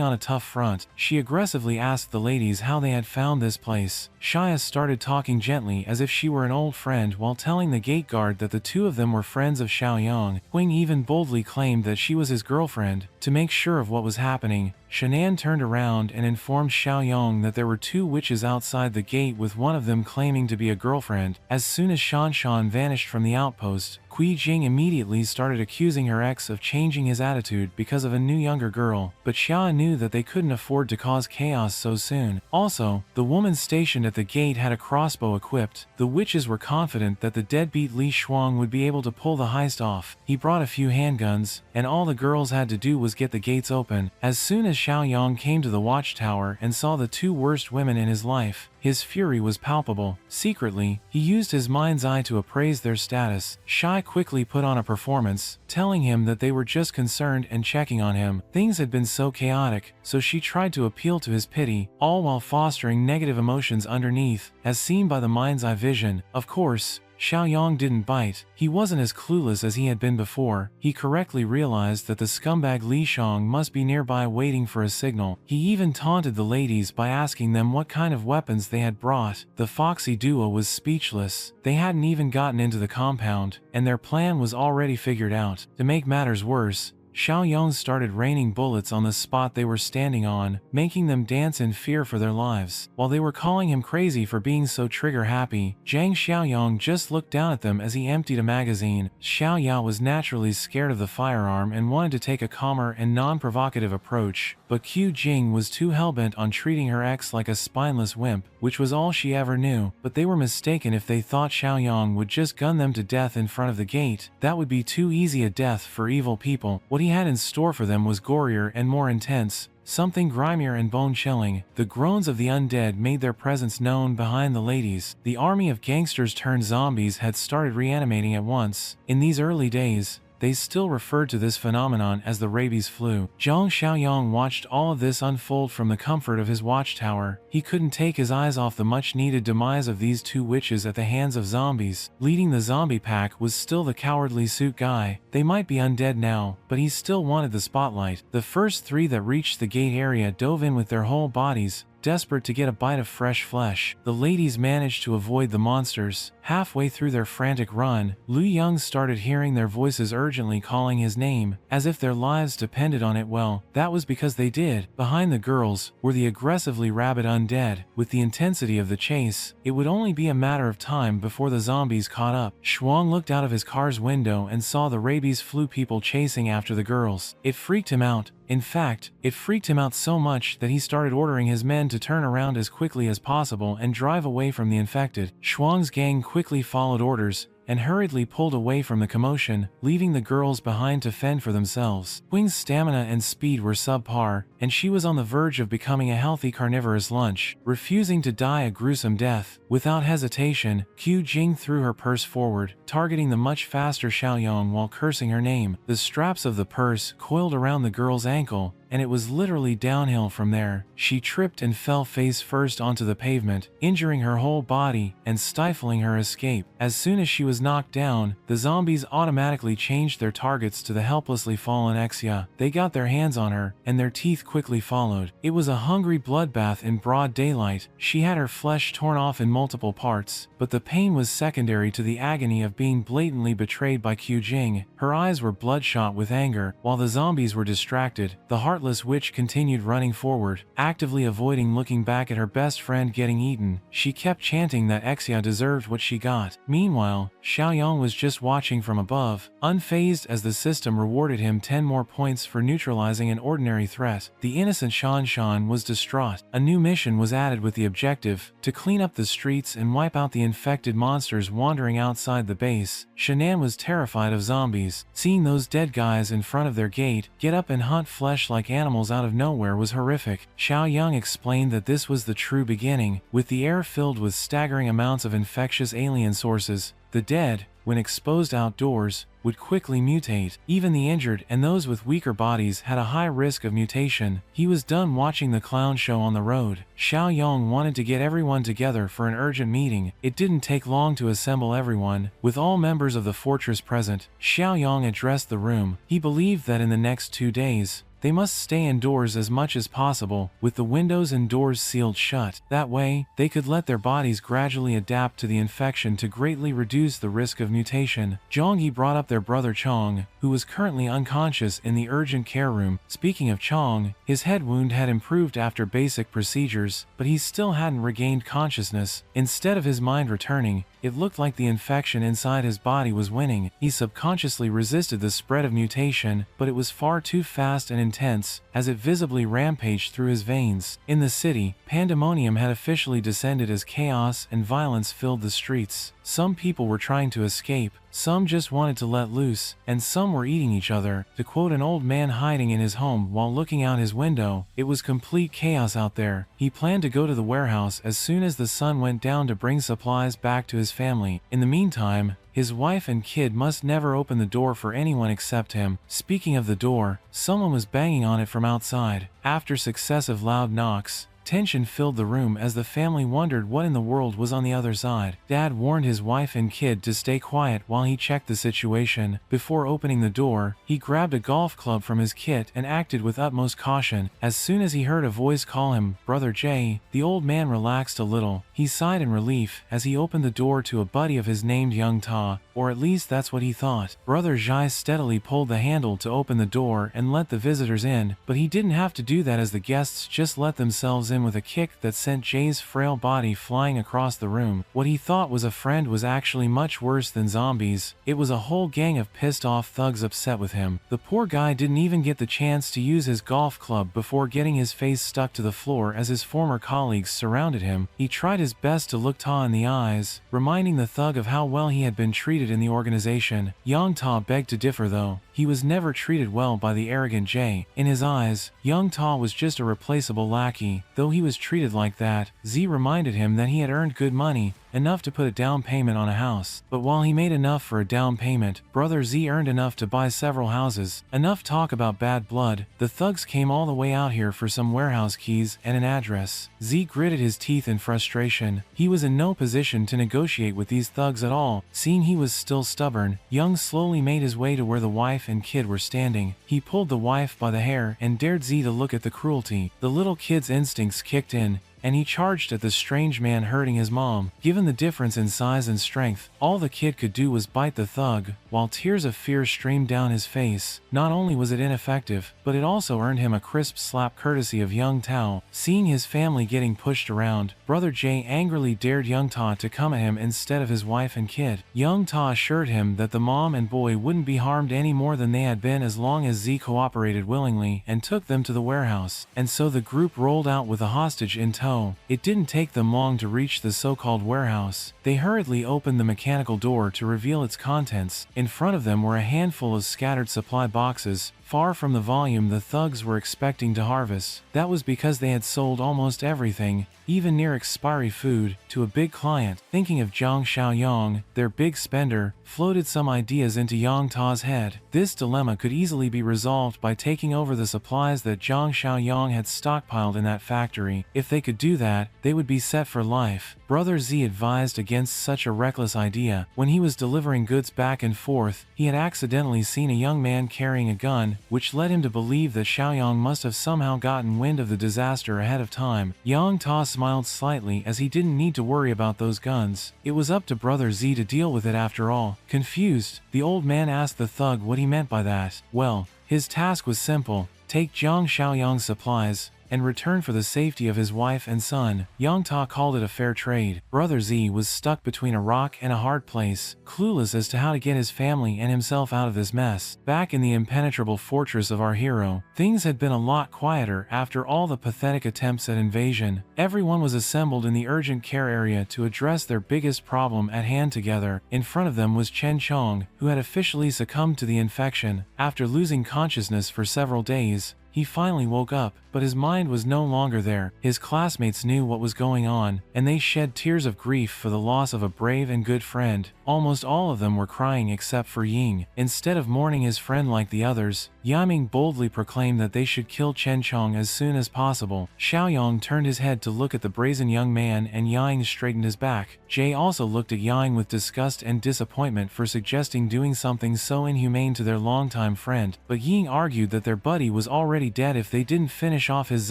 on a tough front. She aggressively asked the ladies how they had found this place. Shia started talking gently as if she were an old friend while telling the gate guard that the two of them were friends of Xiaoyong. Huang even boldly claimed that she was his girlfriend. To make sure of what was happening, Shan'an turned around and informed Xiaoyong that there were two witches outside the gate, with one of them claiming to be a girlfriend. As soon as Shan vanished from the outpost, Kui Jing immediately started accusing her ex of changing his attitude because of a new younger girl, but Xia knew that they couldn't afford to cause chaos so soon. Also, the woman stationed at the gate had a crossbow equipped. The witches were confident that the deadbeat Li Shuang would be able to pull the heist off. He brought a few handguns, and all the girls had to do was get the gates open. As soon as Xiaoyong came to the watchtower and saw the two worst women in his life, his fury was palpable. Secretly, he used his mind's eye to appraise their status. Shai quickly put on a performance, telling him that they were just concerned and checking on him. Things had been so chaotic, so she tried to appeal to his pity, all while fostering negative emotions underneath, as seen by the mind's eye vision. Of course, Xiaoyong didn't bite. He wasn't as clueless as he had been before. He correctly realized that the scumbag Li Shang must be nearby waiting for a signal. He even taunted the ladies by asking them what kind of weapons they had brought. The foxy duo was speechless. They hadn't even gotten into the compound, and their plan was already figured out. To make matters worse, Xiaoyong started raining bullets on the spot they were standing on, making them dance in fear for their lives. While they were calling him crazy for being so trigger-happy, Jiang Xiaoyong just looked down at them as he emptied a magazine. Xiao Yao was naturally scared of the firearm and wanted to take a calmer and non-provocative approach, but Qu Jing was too hellbent on treating her ex like a spineless wimp, which was all she ever knew. But they were mistaken if they thought Xiaoyong would just gun them to death in front of the gate. That would be too easy a death for evil people. What he had in store for them was gorier and more intense, something grimier and bone-chilling. The groans of the undead made their presence known behind the ladies. The army of gangsters turned zombies had started reanimating at once. In these early days, they still referred to this phenomenon as the rabies flu. Jiang Xiaoyong watched all of this unfold from the comfort of his watchtower. He couldn't take his eyes off the much-needed demise of these two witches at the hands of zombies. Leading the zombie pack was still the cowardly suit guy. They might be undead now, but he still wanted the spotlight. The first three that reached the gate area dove in with their whole bodies, desperate to get a bite of fresh flesh. The ladies managed to avoid the monsters. Halfway through their frantic run, Lu Young started hearing their voices urgently calling his name, as if their lives depended on it. Well, that was because they did. Behind the girls were the aggressively rabid undead. With the intensity of the chase, it would only be a matter of time before the zombies caught up. Shuang looked out of his car's window and saw the rabies flu people chasing after the girls. It freaked him out. In fact, it freaked him out so much that he started ordering his men to turn around as quickly as possible and drive away from the infected. Shuang's gang quickly followed orders and hurriedly pulled away from the commotion, leaving the girls behind to fend for themselves. Wing's stamina and speed were subpar, and she was on the verge of becoming a healthy carnivorous lunch. Refusing to die a gruesome death, without hesitation, Qu Jing threw her purse forward, targeting the much faster Xiaoyong while cursing her name. The straps of the purse coiled around the girl's ankle, and it was literally downhill from there. She tripped and fell face first onto the pavement, injuring her whole body and stifling her escape. As soon as she was knocked down, the zombies automatically changed their targets to the helplessly fallen Xia. They got their hands on her, and their teeth quickly followed. It was a hungry bloodbath in broad daylight. She had her flesh torn off in multiple parts, but the pain was secondary to the agony of being blatantly betrayed by Qu Jing. Her eyes were bloodshot with anger, while the zombies were distracted. The heartless witch continued running forward, actively avoiding looking back at her best friend getting eaten. She kept chanting that Xia deserved what she got. Meanwhile, Xiaoyong was just watching from above, unfazed as the system rewarded him 10 more points for neutralizing an ordinary threat. The innocent Shan was distraught. A new mission was added with the objective to clean up the streets and wipe out the infected monsters wandering outside the base. Shan'an was terrified of zombies. Seeing those dead guys in front of their gate get up and hunt flesh like animals out of nowhere was horrific. Xiaoyong explained that this was the true beginning, with the air filled with staggering amounts of infectious alien sources. The dead, when exposed outdoors, would quickly mutate. Even the injured and those with weaker bodies had a high risk of mutation. He was done watching the clown show on the road. Xiaoyong wanted to get everyone together for an urgent meeting. It didn't take long to assemble everyone. With all members of the fortress present, Xiaoyong addressed the room. He believed that in the next 2 days, they must stay indoors as much as possible, with the windows and doors sealed shut. That way, they could let their bodies gradually adapt to the infection to greatly reduce the risk of mutation. Zhongyi brought up their brother Chong, who was currently unconscious in the urgent care room. Speaking of Chong, his head wound had improved after basic procedures, but he still hadn't regained consciousness. Instead of his mind returning, it looked like the infection inside his body was winning. He subconsciously resisted the spread of mutation, but it was far too fast and intense, as it visibly rampaged through his veins. In the city, pandemonium had officially descended as chaos and violence filled the streets. Some people were trying to escape, some just wanted to let loose, and some were eating each other. To quote an old man hiding in his home while looking out his window, it was complete chaos out there. He planned to go to the warehouse as soon as the sun went down to bring supplies back to his family. In the meantime, his wife and kid must never open the door for anyone except him. Speaking of the door, someone was banging on it from outside. After successive loud knocks, tension filled the room as the family wondered what in the world was on the other side. Dad warned his wife and kid to stay quiet while he checked the situation. Before opening the door, he grabbed a golf club from his kit and acted with utmost caution. As soon as he heard a voice call him, "Brother Jay," the old man relaxed a little. He sighed in relief as he opened the door to a buddy of his named Young Ta, or at least that's what he thought. Brother Jai steadily pulled the handle to open the door and let the visitors in, but he didn't have to do that as the guests just let themselves in with a kick that sent Jay's frail body flying across the room. What he thought was a friend was actually much worse than zombies. It was a whole gang of pissed off thugs upset with him. The poor guy didn't even get the chance to use his golf club before getting his face stuck to the floor as his former colleagues surrounded him. He tried his best to look Ta in the eyes, reminding the thug of how well he had been treated in the organization. Yang Ta begged to differ though. He was never treated well by the arrogant Jay. In his eyes, Young Ta was just a replaceable lackey. Though he was treated like that, Z reminded him that he had earned good money, enough to put a down payment on a house. But while he made enough for a down payment, Brother Z earned enough to buy several houses. Enough talk about bad blood. The thugs came all the way out here for some warehouse keys and an address. Z gritted his teeth in frustration. He was in no position to negotiate with these thugs at all. Seeing he was still stubborn, Young slowly made his way to where the wife and kid were standing. He pulled the wife by the hair and dared Z to look at the cruelty. The little kid's instincts kicked in, and he charged at the strange man hurting his mom. Given the difference in size and strength, all the kid could do was bite the thug, while tears of fear streamed down his face. Not only was it ineffective, but it also earned him a crisp slap courtesy of Young Tao. Seeing his family getting pushed around, Brother Jay angrily dared Young Ta to come at him instead of his wife and kid. Young Ta assured him that the mom and boy wouldn't be harmed any more than they had been as long as Z cooperated willingly and took them to the warehouse. And so the group rolled out with a hostage in tow. It didn't take them long to reach the so-called warehouse. They hurriedly opened the mechanical door to reveal its contents. In front of them were a handful of scattered supply boxes, far from the volume the thugs were expecting to harvest. That was because they had sold almost everything, even near expiry food, to a big client. Thinking of Jiang Xiaoyong, their big spender, floated some ideas into Yang Ta's head. This dilemma could easily be resolved by taking over the supplies that Jiang Xiaoyong had stockpiled in that factory. If they could do that, they would be set for life. Brother Z advised against such a reckless idea. When he was delivering goods back and forth, he had accidentally seen a young man carrying a gun, which led him to believe that Xiaoyong must have somehow gotten wind of the disaster ahead of time. Yang Ta smiled slightly as he didn't need to worry about those guns. It was up to Brother Z to deal with it after all. Confused, the old man asked the thug what he meant by that. Well, his task was simple: take Jiang Xiaoyong's supplies and return for the safety of his wife and son. Yang Ta called it a fair trade. Brother Z was stuck between a rock and a hard place, clueless as to how to get his family and himself out of this mess. Back in the impenetrable fortress of our hero, things had been a lot quieter after all the pathetic attempts at invasion. Everyone was assembled in the urgent care area to address their biggest problem at hand together. In front of them was Chen Chong, who had officially succumbed to the infection. After losing consciousness for several days, he finally woke up, but his mind was no longer there. His classmates knew what was going on, and they shed tears of grief for the loss of a brave and good friend. Almost all of them were crying except for Ying. Instead of mourning his friend like the others, Yiming boldly proclaimed that they should kill Chen Chong as soon as possible. Xiaoyong turned his head to look at the brazen young man and Ying straightened his back. Jay also looked at Ying with disgust and disappointment for suggesting doing something so inhumane to their longtime friend, but Ying argued that their buddy was already dead if they didn't finish off his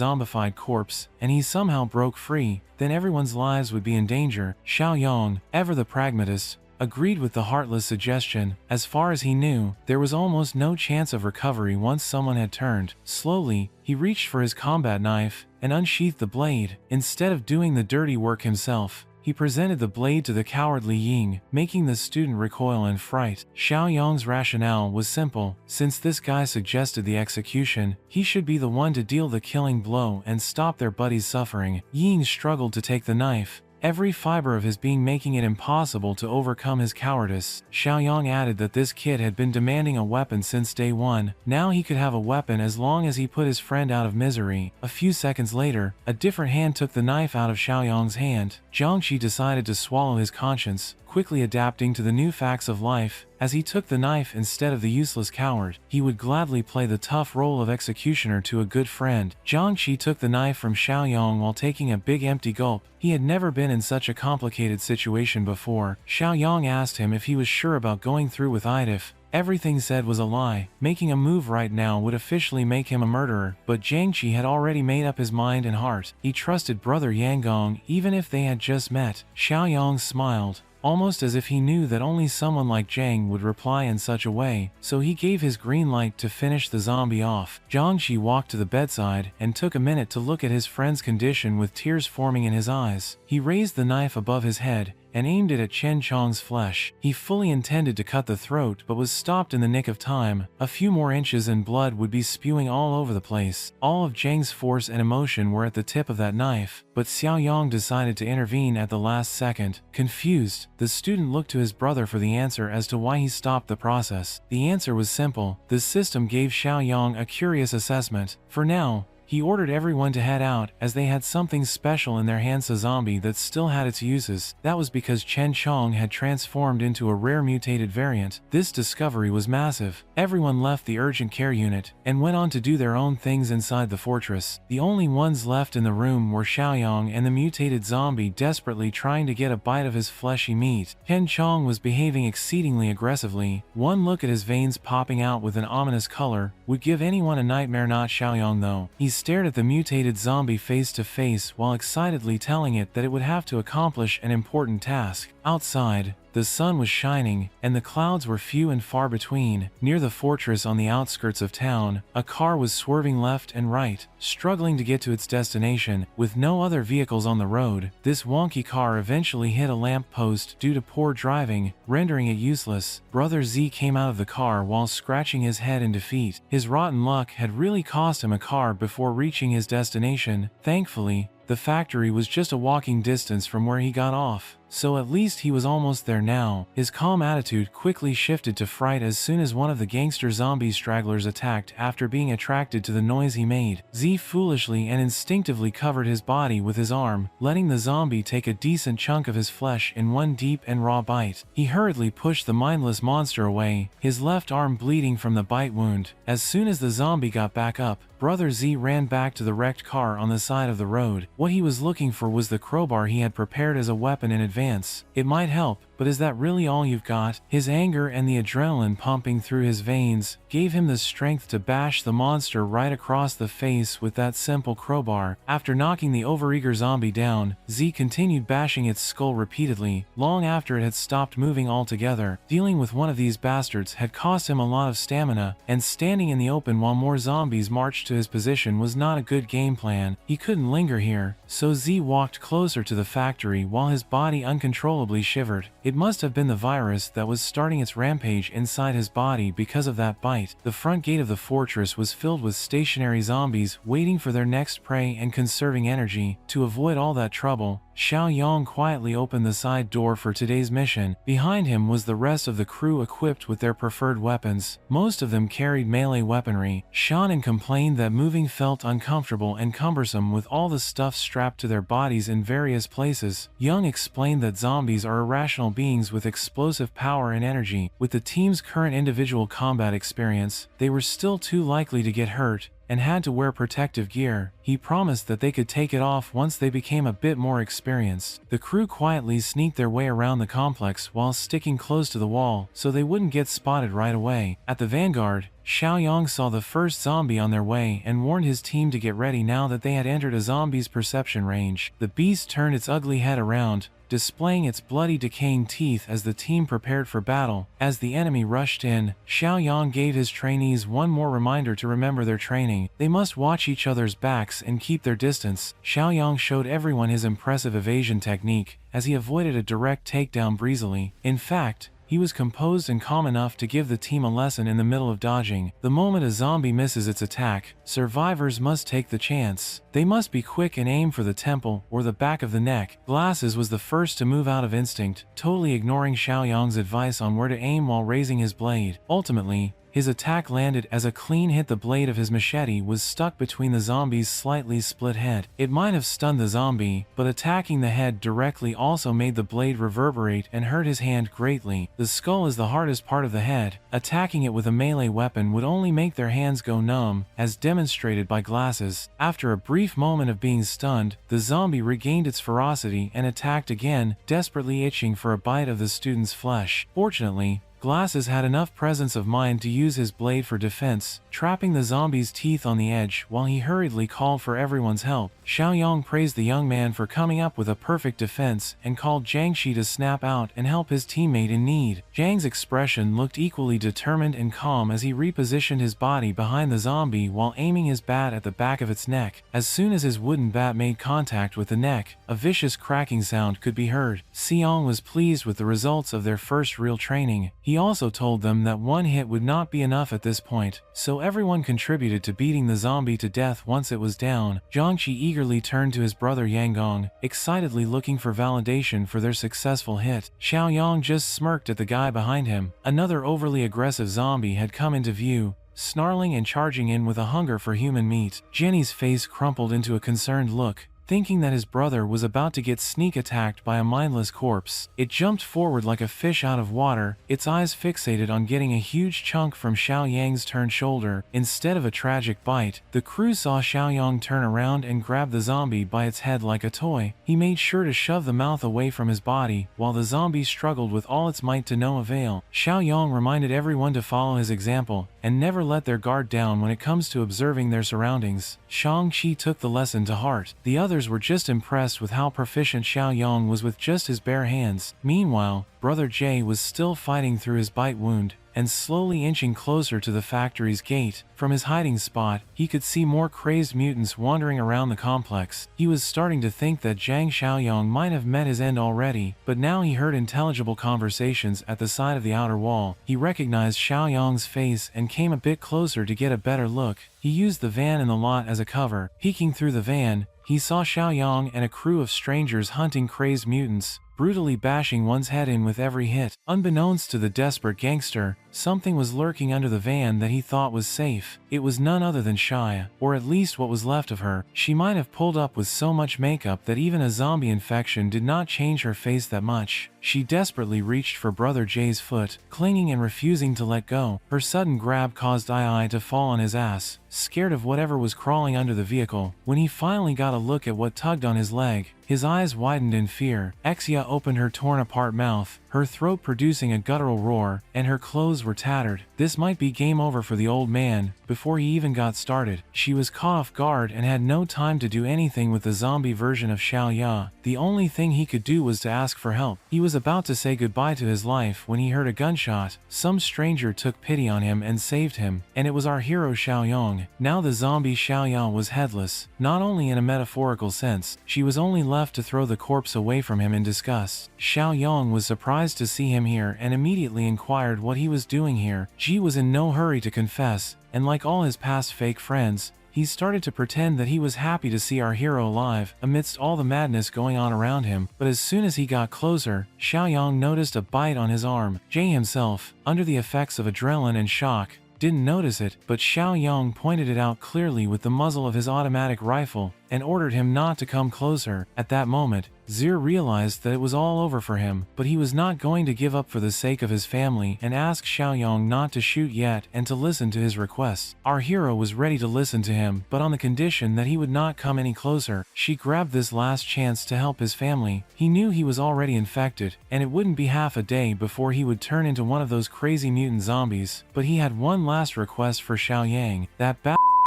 zombified corpse, and he somehow broke free, then everyone's lives would be in danger. Xiaoyong, ever the pragmatist, agreed with the heartless suggestion. As far as he knew, there was almost no chance of recovery once someone had turned. Slowly, he reached for his combat knife and unsheathed the blade. Instead of doing the dirty work himself, he presented the blade to the cowardly Ying, making the student recoil in fright. Xiaoyong's rationale was simple. Since this guy suggested the execution, he should be the one to deal the killing blow and stop their buddy's suffering. Ying struggled to take the knife, every fiber of his being making it impossible to overcome his cowardice. Xiaoyong added that this kid had been demanding a weapon since day one. Now he could have a weapon as long as he put his friend out of misery. A few seconds later, a different hand took the knife out of Xiaoyong's hand. Jiangxi decided to swallow his conscience, quickly adapting to the new facts of life. As he took the knife instead of the useless coward, he would gladly play the tough role of executioner to a good friend. Jiangxi took the knife from Xiaoyong while taking a big empty gulp. He had never been in such a complicated situation before. Xiaoyong asked him if he was sure about going through with Idif. Everything said was a lie. Making a move right now would officially make him a murderer, but Jiangxi had already made up his mind and heart. He trusted brother Yanggong even if they had just met. Xiaoyong smiled, almost as if he knew that only someone like Jiang would reply in such a way, so he gave his green light to finish the zombie off. Jiangxi walked to the bedside and took a minute to look at his friend's condition with tears forming in his eyes. He raised the knife above his head and aimed it at Chen Chong's flesh. He fully intended to cut the throat but was stopped in the nick of time. A few more inches and blood would be spewing all over the place. All of Jiang's force and emotion were at the tip of that knife, but Xiaoyong decided to intervene at the last second. Confused, the student looked to his brother for the answer as to why he stopped the process. The answer was simple. The system gave Xiaoyong a curious assessment. For now, he ordered everyone to head out, as they had something special in their hands, a zombie that still had its uses. That was because Chen Chong had transformed into a rare mutated variant. This discovery was massive. Everyone left the urgent care unit and went on to do their own things inside the fortress. The only ones left in the room were Xiaoyong and the mutated zombie desperately trying to get a bite of his fleshy meat. Chen Chong was behaving exceedingly aggressively. One look at his veins popping out with an ominous color would give anyone a nightmare. Not Xiaoyong though. He stared at the mutated zombie face to face while excitedly telling it that it would have to accomplish an important task. Outside, the sun was shining, and the clouds were few and far between. Near the fortress on the outskirts of town, a car was swerving left and right, struggling to get to its destination. With no other vehicles on the road, this wonky car eventually hit a lamp post due to poor driving, rendering it useless. Brother Z came out of the car while scratching his head in defeat. His rotten luck had really cost him a car before reaching his destination. Thankfully, the factory was just a walking distance from where he got off, so at least he was almost there now. His calm attitude quickly shifted to fright as soon as one of the gangster zombie stragglers attacked after being attracted to the noise he made. Z foolishly and instinctively covered his body with his arm, letting the zombie take a decent chunk of his flesh in one deep and raw bite. He hurriedly pushed the mindless monster away, his left arm bleeding from the bite wound. As soon as the zombie got back up, Brother Z ran back to the wrecked car on the side of the road. What he was looking for was the crowbar he had prepared as a weapon in advance. It might help, but is that really all you've got? His anger and the adrenaline pumping through his veins gave him the strength to bash the monster right across the face with that simple crowbar. After knocking the overeager zombie down, Z continued bashing its skull repeatedly, long after it had stopped moving altogether. Dealing with one of these bastards had cost him a lot of stamina, and standing in the open while more zombies marched to his position was not a good game plan. He couldn't linger here, so Z walked closer to the factory while his body uncontrollably shivered. It must have been the virus that was starting its rampage inside his body because of that bite. The front gate of the fortress was filled with stationary zombies waiting for their next prey and conserving energy. To avoid all that trouble, Xiaoyong quietly opened the side door for today's mission. Behind him was the rest of the crew equipped with their preferred weapons. Most of them carried melee weaponry. Shannon complained that moving felt uncomfortable and cumbersome with all the stuff strapped to their bodies in various places. Young explained that zombies are irrational beings with explosive power and energy. With the team's current individual combat experience, they were still too likely to get hurt and had to wear protective gear. He promised that they could take it off once they became a bit more experienced. The crew quietly sneaked their way around the complex while sticking close to the wall so they wouldn't get spotted right away. At the vanguard, Xiaoyong saw the first zombie on their way and warned his team to get ready now that they had entered a zombie's perception range. The beast turned its ugly head around, displaying its bloody decaying teeth as the team prepared for battle. As the enemy rushed in, Xiaoyong gave his trainees one more reminder to remember their training. They must watch each other's backs and keep their distance. Xiaoyong showed everyone his impressive evasion technique as he avoided a direct takedown breezily. In fact, he was composed and calm enough to give the team a lesson in the middle of dodging. The moment a zombie misses its attack, survivors must take the chance. They must be quick and aim for the temple or the back of the neck. Glasses was the first to move out of instinct, totally ignoring Xiaoyong's advice on where to aim while raising his blade. Ultimately, his attack landed as a clean hit. The blade of his machete was stuck between the zombie's slightly split head. It might have stunned the zombie, but attacking the head directly also made the blade reverberate and hurt his hand greatly. The skull is the hardest part of the head. Attacking it with a melee weapon would only make their hands go numb, as demonstrated by Glasses. After a brief moment of being stunned, the zombie regained its ferocity and attacked again, desperately itching for a bite of the student's flesh. Fortunately, Glasses had enough presence of mind to use his blade for defense, trapping the zombie's teeth on the edge while he hurriedly called for everyone's help. Xiaoyong praised the young man for coming up with a perfect defense and called Jiang Shi to snap out and help his teammate in need. Jiang's expression looked equally determined and calm as he repositioned his body behind the zombie while aiming his bat at the back of its neck. As soon as his wooden bat made contact with the neck, a vicious cracking sound could be heard. Xiong was pleased with the results of their first real training. He also told them that one hit would not be enough at this point, so everyone contributed to beating the zombie to death once it was down. Jiangxi eagerly turned to his brother Yanggong, excitedly looking for validation for their successful hit. Xiaoyong just smirked at the guy behind him. Another overly aggressive zombie had come into view, snarling and charging in with a hunger for human meat. Jenny's face crumpled into a concerned look, thinking that his brother was about to get sneak attacked by a mindless corpse. It jumped forward like a fish out of water, its eyes fixated on getting a huge chunk from Xiaoyang's turned shoulder. Instead of a tragic bite, the crew saw Xiaoyong turn around and grab the zombie by its head like a toy. He made sure to shove the mouth away from his body, while the zombie struggled with all its might to no avail. Xiaoyong reminded everyone to follow his example, and never let their guard down when it comes to observing their surroundings. Shang-Chi took the lesson to heart. The others were just impressed with how proficient Xiaoyong was with just his bare hands. Meanwhile, Brother Jay was still fighting through his bite wound, and slowly inching closer to the factory's gate. From his hiding spot, he could see more crazed mutants wandering around the complex. He was starting to think that Jiang Xiaoyong might have met his end already, but now he heard intelligible conversations at the side of the outer wall. He recognized Xiaoyong's face and came a bit closer to get a better look. He used the van in the lot as a cover. Peeking through the van, he saw Xiaoyong and a crew of strangers hunting crazed mutants, brutally bashing one's head in with every hit. Unbeknownst to the desperate gangster, something was lurking under the van that he thought was safe. It was none other than Shia, or at least what was left of her. She might have pulled up with so much makeup that even a zombie infection did not change her face that much. She desperately reached for Brother Jay's foot, clinging and refusing to let go. Her sudden grab caused Ai to fall on his ass, scared of whatever was crawling under the vehicle. When he finally got a look at what tugged on his leg, his eyes widened in fear. Exia opened her torn-apart mouth, her throat producing a guttural roar, and her clothes were tattered. This might be game over for the old man before he even got started. She was caught off guard and had no time to do anything with the zombie version of Xiaoya. The only thing he could do was to ask for help. He was about to say goodbye to his life when he heard a gunshot. Some stranger took pity on him and saved him, and it was our hero Xiaoyong. Now the zombie Xiaoya was headless, not only in a metaphorical sense. She was only left to throw the corpse away from him in disgust. Xiaoyong was surprised to see him here and immediately inquired what he was doing here. Ji was in no hurry to confess, and like all his past fake friends, he started to pretend that he was happy to see our hero alive, amidst all the madness going on around him, but as soon as he got closer, Xiaoyong noticed a bite on his arm. Jay himself, under the effects of adrenaline and shock, didn't notice it, but Xiaoyong pointed it out clearly with the muzzle of his automatic rifle, and ordered him not to come closer. At that moment, Zir realized that it was all over for him, but he was not going to give up for the sake of his family and asked Xiaoyong not to shoot yet and to listen to his requests. Our hero was ready to listen to him, but on the condition that he would not come any closer. She grabbed this last chance to help his family. He knew he was already infected, and it wouldn't be half a day before he would turn into one of those crazy mutant zombies, but he had one last request for Xiaoyang. That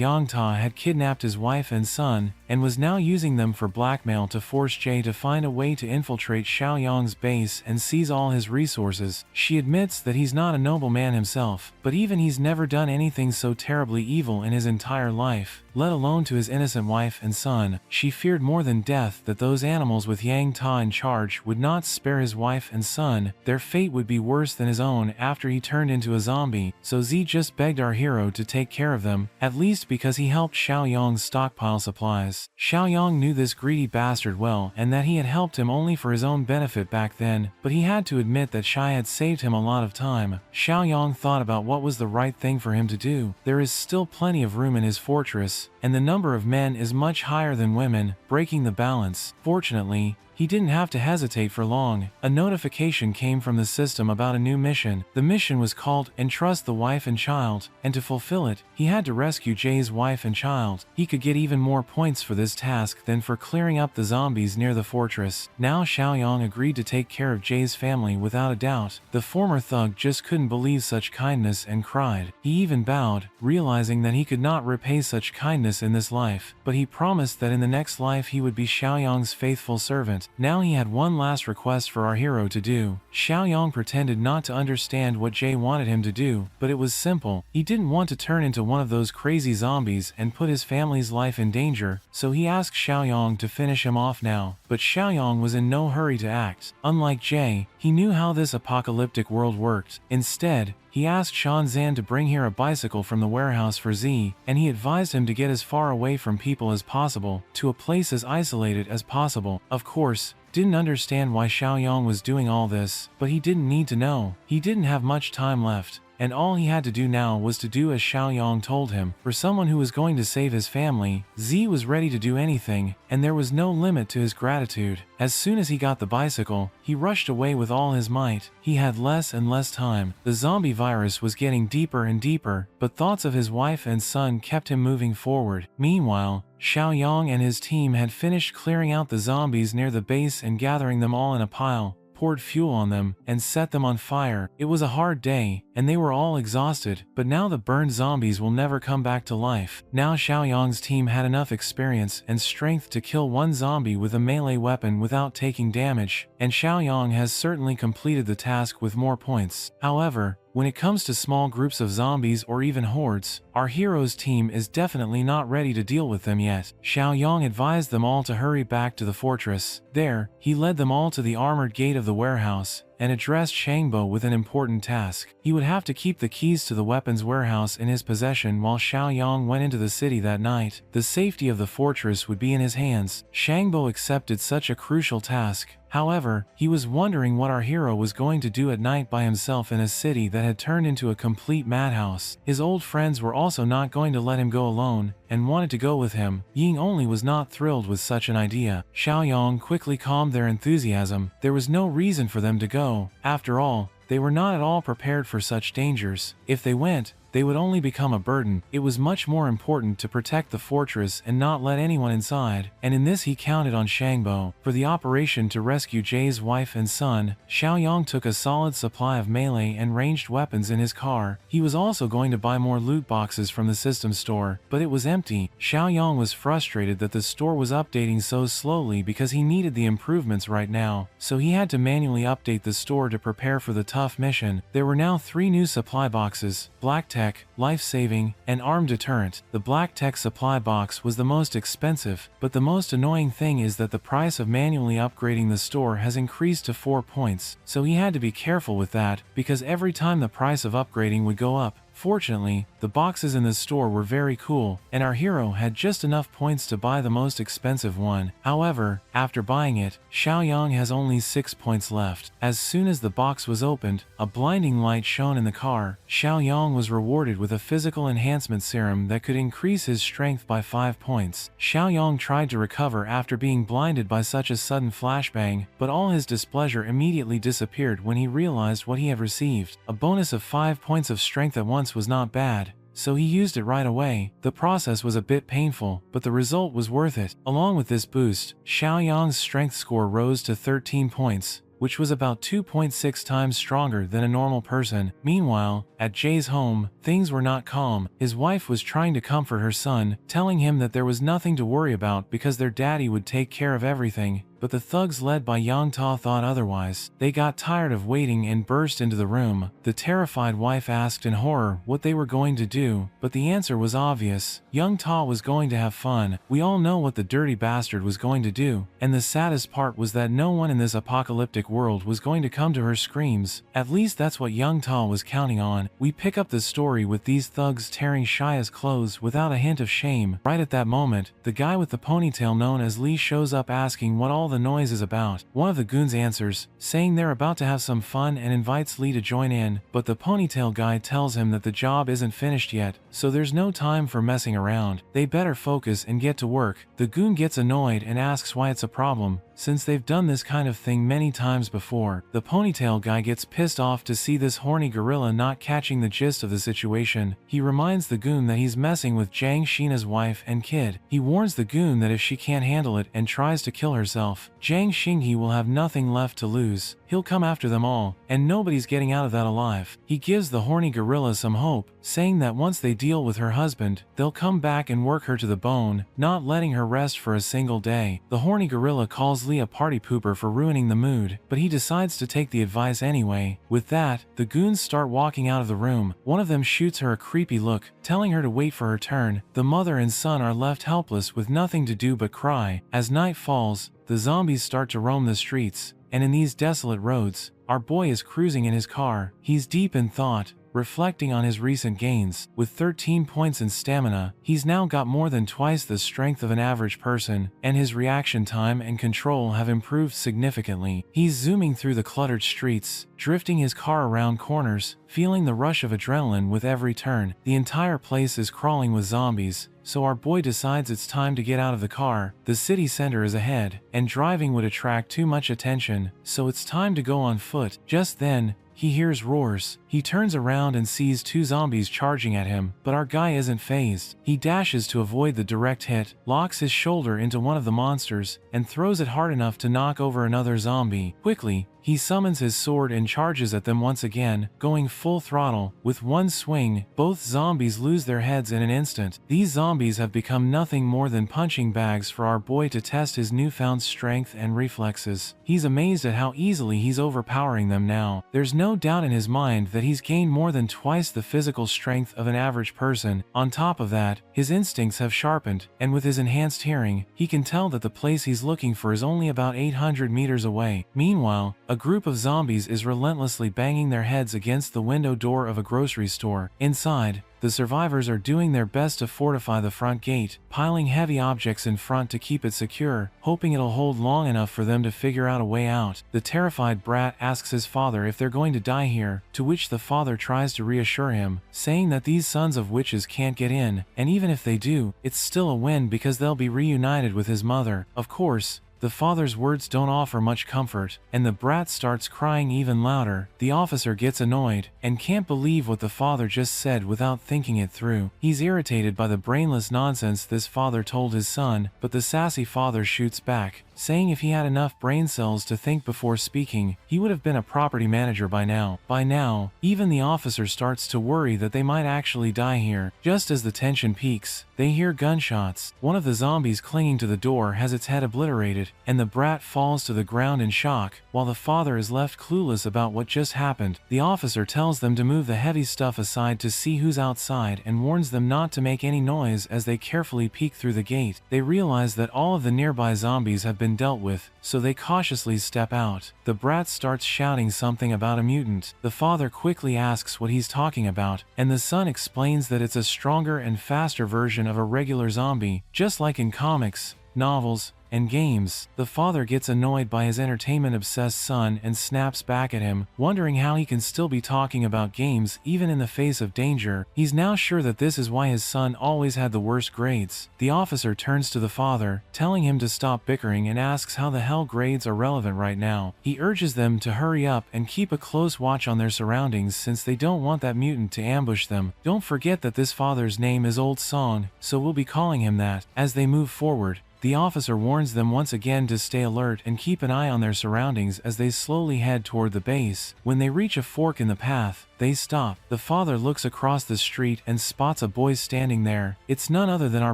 Yang Ta had kidnapped his wife and son, and was now using them for blackmail to force Jay to find a way to infiltrate Xiaoyong's base and seize all his resources. She admits that he's not a noble man himself, but even he's never done anything so terribly evil in his entire life, let alone to his innocent wife and son. She feared more than death that those animals with Yang Ta in charge would not spare his wife and son. Their fate would be worse than his own after he turned into a zombie, so Z just begged our hero to take care of them, at least because he helped Xiaoyong's stockpile supplies. Xiaoyong knew this greedy bastard well and that he had helped him only for his own benefit back then, but he had to admit that Shai had saved him a lot of time. Xiaoyong thought about what was the right thing for him to do. There is still plenty of room in his fortress, and the number of men is much higher than women, breaking the balance. Fortunately, he didn't have to hesitate for long. A notification came from the system about a new mission. The mission was called Entrust the Wife and Child, and to fulfill it, he had to rescue Jay's wife and child. He could get even more points for this task than for clearing up the zombies near the fortress. Now Xiaoyong agreed to take care of Jay's family without a doubt. The former thug just couldn't believe such kindness and cried. He even bowed, realizing that he could not repay such kindness in this life, but he promised that in the next life he would be Xiaoyong's faithful servant. Now he had one last request for our hero to do. Xiaoyong pretended not to understand what Jay wanted him to do, but it was simple. He didn't want to turn into one of those crazy zombies and put his family's life in danger, so he asked Xiaoyong to finish him off now. But Xiaoyong was in no hurry to act. Unlike Jay, he knew how this apocalyptic world worked. Instead, he asked Shanzan to bring here a bicycle from the warehouse for Z, and he advised him to get as far away from people as possible, to a place as isolated as possible. Of course, didn't understand why Xiaoyong was doing all this, but he didn't need to know. He didn't have much time left, and all he had to do now was to do as Xiaoyong told him. For someone who was going to save his family, Z was ready to do anything, and there was no limit to his gratitude. As soon as he got the bicycle, he rushed away with all his might. He had less and less time. The zombie virus was getting deeper and deeper, but thoughts of his wife and son kept him moving forward. Meanwhile, Xiaoyong and his team had finished clearing out the zombies near the base and gathering them all in a pile, poured fuel on them, and set them on fire. It was a hard day, and they were all exhausted, but now the burned zombies will never come back to life. Now Xiaoyong's team had enough experience and strength to kill one zombie with a melee weapon without taking damage, and Xiaoyong has certainly completed the task with more points. However, when it comes to small groups of zombies or even hordes, our hero's team is definitely not ready to deal with them yet. Xiaoyong advised them all to hurry back to the fortress. There, he led them all to the armored gate of the warehouse, and addressed Shangbo with an important task. He would have to keep the keys to the weapons warehouse in his possession while Xiaoyong went into the city that night. The safety of the fortress would be in his hands. Shangbo accepted such a crucial task. However, he was wondering what our hero was going to do at night by himself in a city that had turned into a complete madhouse. His old friends were also not going to let him go alone, and wanted to go with him. Ying only was not thrilled with such an idea. Xiaoyong quickly calmed their enthusiasm. There was no reason for them to go. After all, they were not at all prepared for such dangers. If they went, they would only become a burden. It was much more important to protect the fortress and not let anyone inside, and in this he counted on Shangbo. For the operation to rescue Jay's wife and son, Xiaoyong took a solid supply of melee and ranged weapons in his car. He was also going to buy more loot boxes from the system store, but it was empty. Xiaoyong was frustrated that the store was updating so slowly because he needed the improvements right now, so he had to manually update the store to prepare for the tough mission. There were now 3 new supply boxes: Black Tech, Life-Saving, and Armed Deterrent. The Black Tech supply box was the most expensive, but the most annoying thing is that the price of manually upgrading the store has increased to 4 points, so he had to be careful with that, because every time the price of upgrading would go up, Fortunately, the boxes in the store were very cool, and our hero had just enough points to buy the most expensive one. However, after buying it, Xiaoyong has only 6 points left. As soon as the box was opened, a blinding light shone in the car. Xiaoyong was rewarded with a physical enhancement serum that could increase his strength by 5 points. Xiaoyong tried to recover after being blinded by such a sudden flashbang, but all his displeasure immediately disappeared when he realized what he had received. A bonus of 5 points of strength at once was not bad, so he used it right away. The process was a bit painful, but the result was worth it. Along with this boost, Xiaoyong's strength score rose to 13 points, which was about 2.6 times stronger than a normal person. Meanwhile, at Jay's home, things were not calm. His wife was trying to comfort her son, telling him that there was nothing to worry about because their daddy would take care of everything. But the thugs led by Yang Ta thought otherwise. They got tired of waiting and burst into the room. The terrified wife asked in horror what they were going to do, but the answer was obvious. Yang Ta was going to have fun. We all know what the dirty bastard was going to do, and the saddest part was that no one in this apocalyptic world was going to come to her screams. At least that's what Yang Ta was counting on. We pick up the story with these thugs tearing Shia's clothes without a hint of shame. Right at that moment, the guy with the ponytail known as Lee shows up asking what all the noise is about. One of the goons answers, saying they're about to have some fun, and invites Lee to join in, but the ponytail guy tells him that the job isn't finished yet, so there's no time for messing around. They better focus and get to work. The goon gets annoyed and asks why it's a problem, since they've done this kind of thing many times before. The ponytail guy gets pissed off to see this horny gorilla not catching the gist of the situation. He reminds the goon that he's messing with Jiang Xiaoyong's wife and kid. He warns the goon that if she can't handle it and tries to kill herself, Jiang Xiaoyong will have nothing left to lose. He'll come after them all, and nobody's getting out of that alive. He gives the horny gorilla some hope, saying that once they deal with her husband, they'll come back and work her to the bone, not letting her rest for a single day. The horny gorilla calls Lee a party pooper for ruining the mood, but he decides to take the advice anyway. With that, the goons start walking out of the room. One of them shoots her a creepy look, telling her to wait for her turn. The mother and son are left helpless with nothing to do but cry. As night falls, the zombies start to roam the streets, and in these desolate roads, our boy is cruising in his car. He's deep in thought, reflecting on his recent gains. With 13 points in stamina, he's now got more than twice the strength of an average person, and his reaction time and control have improved significantly. He's zooming through the cluttered streets, drifting his car around corners, feeling the rush of adrenaline with every turn. The entire place is crawling with zombies, so our boy decides it's time to get out of the car. The city center is ahead, and driving would attract too much attention, so it's time to go on foot. Just then, he hears roars. He turns around and sees 2 zombies charging at him, but our guy isn't fazed. He dashes to avoid the direct hit, locks his shoulder into one of the monsters, and throws it hard enough to knock over another zombie. Quickly, he summons his sword and charges at them once again, going full throttle. With one swing, both zombies lose their heads in an instant. These zombies have become nothing more than punching bags for our boy to test his newfound strength and reflexes. He's amazed at how easily he's overpowering them now. There's no doubt in his mind that he's gained more than twice the physical strength of an average person. On top of that, his instincts have sharpened, and with his enhanced hearing, he can tell that the place he's looking for is only about 800 meters away. Meanwhile, a group of zombies is relentlessly banging their heads against the window door of a grocery store. Inside, the survivors are doing their best to fortify the front gate, piling heavy objects in front to keep it secure, hoping it'll hold long enough for them to figure out a way out. The terrified brat asks his father if they're going to die here, to which the father tries to reassure him, saying that these sons of witches can't get in, and even if they do, it's still a win because they'll be reunited with his mother. Of course, the father's words don't offer much comfort, and the brat starts crying even louder. The officer gets annoyed, and can't believe what the father just said without thinking it through. He's irritated by the brainless nonsense this father told his son, but the sassy father shoots back, saying if he had enough brain cells to think before speaking, he would have been a property manager by now. By now, even the officer starts to worry that they might actually die here. Just as the tension peaks, they hear gunshots. One of the zombies clinging to the door has its head obliterated, and the brat falls to the ground in shock, while the father is left clueless about what just happened. The officer tells them to move the heavy stuff aside to see who's outside and warns them not to make any noise as they carefully peek through the gate. They realize that all of the nearby zombies have been been dealt with, so they cautiously step out. The brat starts shouting something about a mutant. The father quickly asks what he's talking about, and the son explains that it's a stronger and faster version of a regular zombie, just like in comics, novels, and games. The father gets annoyed by his entertainment-obsessed son and snaps back at him, wondering how he can still be talking about games even in the face of danger. He's now sure that this is why his son always had the worst grades. The officer turns to the father, telling him to stop bickering, and asks how the hell grades are relevant right now. He urges them to hurry up and keep a close watch on their surroundings since they don't want that mutant to ambush them. Don't forget that this father's name is Old Song, so we'll be calling him that. As they move forward, the officer warns them once again to stay alert and keep an eye on their surroundings as they slowly head toward the base. When they reach a fork in the path, they stop. The father looks across the street and spots a boy standing there. It's none other than our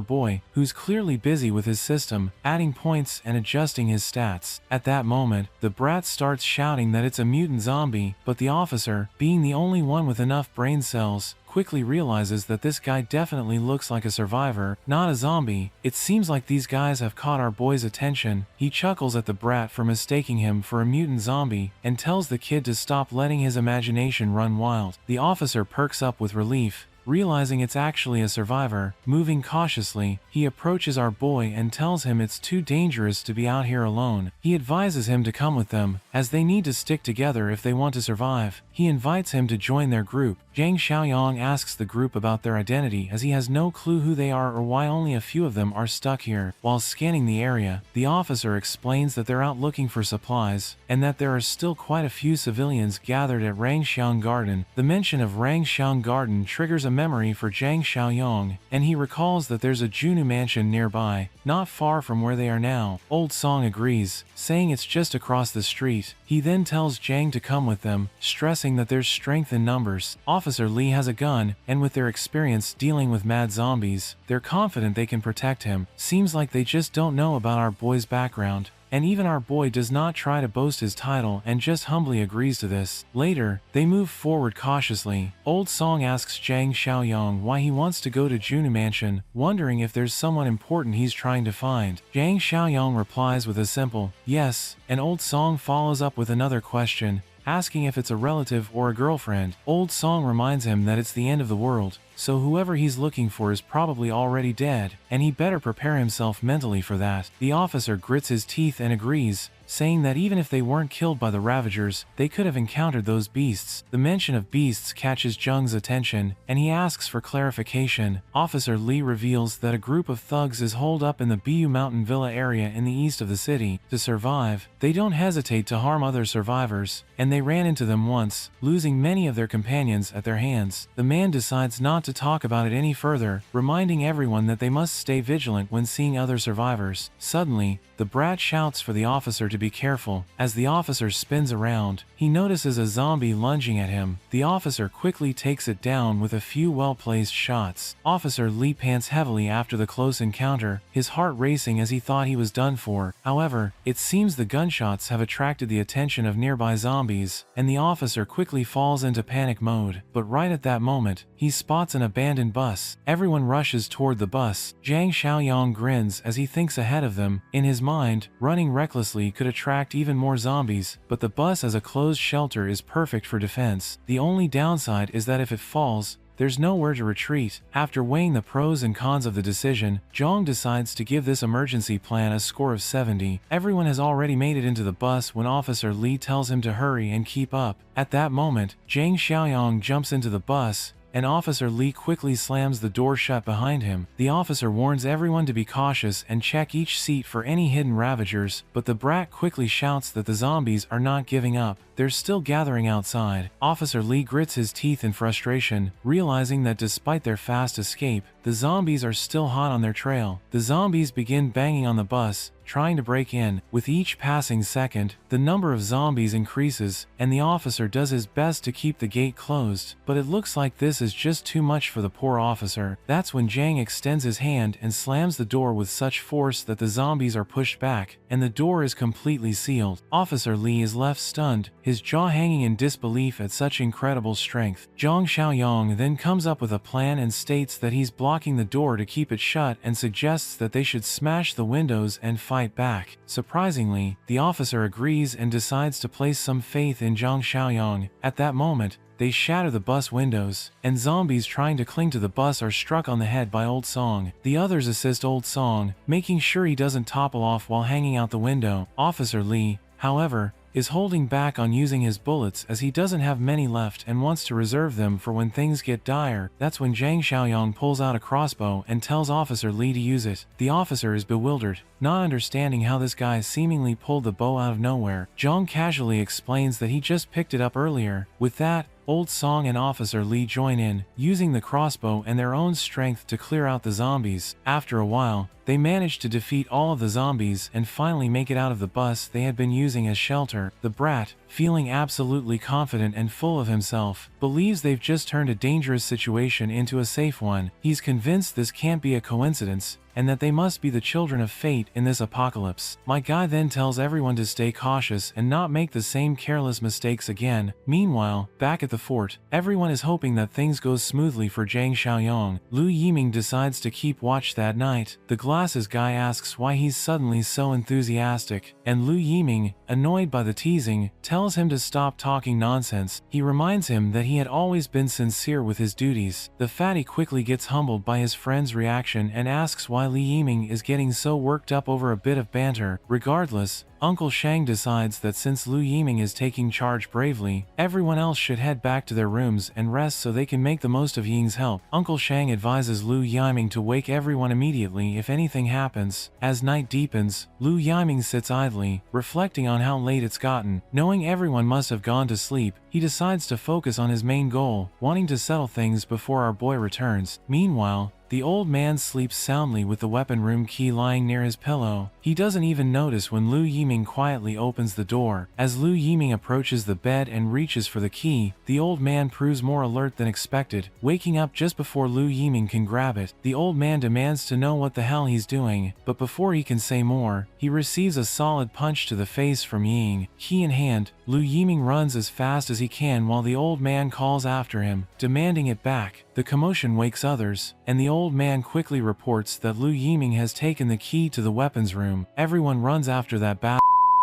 boy, who's clearly busy with his system, adding points and adjusting his stats. At that moment, the brat starts shouting that it's a mutant zombie, but the officer, being the only one with enough brain cells, quickly realizes that this guy definitely looks like a survivor, not a zombie. It seems like these guys have caught our boy's attention. He chuckles at the brat for mistaking him for a mutant zombie, and tells the kid to stop letting his imagination run wild. The officer perks up with relief, realizing it's actually a survivor. Moving cautiously, he approaches our boy and tells him it's too dangerous to be out here alone. He advises him to come with them, as they need to stick together if they want to survive. He invites him to join their group. Jiang Xiaoyong asks the group about their identity as he has no clue who they are or why only a few of them are stuck here. While scanning the area, the officer explains that they're out looking for supplies, and that there are still quite a few civilians gathered at Rangxiang Garden. The mention of Rangxiang Garden triggers a memory for Jiang Xiaoyong, and he recalls that there's a Junu mansion nearby, not far from where they are now. Old Song agrees, saying it's just across the street. He then tells Jiang to come with them, stressing that there's strength in numbers. Officer Lee has a gun, and with their experience dealing with mad zombies, they're confident they can protect him. Seems like they just don't know about our boy's background. And even our boy does not try to boast his title and just humbly agrees to this. Later, they move forward cautiously. Old Song asks Jiang Xiaoyong why he wants to go to Junu Mansion, wondering if there's someone important he's trying to find. Jiang Xiaoyong replies with a simple, yes, and Old Song follows up with another question, asking if it's a relative or a girlfriend. Old Song reminds him that it's the end of the world, so whoever he's looking for is probably already dead, and he better prepare himself mentally for that. The officer grits his teeth and agrees, saying that even if they weren't killed by the Ravagers, they could have encountered those beasts. The mention of beasts catches Jung's attention, and he asks for clarification. Officer Lee reveals that a group of thugs is holed up in the Bu Mountain Villa area in the east of the city. To survive, they don't hesitate to harm other survivors, and they ran into them once, losing many of their companions at their hands. The man decides not to talk about it any further, reminding everyone that they must stay vigilant when seeing other survivors. Suddenly, the brat shouts for the officer to be careful. As the officer spins around, he notices a zombie lunging at him. The officer quickly takes it down with a few well-placed shots. Officer Lee pants heavily after the close encounter, his heart racing as he thought he was done for. However, it seems the gunshots have attracted the attention of nearby zombies, and the officer quickly falls into panic mode. But right at that moment, he spots an abandoned bus. Everyone rushes toward the bus. Jiang Xiaoyong grins as he thinks ahead of them. In his mind, running recklessly could attract even more zombies, but the bus as a closed shelter is perfect for defense. The only downside is that if it falls, there's nowhere to retreat. After weighing the pros and cons of the decision, Zhang decides to give this emergency plan a score of 70. Everyone has already made it into the bus when Officer Lee tells him to hurry and keep up. At that moment, Jiang Xiaoyong jumps into the bus, and Officer Lee quickly slams the door shut behind him. The officer warns everyone to be cautious and check each seat for any hidden Ravagers, but the brat quickly shouts that the zombies are not giving up. They're still gathering outside. Officer Lee grits his teeth in frustration, realizing that despite their fast escape, the zombies are still hot on their trail. The zombies begin banging on the bus, trying to break in. With each passing second, the number of zombies increases, and the officer does his best to keep the gate closed, but it looks like this is just too much for the poor officer. That's when Jiang extends his hand and slams the door with such force that the zombies are pushed back, and the door is completely sealed. Officer Lee is left stunned, his jaw hanging in disbelief at such incredible strength. Jiang Xiaoyong then comes up with a plan and states that he's blocking the door to keep it shut and suggests that they should smash the windows and fight back. Surprisingly, the officer agrees and decides to place some faith in Jiang Xiaoyong. At that moment, they shatter the bus windows, and zombies trying to cling to the bus are struck on the head by Old Song. The others assist Old Song, making sure he doesn't topple off while hanging out the window. Officer Lee, however, is holding back on using his bullets as he doesn't have many left and wants to reserve them for when things get dire. That's when Jiang Xiaoyong pulls out a crossbow and tells Officer Lee to use it. The officer is bewildered, not understanding how this guy seemingly pulled the bow out of nowhere. Jiang casually explains that he just picked it up earlier. With that, Old Song and Officer Lee join in, using the crossbow and their own strength to clear out the zombies. After a while, they manage to defeat all of the zombies and finally make it out of the bus they had been using as shelter. The brat, feeling absolutely confident and full of himself, believes they've just turned a dangerous situation into a safe one. He's convinced this can't be a coincidence, and that they must be the children of fate in this apocalypse. My guy then tells everyone to stay cautious and not make the same careless mistakes again. Meanwhile, back at the fort, everyone is hoping that things go smoothly for Jiang Xiaoyong. Lu Yiming decides to keep watch that night. The glasses guy asks why he's suddenly so enthusiastic, and Lu Yiming, annoyed by the teasing, tells him to stop talking nonsense. He reminds him that he had always been sincere with his duties. The fatty quickly gets humbled by his friend's reaction and asks why Li Yiming is getting so worked up over a bit of banter. Regardless, Uncle Shang decides that since Lu Yiming is taking charge bravely, everyone else should head back to their rooms and rest so they can make the most of Ying's help. Uncle Shang advises Lu Yiming to wake everyone immediately if anything happens. As night deepens, Lu Yiming sits idly, reflecting on how late it's gotten. Knowing everyone must have gone to sleep, he decides to focus on his main goal, wanting to settle things before our boy returns. Meanwhile, the old man sleeps soundly with the weapon room key lying near his pillow. He doesn't even notice when Lu Yiming quietly opens the door. As Lu Yiming approaches the bed and reaches for the key, the old man proves more alert than expected, waking up just before Lu Yiming can grab it. The old man demands to know what the hell he's doing, but before he can say more, he receives a solid punch to the face from Ying. Key in hand, Lu Yiming runs as fast as he can while the old man calls after him, demanding it back. The commotion wakes others, and the old man quickly reports that Lu Yiming has taken the key to the weapons room. Everyone runs after that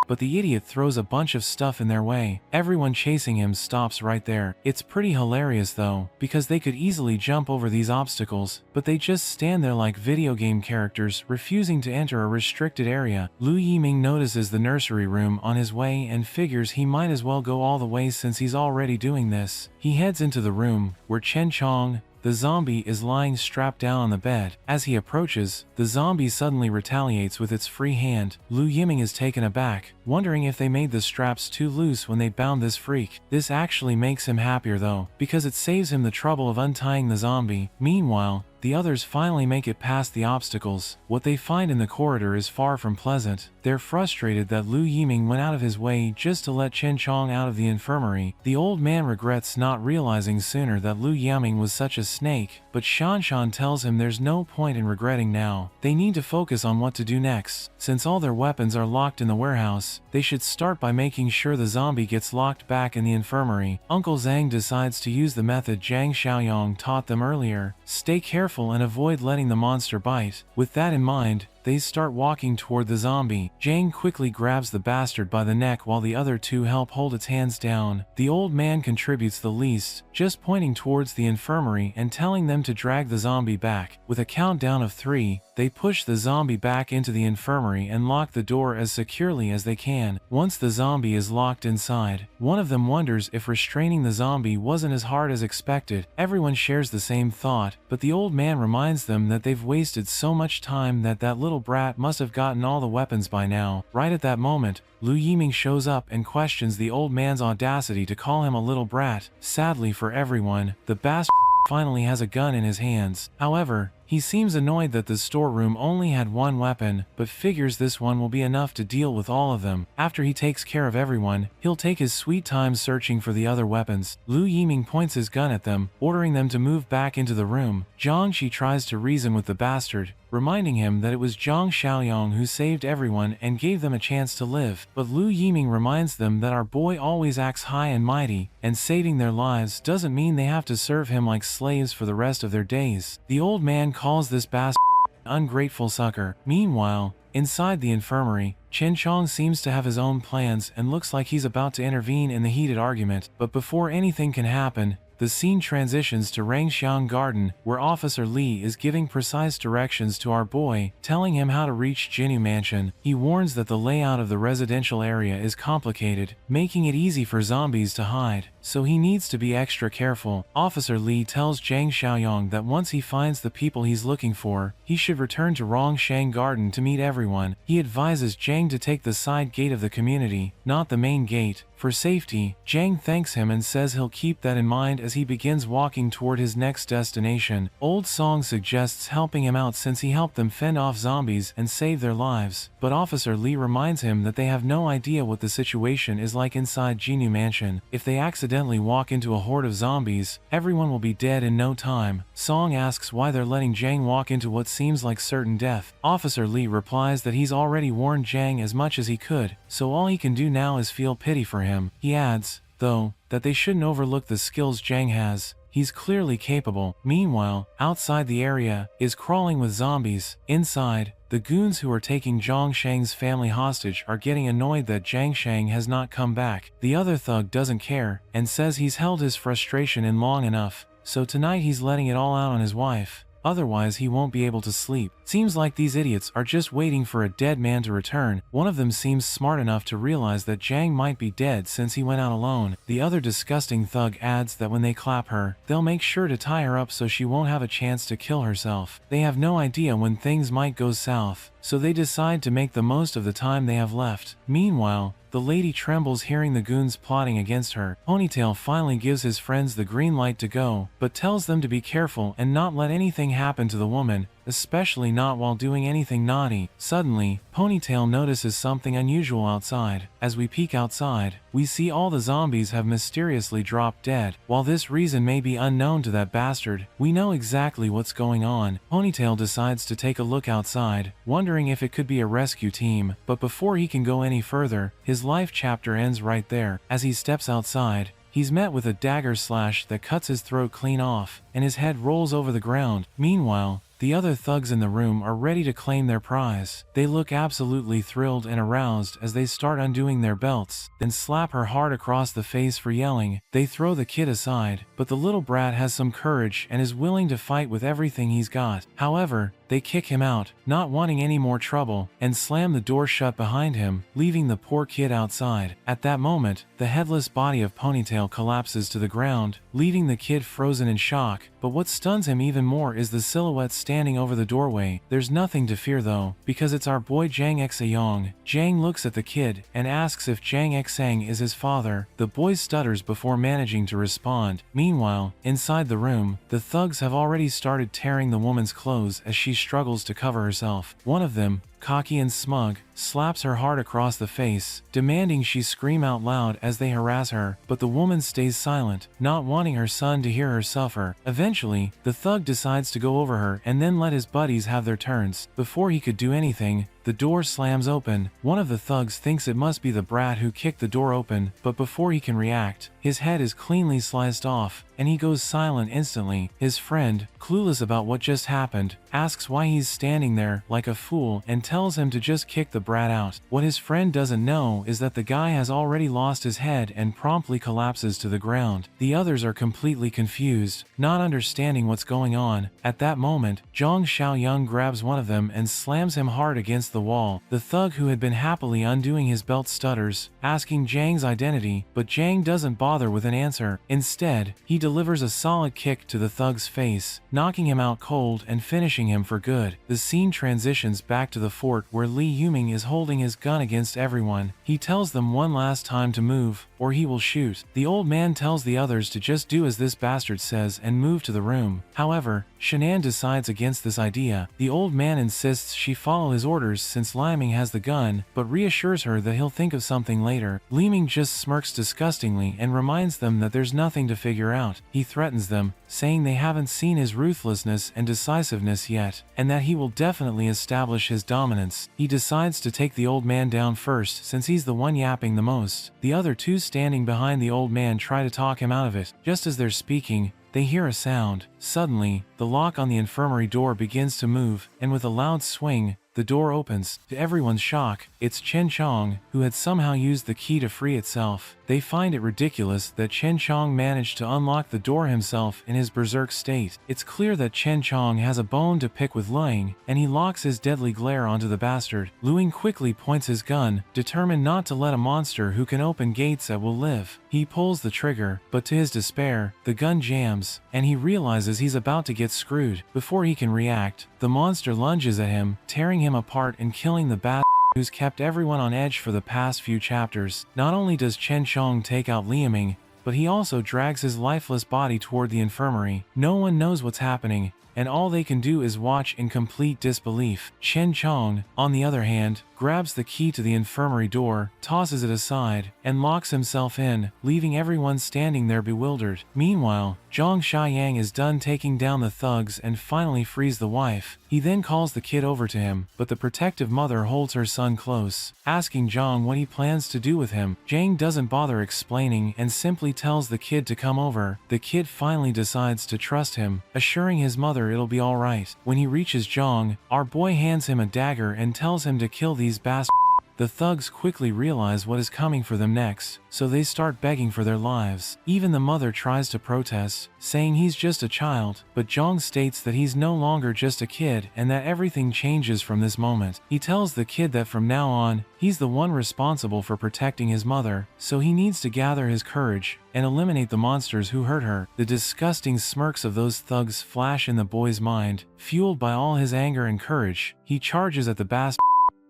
but the idiot throws a bunch of stuff in their way. Everyone chasing him stops right there. It's pretty hilarious though, because they could easily jump over these obstacles, but they just stand there like video game characters, refusing to enter a restricted area. Lu Yiming notices the nursery room on his way and figures he might as well go all the way since he's already doing this. He heads into the room, where Chen Chong, the zombie, is lying strapped down on the bed. As he approaches, the zombie suddenly retaliates with its free hand. Lu Yiming is taken aback, wondering if they made the straps too loose when they bound this freak. This actually makes him happier though, because it saves him the trouble of untying the zombie. Meanwhile, the others finally make it past the obstacles. What they find in the corridor is far from pleasant. They're frustrated that Lu Yiming went out of his way just to let Chen Chong out of the infirmary. The old man regrets not realizing sooner that Lu Yiming was such a snake, but Shan Shan tells him there's no point in regretting now. They need to focus on what to do next. Since all their weapons are locked in the warehouse, they should start by making sure the zombie gets locked back in the infirmary. Uncle Zhang decides to use the method Jiang Xiaoyong taught them earlier. Stay careful and avoid letting the monster bite. With that in mind, they start walking toward the zombie. Jiang quickly grabs the bastard by the neck while the other two help hold its hands down. The old man contributes the least, just pointing towards the infirmary and telling them to drag the zombie back. With a countdown of 3, they push the zombie back into the infirmary and lock the door as securely as they can. Once the zombie is locked inside, one of them wonders if restraining the zombie wasn't as hard as expected. Everyone shares the same thought, but the old man reminds them that they've wasted so much time that little brat must have gotten all the weapons by now. Right at that moment, Lu Yiming shows up and questions the old man's audacity to call him a little brat. Sadly for everyone, the bastard finally has a gun in his hands. However, He seems annoyed that the storeroom only had one weapon, but figures this one will be enough to deal with all of them. After he takes care of everyone, he'll take his sweet time searching for the other weapons. Lu Yiming points his gun at them, ordering them to move back into the room. Jiang Shi tries to reason with the bastard, reminding him that it was Jiang Xiaoyong who saved everyone and gave them a chance to live. But Lu Yiming reminds them that our boy always acts high and mighty, and saving their lives doesn't mean they have to serve him like slaves for the rest of their days. The old man calls this bastard ungrateful sucker. Meanwhile, inside the infirmary, Chen Chong seems to have his own plans and looks like he's about to intervene in the heated argument. But before anything can happen, the scene transitions to Rangxiang Garden, where Officer Li is giving precise directions to our boy, telling him how to reach Jinyu Mansion. He warns that the layout of the residential area is complicated, making it easy for zombies to hide, so he needs to be extra careful. Officer Li tells Jiang Xiaoyong that once he finds the people he's looking for, he should return to Rangxiang Garden to meet everyone. He advises Jiang to take the side gate of the community, not the main gate, for safety. Jiang thanks him and says he'll keep that in mind as he begins walking toward his next destination. Old Song suggests helping him out since he helped them fend off zombies and save their lives, but Officer Li reminds him that they have no idea what the situation is like inside Jinyu Mansion. If they accidentally walk into a horde of zombies, everyone will be dead in no time. Song asks why they're letting Jiang walk into what seems like certain death. Officer Li replies that he's already warned Jiang as much as he could, so all he can do now is feel pity for him. He adds, though, that they shouldn't overlook the skills Jiang has. He's clearly capable. Meanwhile, outside the area is crawling with zombies. Inside, the goons who are taking Zhang Shang's family hostage are getting annoyed that Zhang Shang has not come back. The other thug doesn't care, and says he's held his frustration in long enough, so tonight he's letting it all out on his wife. Otherwise he won't be able to sleep. Seems like these idiots are just waiting for a dead man to return. One of them seems smart enough to realize that Jiang might be dead since he went out alone. The other disgusting thug adds that when they clap her, they'll make sure to tie her up so she won't have a chance to kill herself. They have no idea when things might go south, so they decide to make the most of the time they have left. Meanwhile, the lady trembles hearing the goons plotting against her. Ponytail finally gives his friends the green light to go, but tells them to be careful and not let anything happen to the woman, especially not while doing anything naughty. Suddenly, Ponytail notices something unusual outside. As we peek outside, we see all the zombies have mysteriously dropped dead. While this reason may be unknown to that bastard, we know exactly what's going on. Ponytail decides to take a look outside, wondering if it could be a rescue team, but before he can go any further, his life chapter ends right there. As he steps outside, he's met with a dagger slash that cuts his throat clean off, and his head rolls over the ground. Meanwhile, the other thugs in the room are ready to claim their prize. They look absolutely thrilled and aroused as they start undoing their belts, then slap her hard across the face for yelling. They throw the kid aside, but the little brat has some courage and is willing to fight with everything he's got. However, they kick him out, not wanting any more trouble, and slam the door shut behind him, leaving the poor kid outside. At that moment, the headless body of Ponytail collapses to the ground, leaving the kid frozen in shock. But what stuns him even more is the silhouette standing over the doorway. There's nothing to fear though, because it's our boy Jiang Xiaoyong. Jiang looks at the kid and asks if Jiang Xiang is his father. The boy stutters before managing to respond. Meanwhile, inside the room, the thugs have already started tearing the woman's clothes as she struggles to cover herself. One of them, cocky and smug, slaps her hard across the face, demanding she scream out loud as they harass her, but the woman stays silent, not wanting her son to hear her suffer. Eventually, the thug decides to go over her and then let his buddies have their turns. Before he could do anything, the door slams open. One of the thugs thinks it must be the brat who kicked the door open, but before he can react, his head is cleanly sliced off, and he goes silent instantly. His friend, clueless about what just happened, asks why he's standing there like a fool and tells him to just kick the brat out. What his friend doesn't know is that the guy has already lost his head and promptly collapses to the ground. The others are completely confused, not understanding what's going on. At that moment, Jiang Xiaoyong grabs one of them and slams him hard against the wall. The thug who had been happily undoing his belt stutters, asking Jiang's identity, but Jiang doesn't bother with an answer. Instead, he delivers a solid kick to the thug's face, knocking him out cold and finishing him for good. The scene transitions back to the fort where Li Yuming is holding his gun against everyone. He tells them one last time to move, or he will shoot. The old man tells the others to just do as this bastard says and move to the room. However, Shannon decides against this idea. The old man insists she follow his orders since Liming has the gun, but reassures her that he'll think of something later. Liming just smirks disgustingly and reminds them that there's nothing to figure out. He threatens them, saying they haven't seen his ruthlessness and decisiveness yet, and that he will definitely establish his dominance. He decides to take the old man down first since he's the one yapping the most. The other two standing behind the old man try to talk him out of it. Just as they're speaking, they hear a sound. Suddenly, the lock on the infirmary door begins to move, and with a loud swing, the door opens. To everyone's shock, it's Chen Chong, who had somehow used the key to free itself. They find it ridiculous that Chen Chong managed to unlock the door himself in his berserk state. It's clear that Chen Chong has a bone to pick with Luing, and he locks his deadly glare onto the bastard. Luing quickly points his gun, determined not to let a monster who can open gates at will live. He pulls the trigger, but to his despair, the gun jams, and he realizes he's about to get screwed. Before he can react, the monster lunges at him, tearing him apart and killing the bastard who's kept everyone on edge for the past few chapters. Not only does Chen Chong take out Liaming, but he also drags his lifeless body toward the infirmary. No one knows what's happening, and all they can do is watch in complete disbelief. Chen Chong, on the other hand, grabs the key to the infirmary door, tosses it aside, and locks himself in, leaving everyone standing there bewildered. Meanwhile, Jiang Xiaoyong is done taking down the thugs and finally frees the wife. He then calls the kid over to him, but the protective mother holds her son close, asking Jiang what he plans to do with him. Jiang doesn't bother explaining and simply tells the kid to come over. The kid finally decides to trust him, assuring his mother it'll be alright. When he reaches Jiang, our boy hands him a dagger and tells him to kill these bastards. The thugs quickly realize what is coming for them next, so they start begging for their lives. Even the mother tries to protest, saying he's just a child, but Jiang states that he's no longer just a kid and that everything changes from this moment. He tells the kid that from now on, he's the one responsible for protecting his mother, so he needs to gather his courage and eliminate the monsters who hurt her. The disgusting smirks of those thugs flash in the boy's mind. Fueled by all his anger and courage, he charges at the bastard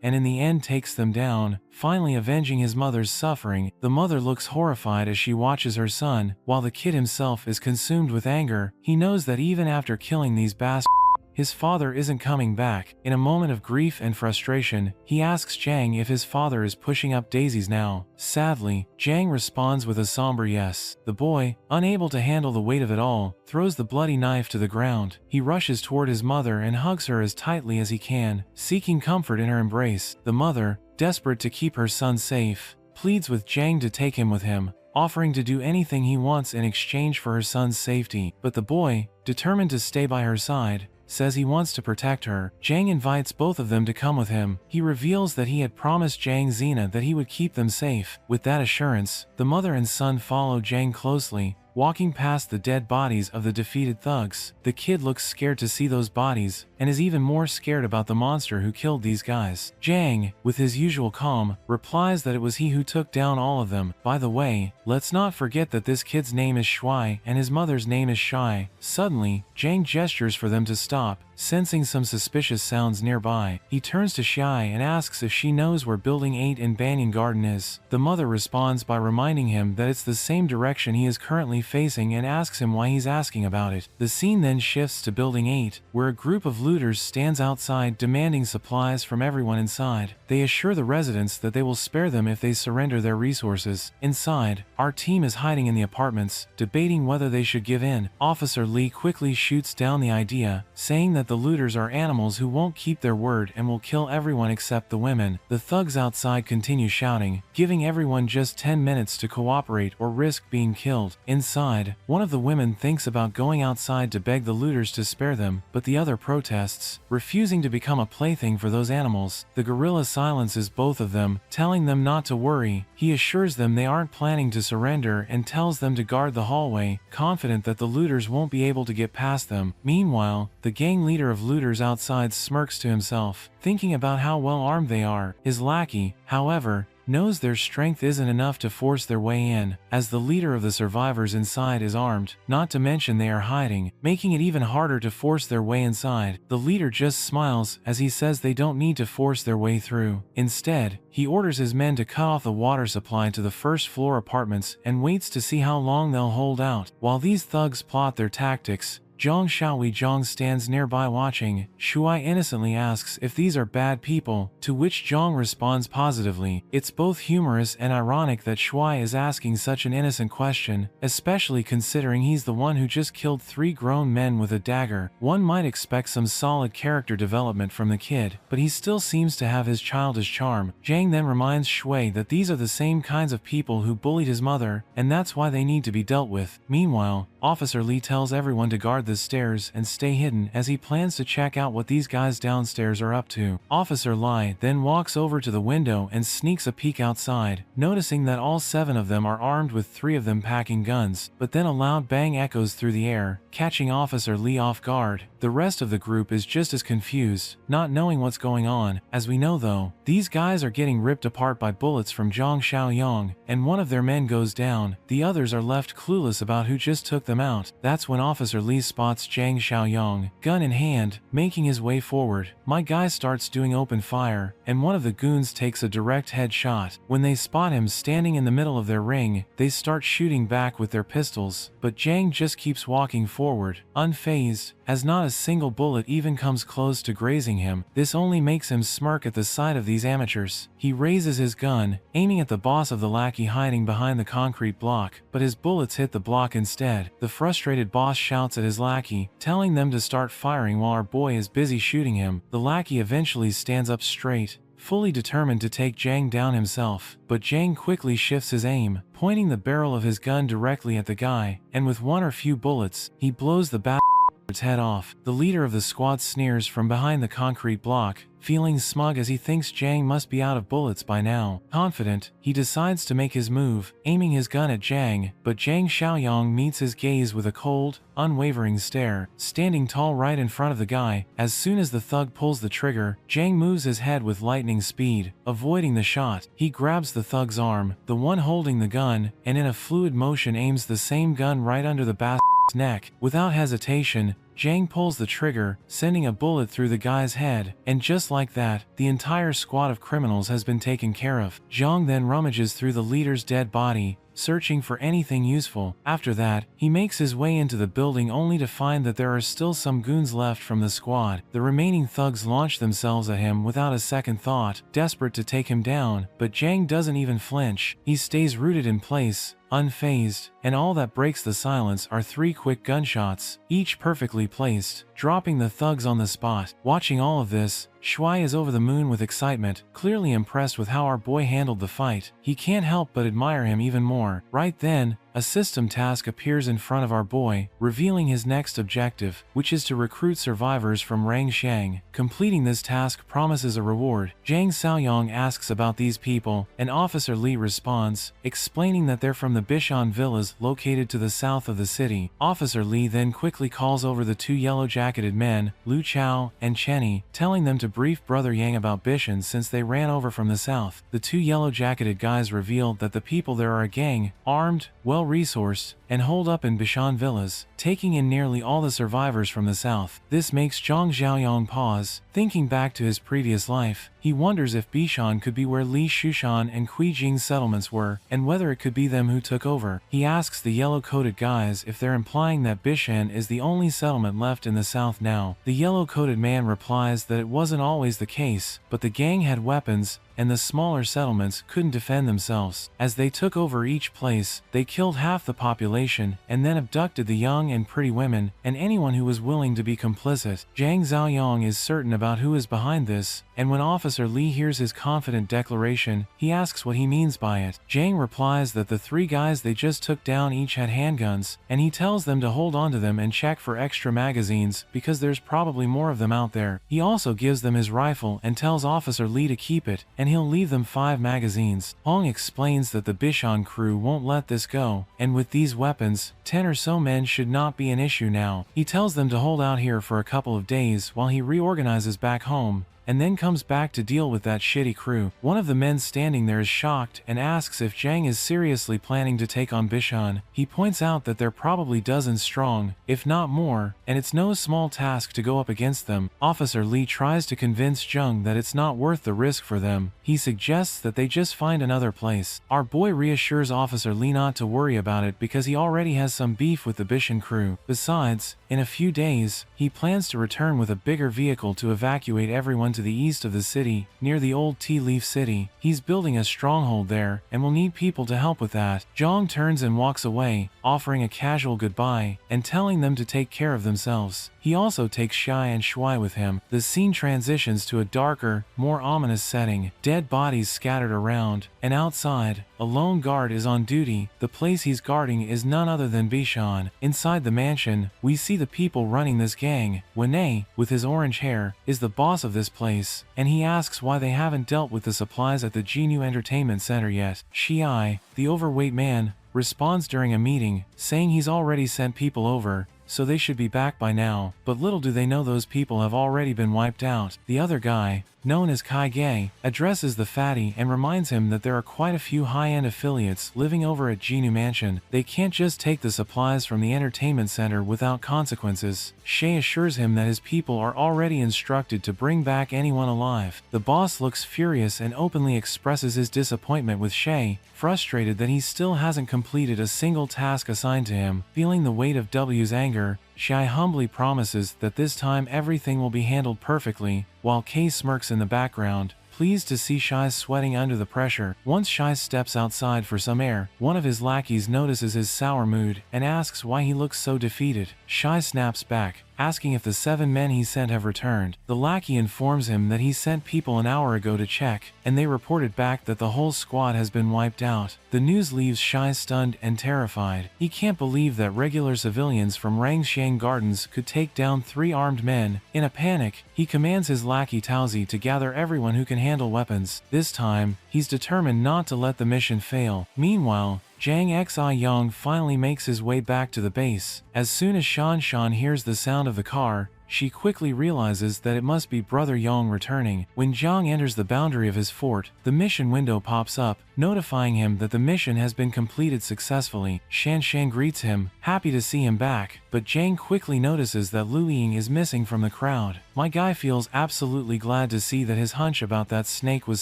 and in the end takes them down, finally avenging his mother's suffering. The mother looks horrified as she watches her son, while the kid himself is consumed with anger. He knows that even after killing these bastards, his father isn't coming back. In a moment of grief and frustration, he asks Jiang if his father is pushing up daisies now. Sadly, Jiang responds with a somber yes. The boy, unable to handle the weight of it all, throws the bloody knife to the ground. He rushes toward his mother and hugs her as tightly as he can, seeking comfort in her embrace. The mother, desperate to keep her son safe, pleads with Jiang to take him with him, offering to do anything he wants in exchange for her son's safety. But the boy, determined to stay by her side, says he wants to protect her. Jiang invites both of them to come with him. He reveals that he had promised Jiang Xena that he would keep them safe. With that assurance, the mother and son follow Jiang closely, walking past the dead bodies of the defeated thugs. The kid looks scared to see those bodies, and is even more scared about the monster who killed these guys. Jiang, with his usual calm, replies that it was he who took down all of them. By the way, let's not forget that this kid's name is Shui and his mother's name is Shai. Suddenly, Jiang gestures for them to stop, sensing some suspicious sounds nearby. He turns to Shai and asks if she knows where Building 8 in Banyan Garden is. The mother responds by reminding him that it's the same direction he is currently facing and asks him why he's asking about it. The scene then shifts to Building 8, where a group of looters stands outside demanding supplies from everyone inside. They assure the residents that they will spare them if they surrender their resources. Inside, our team is hiding in the apartments, debating whether they should give in. Officer Lee quickly shoots down the idea, saying that the looters are animals who won't keep their word and will kill everyone except the women. The thugs outside continue shouting, giving everyone just 10 minutes to cooperate or risk being killed. Inside, one of the women thinks about going outside to beg the looters to spare them, but the other protests, refusing to become a plaything for those animals. The gorilla silences both of them, telling them not to worry. He assures them they aren't planning to surrender and tells them to guard the hallway, confident that the looters won't be able to get past them. Meanwhile, the gang leader leader of looters outside smirks to himself, thinking about how well armed they are. His lackey, however, knows their strength isn't enough to force their way in, as the leader of the survivors inside is armed, not to mention they are hiding, making it even harder to force their way inside. The leader just smiles as he says they don't need to force their way through. Instead, he orders his men to cut off the water supply to the first floor apartments and waits to see how long they'll hold out. While these thugs plot their tactics, Jiang Xiaoyong stands nearby watching. Shuai innocently asks if these are bad people, to which Jiang responds positively. It's both humorous and ironic that Shuai is asking such an innocent question, especially considering he's the one who just killed 3 grown men with a dagger. One might expect some solid character development from the kid, but he still seems to have his childish charm. Jiang then reminds Shui that these are the same kinds of people who bullied his mother, and that's why they need to be dealt with. Meanwhile, Officer Li tells everyone to guard the stairs and stay hidden as he plans to check out what these guys downstairs are up to. Officer Li then walks over to the window and sneaks a peek outside, noticing that all 7 of them are armed with 3 of them packing guns, but then a loud bang echoes through the air, catching Officer Li off guard. The rest of the group is just as confused, not knowing what's going on. As we know though, these guys are getting ripped apart by bullets from Jiang Xiaoyong, and one of their men goes down. The others are left clueless about who just took them out. That's when Officer Li spots Jiang Xiaoyong, gun in hand, making his way forward. My guy starts doing open fire, and one of the goons takes a direct headshot. When they spot him standing in the middle of their ring, they start shooting back with their pistols, but Jiang just keeps walking forward, unfazed, as not a single bullet even comes close to grazing him. This only makes him smirk at the sight of these amateurs. He raises his gun, aiming at the boss of the lackey hiding behind the concrete block, but his bullets hit the block instead. The frustrated boss shouts at his lackey, telling them to start firing while our boy is busy shooting him. The lackey eventually stands up straight, fully determined to take Jiang down himself, but Jiang quickly shifts his aim, pointing the barrel of his gun directly at the guy, and with 1 or few bullets, he blows the bastard's head off. The leader of the squad sneers from behind the concrete block, feeling smug as he thinks Jiang must be out of bullets by now. Confident, he decides to make his move, aiming his gun at Jiang, but Jiang Xiaoyong meets his gaze with a cold, unwavering stare, standing tall right in front of the guy. As soon as the thug pulls the trigger, Jiang moves his head with lightning speed, avoiding the shot. He grabs the thug's arm, the one holding the gun, and in a fluid motion aims the same gun right under the bastard's neck. Without hesitation, Jiang pulls the trigger, sending a bullet through the guy's head, and just like that, the entire squad of criminals has been taken care of. Jiang then rummages through the leader's dead body, searching for anything useful. After that, he makes his way into the building only to find that there are still some goons left from the squad. The remaining thugs launch themselves at him without a second thought, desperate to take him down, but Jiang doesn't even flinch. He stays rooted in place, unfazed, and all that breaks the silence are 3 quick gunshots, each perfectly placed, dropping the thugs on the spot. Watching all of this, Shuai is over the moon with excitement, clearly impressed with how our boy handled the fight. He can't help but admire him even more. Right then, a system task appears in front of our boy, revealing his next objective, which is to recruit survivors from Rangxiang. Completing this task promises a reward. Jiang Xiaoyong asks about these people, and Officer Li responds, explaining that they're from the Bishan villas located to the south of the city. Officer Li then quickly calls over the 2 yellow-jacketed men, Lu Chao and Chenny, telling them to brief Brother Yang about Bishan since they ran over from the south. The 2 yellow-jacketed guys reveal that the people there are a gang, armed, well-resourced, and holed up in Bishan villas, taking in nearly all the survivors from the south. This makes Jiang Xiaoyong pause, thinking back to his previous life. He wonders if Bishan could be where Li Shushan and Kui Jing's settlements were, and whether it could be them who took over. He asks the yellow-coated guys if they're implying that Bishan is the only settlement left in the south now. The yellow-coated man replies that it wasn't always the case, but the gang had weapons, and the smaller settlements couldn't defend themselves. As they took over each place, they killed half the population and then abducted the young and pretty women and anyone who was willing to be complicit. Jiang Xiaoyong is certain about who is behind this, and when Officer Officer Lee hears his confident declaration, he asks what he means by it. Jiang replies that the 3 guys they just took down each had handguns, and he tells them to hold on to them and check for extra magazines because there's probably more of them out there. He also gives them his rifle and tells Officer Lee to keep it, and he'll leave them 5 magazines. Hong explains that the Bishan crew won't let this go, and with these weapons, 10 or so men should not be an issue now. He tells them to hold out here for a couple of days while he reorganizes back home, and then comes back to deal with that shitty crew. One of the men standing there is shocked and asks if Jiang is seriously planning to take on Bishan. He points out that they're probably dozens strong, if not more, and it's no small task to go up against them. Officer Lee tries to convince Jiang that it's not worth the risk for them. He suggests that they just find another place. Our boy reassures Officer Lee not to worry about it because he already has some beef with the Bishan crew. Besides, in a few days, he plans to return with a bigger vehicle to evacuate everyone to the east of the city, near the old Tea Leaf City. He's building a stronghold there, and will need people to help with that. Jiang turns and walks away, offering a casual goodbye, and telling them to take care of themselves. He also takes Shai and Shui with him. The scene transitions to a darker, more ominous setting. Dead bodies scattered around, and outside, a lone guard is on duty. The place he's guarding is none other than Bishan. Inside the mansion, we see the people running this gang. Wenei, with his orange hair, is the boss of this place, and he asks why they haven't dealt with the supplies at the Genu Entertainment Center yet. Shai, the overweight man, responds during a meeting, saying he's already sent people over, so they should be back by now, but little do they know those people have already been wiped out. The other guy, known as Kai Gay, addresses the fatty and reminds him that there are quite a few high-end affiliates living over at Genu Mansion. They can't just take the supplies from the entertainment center without consequences. Shay assures him that his people are already instructed to bring back anyone alive. The boss looks furious and openly expresses his disappointment with Shay, frustrated that he still hasn't completed a single task assigned to him. Feeling the weight of W's anger, Shai humbly promises that this time everything will be handled perfectly, while Kay smirks in the background, pleased to see Shai sweating under the pressure. Once Shai steps outside for some air, one of his lackeys notices his sour mood and asks why he looks so defeated. Shai snaps back, asking if the 7 men he sent have returned. The lackey informs him that he sent people an hour ago to check, and they reported back that the whole squad has been wiped out. The news leaves Shai stunned and terrified. He can't believe that regular civilians from Rangxiang Gardens could take down 3 armed men. In a panic, he commands his lackey Taozi to gather everyone who can handle weapons. This time, he's determined not to let the mission fail. Meanwhile, Jiang Xiaoyong finally makes his way back to the base. As soon as Shan hears the sound of the car, she quickly realizes that it must be Brother Yong returning. When Jiang enters the boundary of his fort, the mission window pops up, notifying him that the mission has been completed successfully. Shan greets him, happy to see him back, but Jiang quickly notices that Lu Ying is missing from the crowd. My guy feels absolutely glad to see that his hunch about that snake was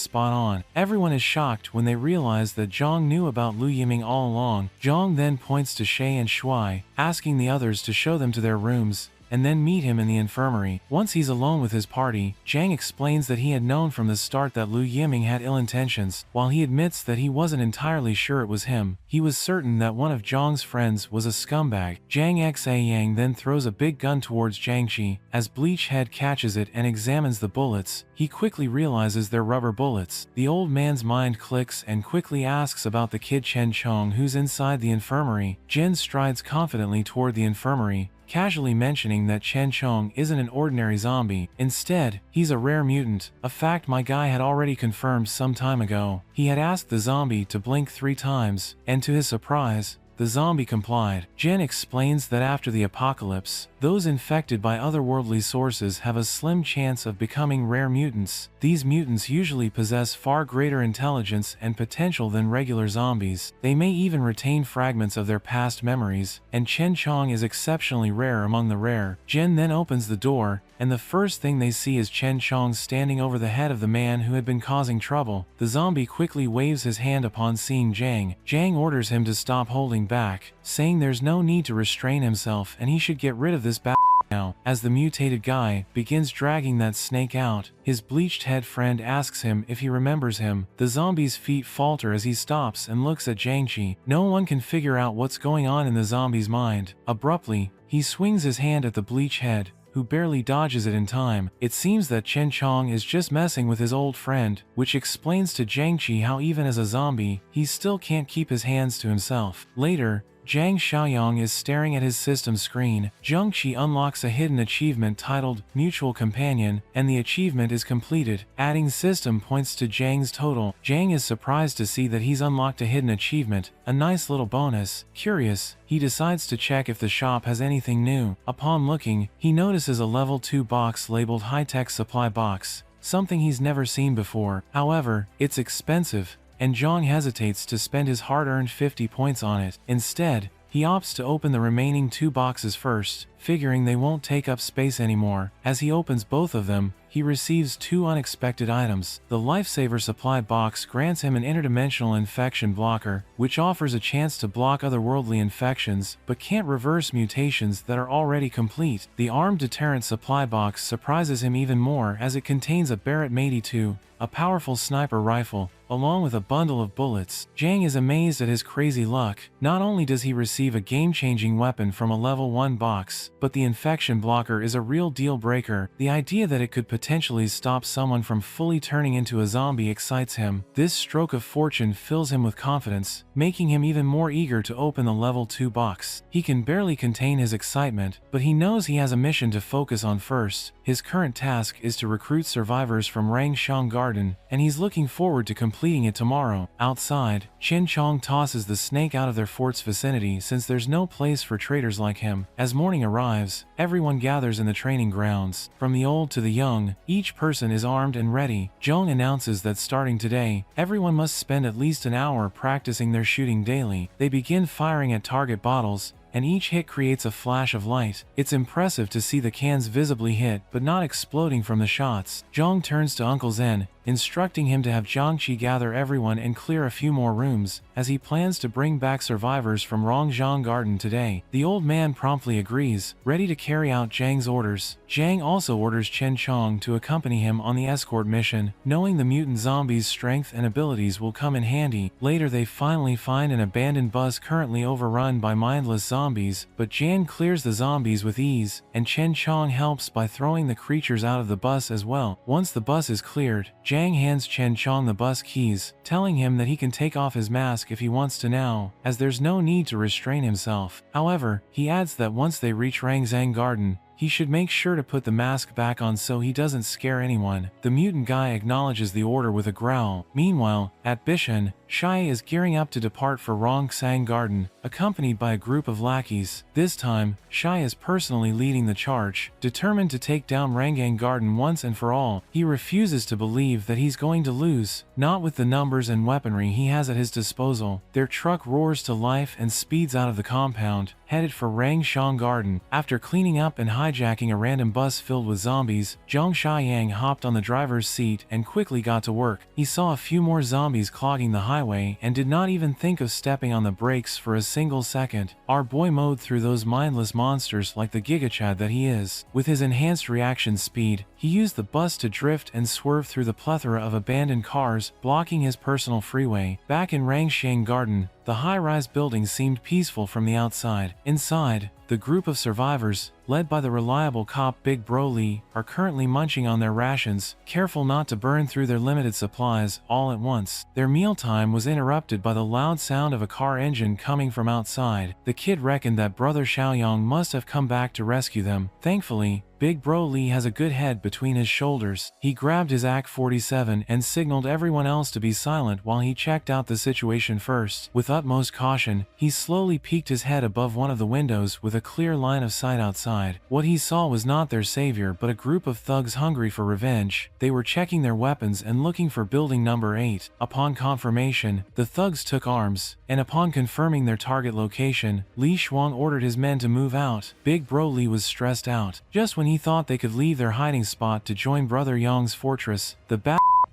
spot on. Everyone is shocked when they realize that Zhang knew about Lu Yiming all along. Zhang then points to Shay and Shui, asking the others to show them to their rooms, and then meet him in the infirmary. Once he's alone with his party, Jiang explains that he had known from the start that Lu Yiming had ill intentions. While he admits that he wasn't entirely sure it was him, he was certain that one of Zhang's friends was a scumbag. Jiang Xiaoyong then throws a big gun towards Jiangxi. As Bleachhead catches it and examines the bullets, he quickly realizes they're rubber bullets. The old man's mind clicks and quickly asks about the kid Chen Chong who's inside the infirmary. Jin strides confidently toward the infirmary, casually mentioning that Chen Chong isn't an ordinary zombie. Instead, he's a rare mutant, a fact my guy had already confirmed some time ago. He had asked the zombie to blink 3 times, and to his surprise, the zombie complied. Jen explains that after the apocalypse, those infected by otherworldly sources have a slim chance of becoming rare mutants. These mutants usually possess far greater intelligence and potential than regular zombies. They may even retain fragments of their past memories, and Chen Chong is exceptionally rare among the rare. Jen then opens the door, and the first thing they see is Chen Chong standing over the head of the man who had been causing trouble. The zombie quickly waves his hand upon seeing Jiang. Jiang orders him to stop holding back, saying there's no need to restrain himself and he should get rid of this now. As the mutated guy begins dragging that snake out, his bleached head friend asks him if he remembers him. The zombie's feet falter as he stops and looks at Jiangxi. No one can figure out what's going on in the zombie's mind. Abruptly, he swings his hand at the bleach head, who barely dodges it in time. It seems that Chen Chong is just messing with his old friend, which explains to Jiang Qi how even as a zombie, he still can't keep his hands to himself. Later, Jiang Xiaoyong is staring at his system screen. Jiang Qi unlocks a hidden achievement titled Mutual Companion, and the achievement is completed. Adding system points to Jiang's total. Jiang is surprised to see that he's unlocked a hidden achievement, a nice little bonus. Curious, he decides to check if the shop has anything new. Upon looking, he notices a level 2 box labeled High-Tech Supply Box, something he's never seen before. However, it's expensive, and Zhang hesitates to spend his hard-earned 50 points on it. Instead, he opts to open the remaining 2 boxes first, figuring they won't take up space anymore. As he opens both of them, he receives 2 unexpected items. The Lifesaver Supply Box grants him an interdimensional infection blocker, which offers a chance to block otherworldly infections, but can't reverse mutations that are already complete. The Armed Deterrent Supply Box surprises him even more as it contains a Barrett M82, a powerful sniper rifle, along with a bundle of bullets. Jiang is amazed at his crazy luck. Not only does he receive a game-changing weapon from a level 1 box, but the infection blocker is a real deal breaker. The idea that it could potentially stop someone from fully turning into a zombie excites him. This stroke of fortune fills him with confidence, making him even more eager to open the level 2 box. He can barely contain his excitement, but he knows he has a mission to focus on first. His current task is to recruit survivors from Rangshan Garden, and he's looking forward to completing it tomorrow. Outside, Chen Chong tosses the snake out of their fort's vicinity since there's no place for traitors like him. As morning arrives, everyone gathers in the training grounds. From the old to the young, each person is armed and ready. Zhong announces that starting today, everyone must spend at least an hour practicing their shooting daily. They begin firing at target bottles, and each hit creates a flash of light. It's impressive to see the cans visibly hit but not exploding from the shots. Zhong turns to Uncle Zen, instructing him to have Jiangqi gather everyone and clear a few more rooms, as he plans to bring back survivors from Rongzhang Garden today. The old man promptly agrees, ready to carry out Jiang's orders. Jiang also orders Chen Chong to accompany him on the escort mission, knowing the mutant zombies' strength and abilities will come in handy. Later they finally find an abandoned bus currently overrun by mindless zombies, but Jiang clears the zombies with ease, and Chen Chong helps by throwing the creatures out of the bus as well. Once the bus is cleared, Jiang hands Chen Chong the bus keys, telling him that he can take off his mask if he wants to now, as there's no need to restrain himself. However, he adds that once they reach Rangzang Garden, he should make sure to put the mask back on so he doesn't scare anyone. The mutant guy acknowledges the order with a growl. Meanwhile, at Bishan, Shai is gearing up to depart for Rongsang Garden, accompanied by a group of lackeys. This time, Shai is personally leading the charge. Determined to take down Rangang Garden once and for all, he refuses to believe that he's going to lose, not with the numbers and weaponry he has at his disposal. Their truck roars to life and speeds out of the compound, headed for Rangshan Garden. After cleaning up and hijacking a random bus filled with zombies, Jiang Xiaoyong hopped on the driver's seat and quickly got to work. He saw a few more zombies clogging the highway and did not even think of stepping on the brakes for a single second. Our boy mowed through those mindless monsters like the gigachad that he is. With his enhanced reaction speed, he used the bus to drift and swerve through the plethora of abandoned cars, blocking his personal freeway. Back in Rangshan Garden, the high-rise building seemed peaceful from the outside. Inside, the group of survivors, led by the reliable cop Big Bro Lee, are currently munching on their rations, careful not to burn through their limited supplies all at once. Their mealtime was interrupted by the loud sound of a car engine coming from outside. The kid reckoned that Brother Xiaoyong must have come back to rescue them. Thankfully, Big Bro Lee has a good head between his shoulders. He grabbed his AK-47 and signaled everyone else to be silent while he checked out the situation first. With utmost caution, he slowly peeked his head above one of the windows with a clear line of sight outside. What he saw was not their savior but a group of thugs hungry for revenge. They were checking their weapons and looking for building number 8. Upon confirmation, the thugs took arms, and upon confirming their target location, Li Shuang ordered his men to move out. Big Bro Lee was stressed out. Just when he thought they could leave their hiding spot to join Brother Yong's fortress, the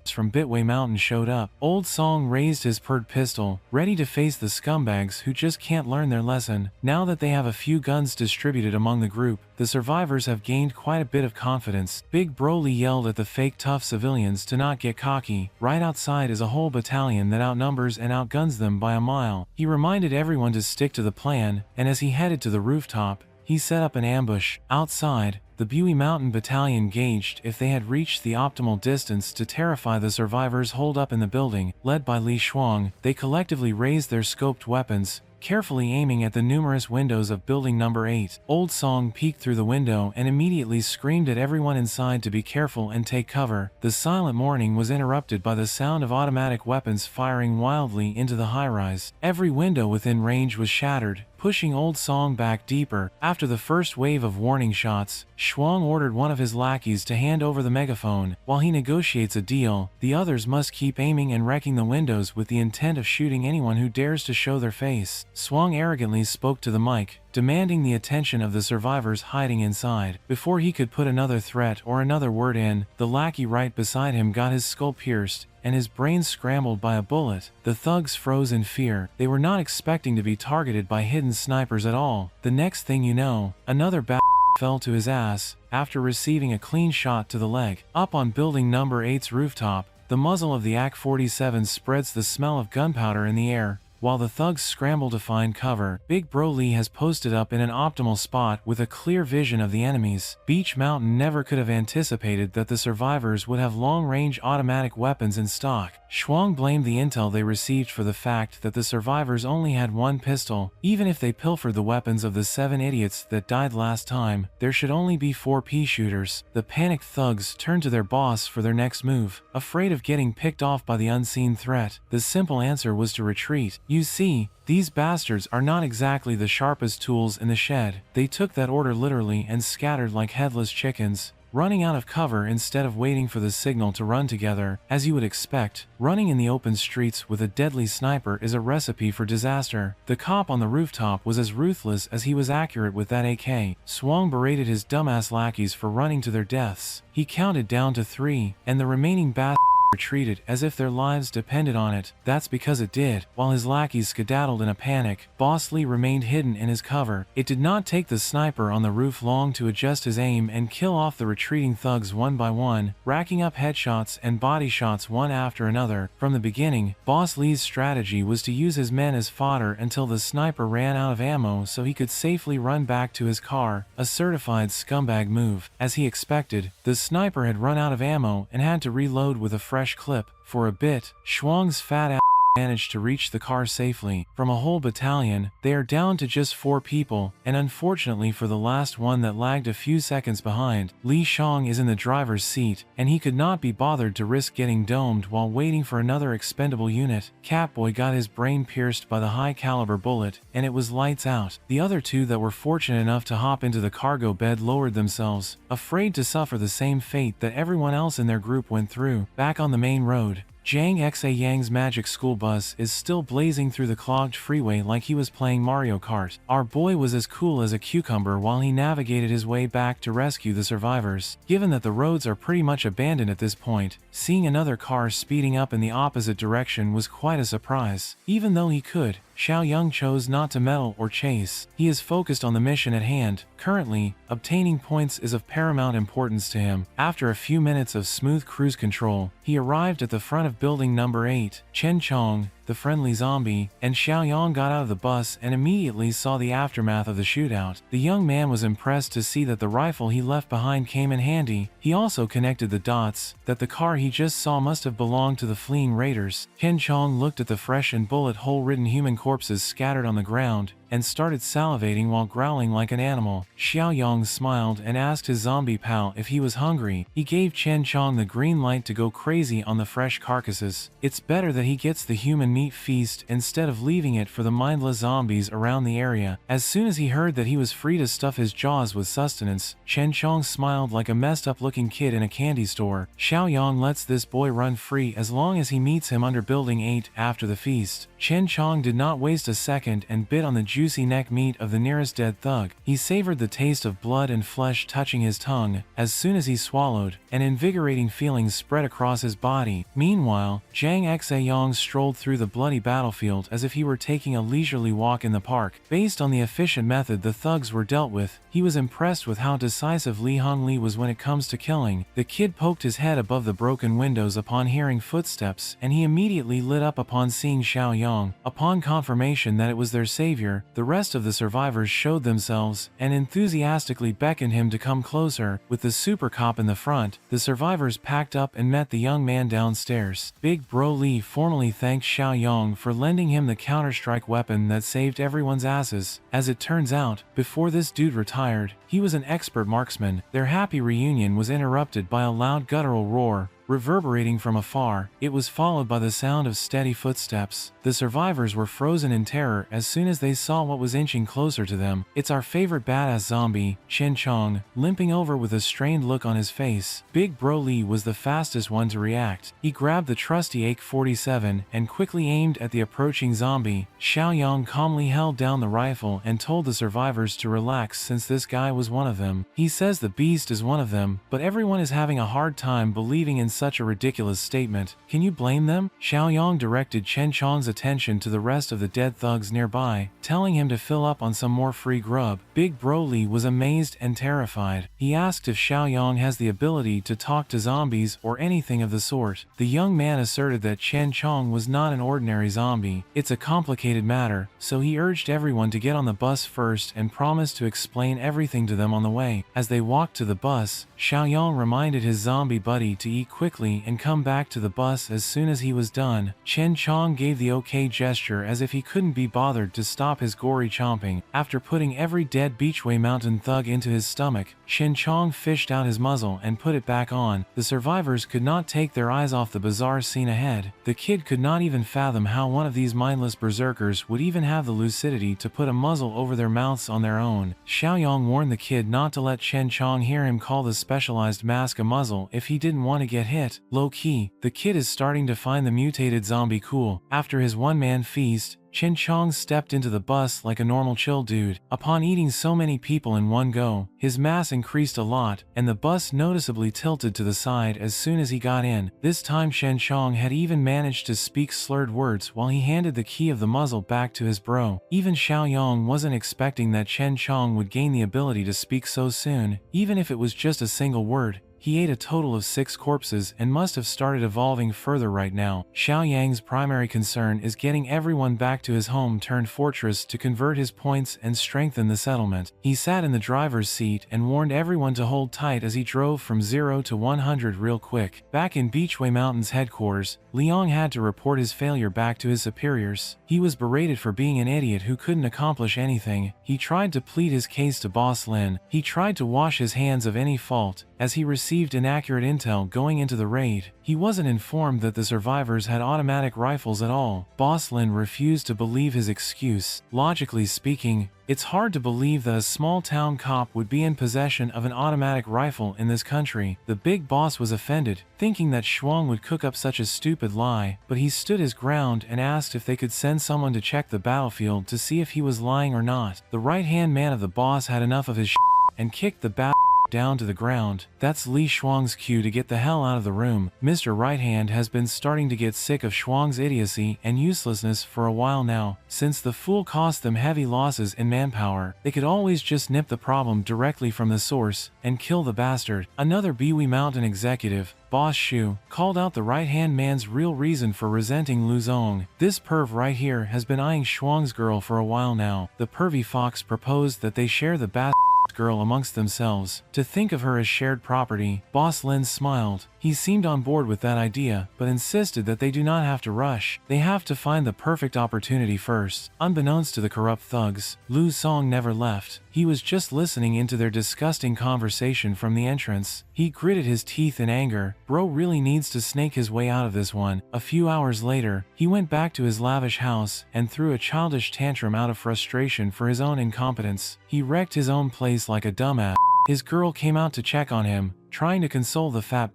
from Bitway Mountain showed up. Old Song raised his purred pistol, ready to face the scumbags who just can't learn their lesson. Now that they have a few guns distributed among the group, the survivors have gained quite a bit of confidence. Big Broly yelled at the fake tough civilians to not get cocky. Right outside is a whole battalion that outnumbers and outguns them by a mile. He reminded everyone to stick to the plan, and as he headed to the rooftop, he set up an ambush. Outside, the Bui Mountain Battalion gauged if they had reached the optimal distance to terrify the survivors holed up in the building. Led by Li Shuang, they collectively raised their scoped weapons, carefully aiming at the numerous windows of building number 8. Old Song peeked through the window and immediately screamed at everyone inside to be careful and take cover. The silent morning was interrupted by the sound of automatic weapons firing wildly into the high-rise. Every window within range was shattered, pushing Old Song back deeper. After the first wave of warning shots, Shuang ordered one of his lackeys to hand over the megaphone. While he negotiates a deal, the others must keep aiming and wrecking the windows with the intent of shooting anyone who dares to show their face. Shuang arrogantly spoke to the mic, demanding the attention of the survivors hiding inside. Before he could put another threat or another word in, the lackey right beside him got his skull pierced, and his brain scrambled by a bullet. The thugs froze in fear. They were not expecting to be targeted by hidden snipers at all. The next thing you know, another bat fell to his ass, after receiving a clean shot to the leg. Up on building number 8's rooftop, the muzzle of the AK-47 spreads the smell of gunpowder in the air. While the thugs scramble to find cover, Big Bro Lee has posted up in an optimal spot with a clear vision of the enemies. Beach Mountain never could have anticipated that the survivors would have long-range automatic weapons in stock. Shuang blamed the intel they received for the fact that the survivors only had one pistol. Even if they pilfered the weapons of the 7 idiots that died last time, there should only be 4 pea shooters. The panicked thugs turned to their boss for their next move. Afraid of getting picked off by the unseen threat, the simple answer was to retreat. You see, these bastards are not exactly the sharpest tools in the shed. They took that order literally and scattered like headless chickens, running out of cover instead of waiting for the signal to run together. As you would expect, running in the open streets with a deadly sniper is a recipe for disaster. The cop on the rooftop was as ruthless as he was accurate with that AK. Shuang berated his dumbass lackeys for running to their deaths. He counted down to 3, and the remaining bastards retreated as if their lives depended on it. That's because it did. While his lackeys skedaddled in a panic, Boss Lee remained hidden in his cover. It did not take the sniper on the roof long to adjust his aim and kill off the retreating thugs one by one, racking up headshots and body shots one after another. From the beginning, Boss Lee's strategy was to use his men as fodder until the sniper ran out of ammo so he could safely run back to his car, a certified scumbag move. As he expected, the sniper had run out of ammo and had to reload with a fresh clip. For a bit, Shuang's fat ass managed to reach the car safely. From a whole battalion, they are down to just 4 people, and unfortunately for the last one that lagged a few seconds behind, Li Shang is in the driver's seat, and he could not be bothered to risk getting domed while waiting for another expendable unit. Catboy got his brain pierced by the high-caliber bullet, and it was lights out. The other 2 that were fortunate enough to hop into the cargo bed lowered themselves, afraid to suffer the same fate that everyone else in their group went through. Back on the main road, Jiang Xiaoyong's magic school bus is still blazing through the clogged freeway like he was playing Mario Kart. Our boy was as cool as a cucumber while he navigated his way back to rescue the survivors. Given that the roads are pretty much abandoned at this point, seeing another car speeding up in the opposite direction was quite a surprise. Even though he could, Xiaoyong chose not to meddle or chase. He is focused on the mission at hand. Currently, obtaining points is of paramount importance to him. After a few minutes of smooth cruise control, he arrived at the front of building number 8. Chen Chong, the friendly zombie, and Xiaoyong got out of the bus and immediately saw the aftermath of the shootout. The young man was impressed to see that the rifle he left behind came in handy. He also connected the dots that the car he just saw must have belonged to the fleeing raiders. Chen Chong looked at the fresh and bullet hole-ridden human corpses scattered on the ground and started salivating while growling like an animal. Xiaoyong smiled and asked his zombie pal if he was hungry. He gave Chen Chong the green light to go crazy on the fresh carcasses. It's better that he gets the human meat feast instead of leaving it for the mindless zombies around the area. As soon as he heard that he was free to stuff his jaws with sustenance, Chen Chong smiled like a messed up looking kid in a candy store. Xiaoyong lets this boy run free as long as he meets him under building 8 after the feast. Chen Chong did not waste a second and bit on the juicy neck meat of the nearest dead thug. He savored the taste of blood and flesh touching his tongue. As soon as he swallowed, an invigorating feeling spread across his body. Meanwhile, Jiang Xiaoyong strolled through the bloody battlefield as if he were taking a leisurely walk in the park. Based on the efficient method the thugs were dealt with, he was impressed with how decisive Li Hongli was when it comes to killing. The kid poked his head above the broken windows upon hearing footsteps, and he immediately lit up upon seeing Xiaoyong. Upon confirmation that it was their savior, the rest of the survivors showed themselves and enthusiastically beckoned him to come closer. With the super cop in the front, the survivors packed up and met the young man downstairs. Big Bro Li formally thanked Xiaoyong for lending him the counter-strike weapon that saved everyone's asses. As it turns out, before this dude retired, he was an expert marksman. Their happy reunion was interrupted by a loud guttural roar, reverberating from afar. It was followed by the sound of steady footsteps. The survivors were frozen in terror as soon as they saw what was inching closer to them. It's our favorite badass zombie, Chen Chong, limping over with a strained look on his face. Big Bro Li was the fastest one to react. He grabbed the trusty AK-47 and quickly aimed at the approaching zombie. Xiaoyong calmly held down the rifle and told the survivors to relax since this guy was one of them. He says the beast is one of them, but everyone is having a hard time believing in such a ridiculous statement. Can you blame them? Xiaoyong directed Chen Chong's attention to the rest of the dead thugs nearby, telling him to fill up on some more free grub. Big Bro Li was amazed and terrified. He asked if Xiaoyong has the ability to talk to zombies or anything of the sort. The young man asserted that Chen Chong was not an ordinary zombie. It's a complicated matter, so he urged everyone to get on the bus first and promised to explain everything to them on the way. As they walked to the bus, Xiaoyong reminded his zombie buddy to eat quickly and come back to the bus as soon as he was done. Chen Chong gave the okay gesture as if he couldn't be bothered to stop his gory chomping. After putting every dead Beechway Mountain thug into his stomach, Chen Chong fished out his muzzle and put it back on. The survivors could not take their eyes off the bizarre scene ahead. The kid could not even fathom how one of these mindless berserkers would even have the lucidity to put a muzzle over their mouths on their own. Xiaoyong warned the kid not to let Chen Chong hear him call the specialized mask a muzzle if he didn't want to get hit. Low-key, the kid is starting to find the mutated zombie cool. After his one-man feast, Chen Chong stepped into the bus like a normal chill dude. Upon eating so many people in one go, his mass increased a lot, and the bus noticeably tilted to the side as soon as he got in. This time Chen Chong had even managed to speak slurred words while he handed the key of the muzzle back to his bro. Even Xiaoyong wasn't expecting that Chen Chong would gain the ability to speak so soon, even if it was just a single word. He ate a total of 6 corpses and must have started evolving further right now. Xiaoyang's primary concern is getting everyone back to his home-turned-fortress to convert his points and strengthen the settlement. He sat in the driver's seat and warned everyone to hold tight as he drove from 0 to 100 real quick. Back in Beechway Mountain's headquarters, Liang had to report his failure back to his superiors. He was berated for being an idiot who couldn't accomplish anything. He tried to plead his case to Boss Lin. He tried to wash his hands of any fault, as he received inaccurate intel going into the raid. He wasn't informed that the survivors had automatic rifles at all. Boss Lin refused to believe his excuse. Logically speaking, it's hard to believe that a small-town cop would be in possession of an automatic rifle in this country. The big boss was offended, thinking that Shuang would cook up such a stupid lie, but he stood his ground and asked if they could send someone to check the battlefield to see if he was lying or not. The right-hand man of the boss had enough of his and kicked the down to the ground. That's Li Shuang's cue to get the hell out of the room. Mr. Right Hand has been starting to get sick of Shuang's idiocy and uselessness for a while now. Since the fool cost them heavy losses in manpower, they could always just nip the problem directly from the source and kill the bastard. Another Biwi Mountain executive, Boss Shu, called out the right-hand man's real reason for resenting Lu Zong. This perv right here has been eyeing Shuang's girl for a while now. The pervy fox proposed that they share the girl amongst themselves. To think of her as shared property, Boss Lin smiled. He seemed on board with that idea, but insisted that they do not have to rush. They have to find the perfect opportunity first. Unbeknownst to the corrupt thugs, Lu Song never left. He was just listening into their disgusting conversation from the entrance. He gritted his teeth in anger. Bro really needs to snake his way out of this one. A few hours later, he went back to his lavish house and threw a childish tantrum out of frustration for his own incompetence. He wrecked his own place like a dumbass. His girl came out to check on him, trying to console the fat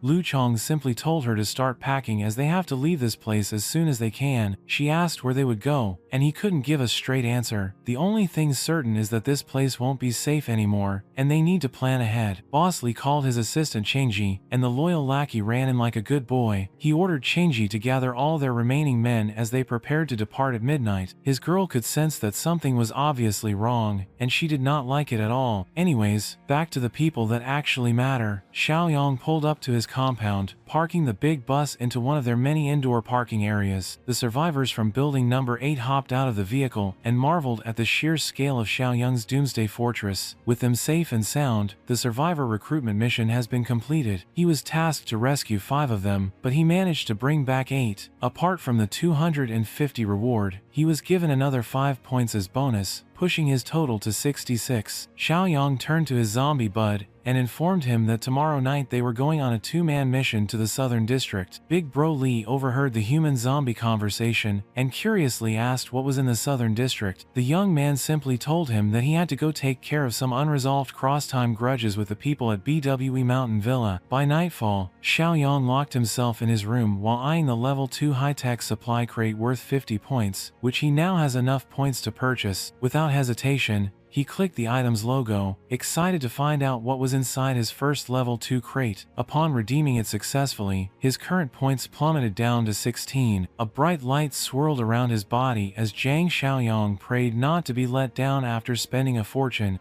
Lu Chong simply told her to start packing as they have to leave this place as soon as they can. She asked where they would go, and he couldn't give a straight answer. The only thing certain is that this place won't be safe anymore, and they need to plan ahead. Boss Lee called his assistant Changji, and the loyal lackey ran in like a good boy. He ordered Changji to gather all their remaining men as they prepared to depart at midnight. His girl could sense that something was obviously wrong, and she did not like it at all. Anyways, back to the people that actually matter. Xiaoyong pulled up to his compound, parking the big bus into one of their many indoor parking areas. The survivors from building number 8 hopped out of the vehicle and marveled at the sheer scale of Xiaoyong's doomsday fortress. With them safe and sound, the survivor recruitment mission has been completed. He was tasked to rescue 5 of them, but he managed to bring back 8. Apart from the 250 reward, he was given another 5 points as bonus, pushing his total to 66. Xiaoyong turned to his zombie bud and informed him that tomorrow night they were going on a 2-man mission to the southern district. Big Bro Lee overheard the human-zombie conversation and curiously asked what was in the southern district. The young man simply told him that he had to go take care of some unresolved cross-time grudges with the people at BWE Mountain Villa. By nightfall, Xiaoyong locked himself in his room while eyeing the level 2 high-tech supply crate worth 50 points, which he now has enough points to purchase. Without hesitation, he clicked the item's logo, excited to find out what was inside his first level 2 crate. Upon redeeming it successfully, his current points plummeted down to 16. A bright light swirled around his body as Jiang Xiaoyong prayed not to be let down after spending a fortune.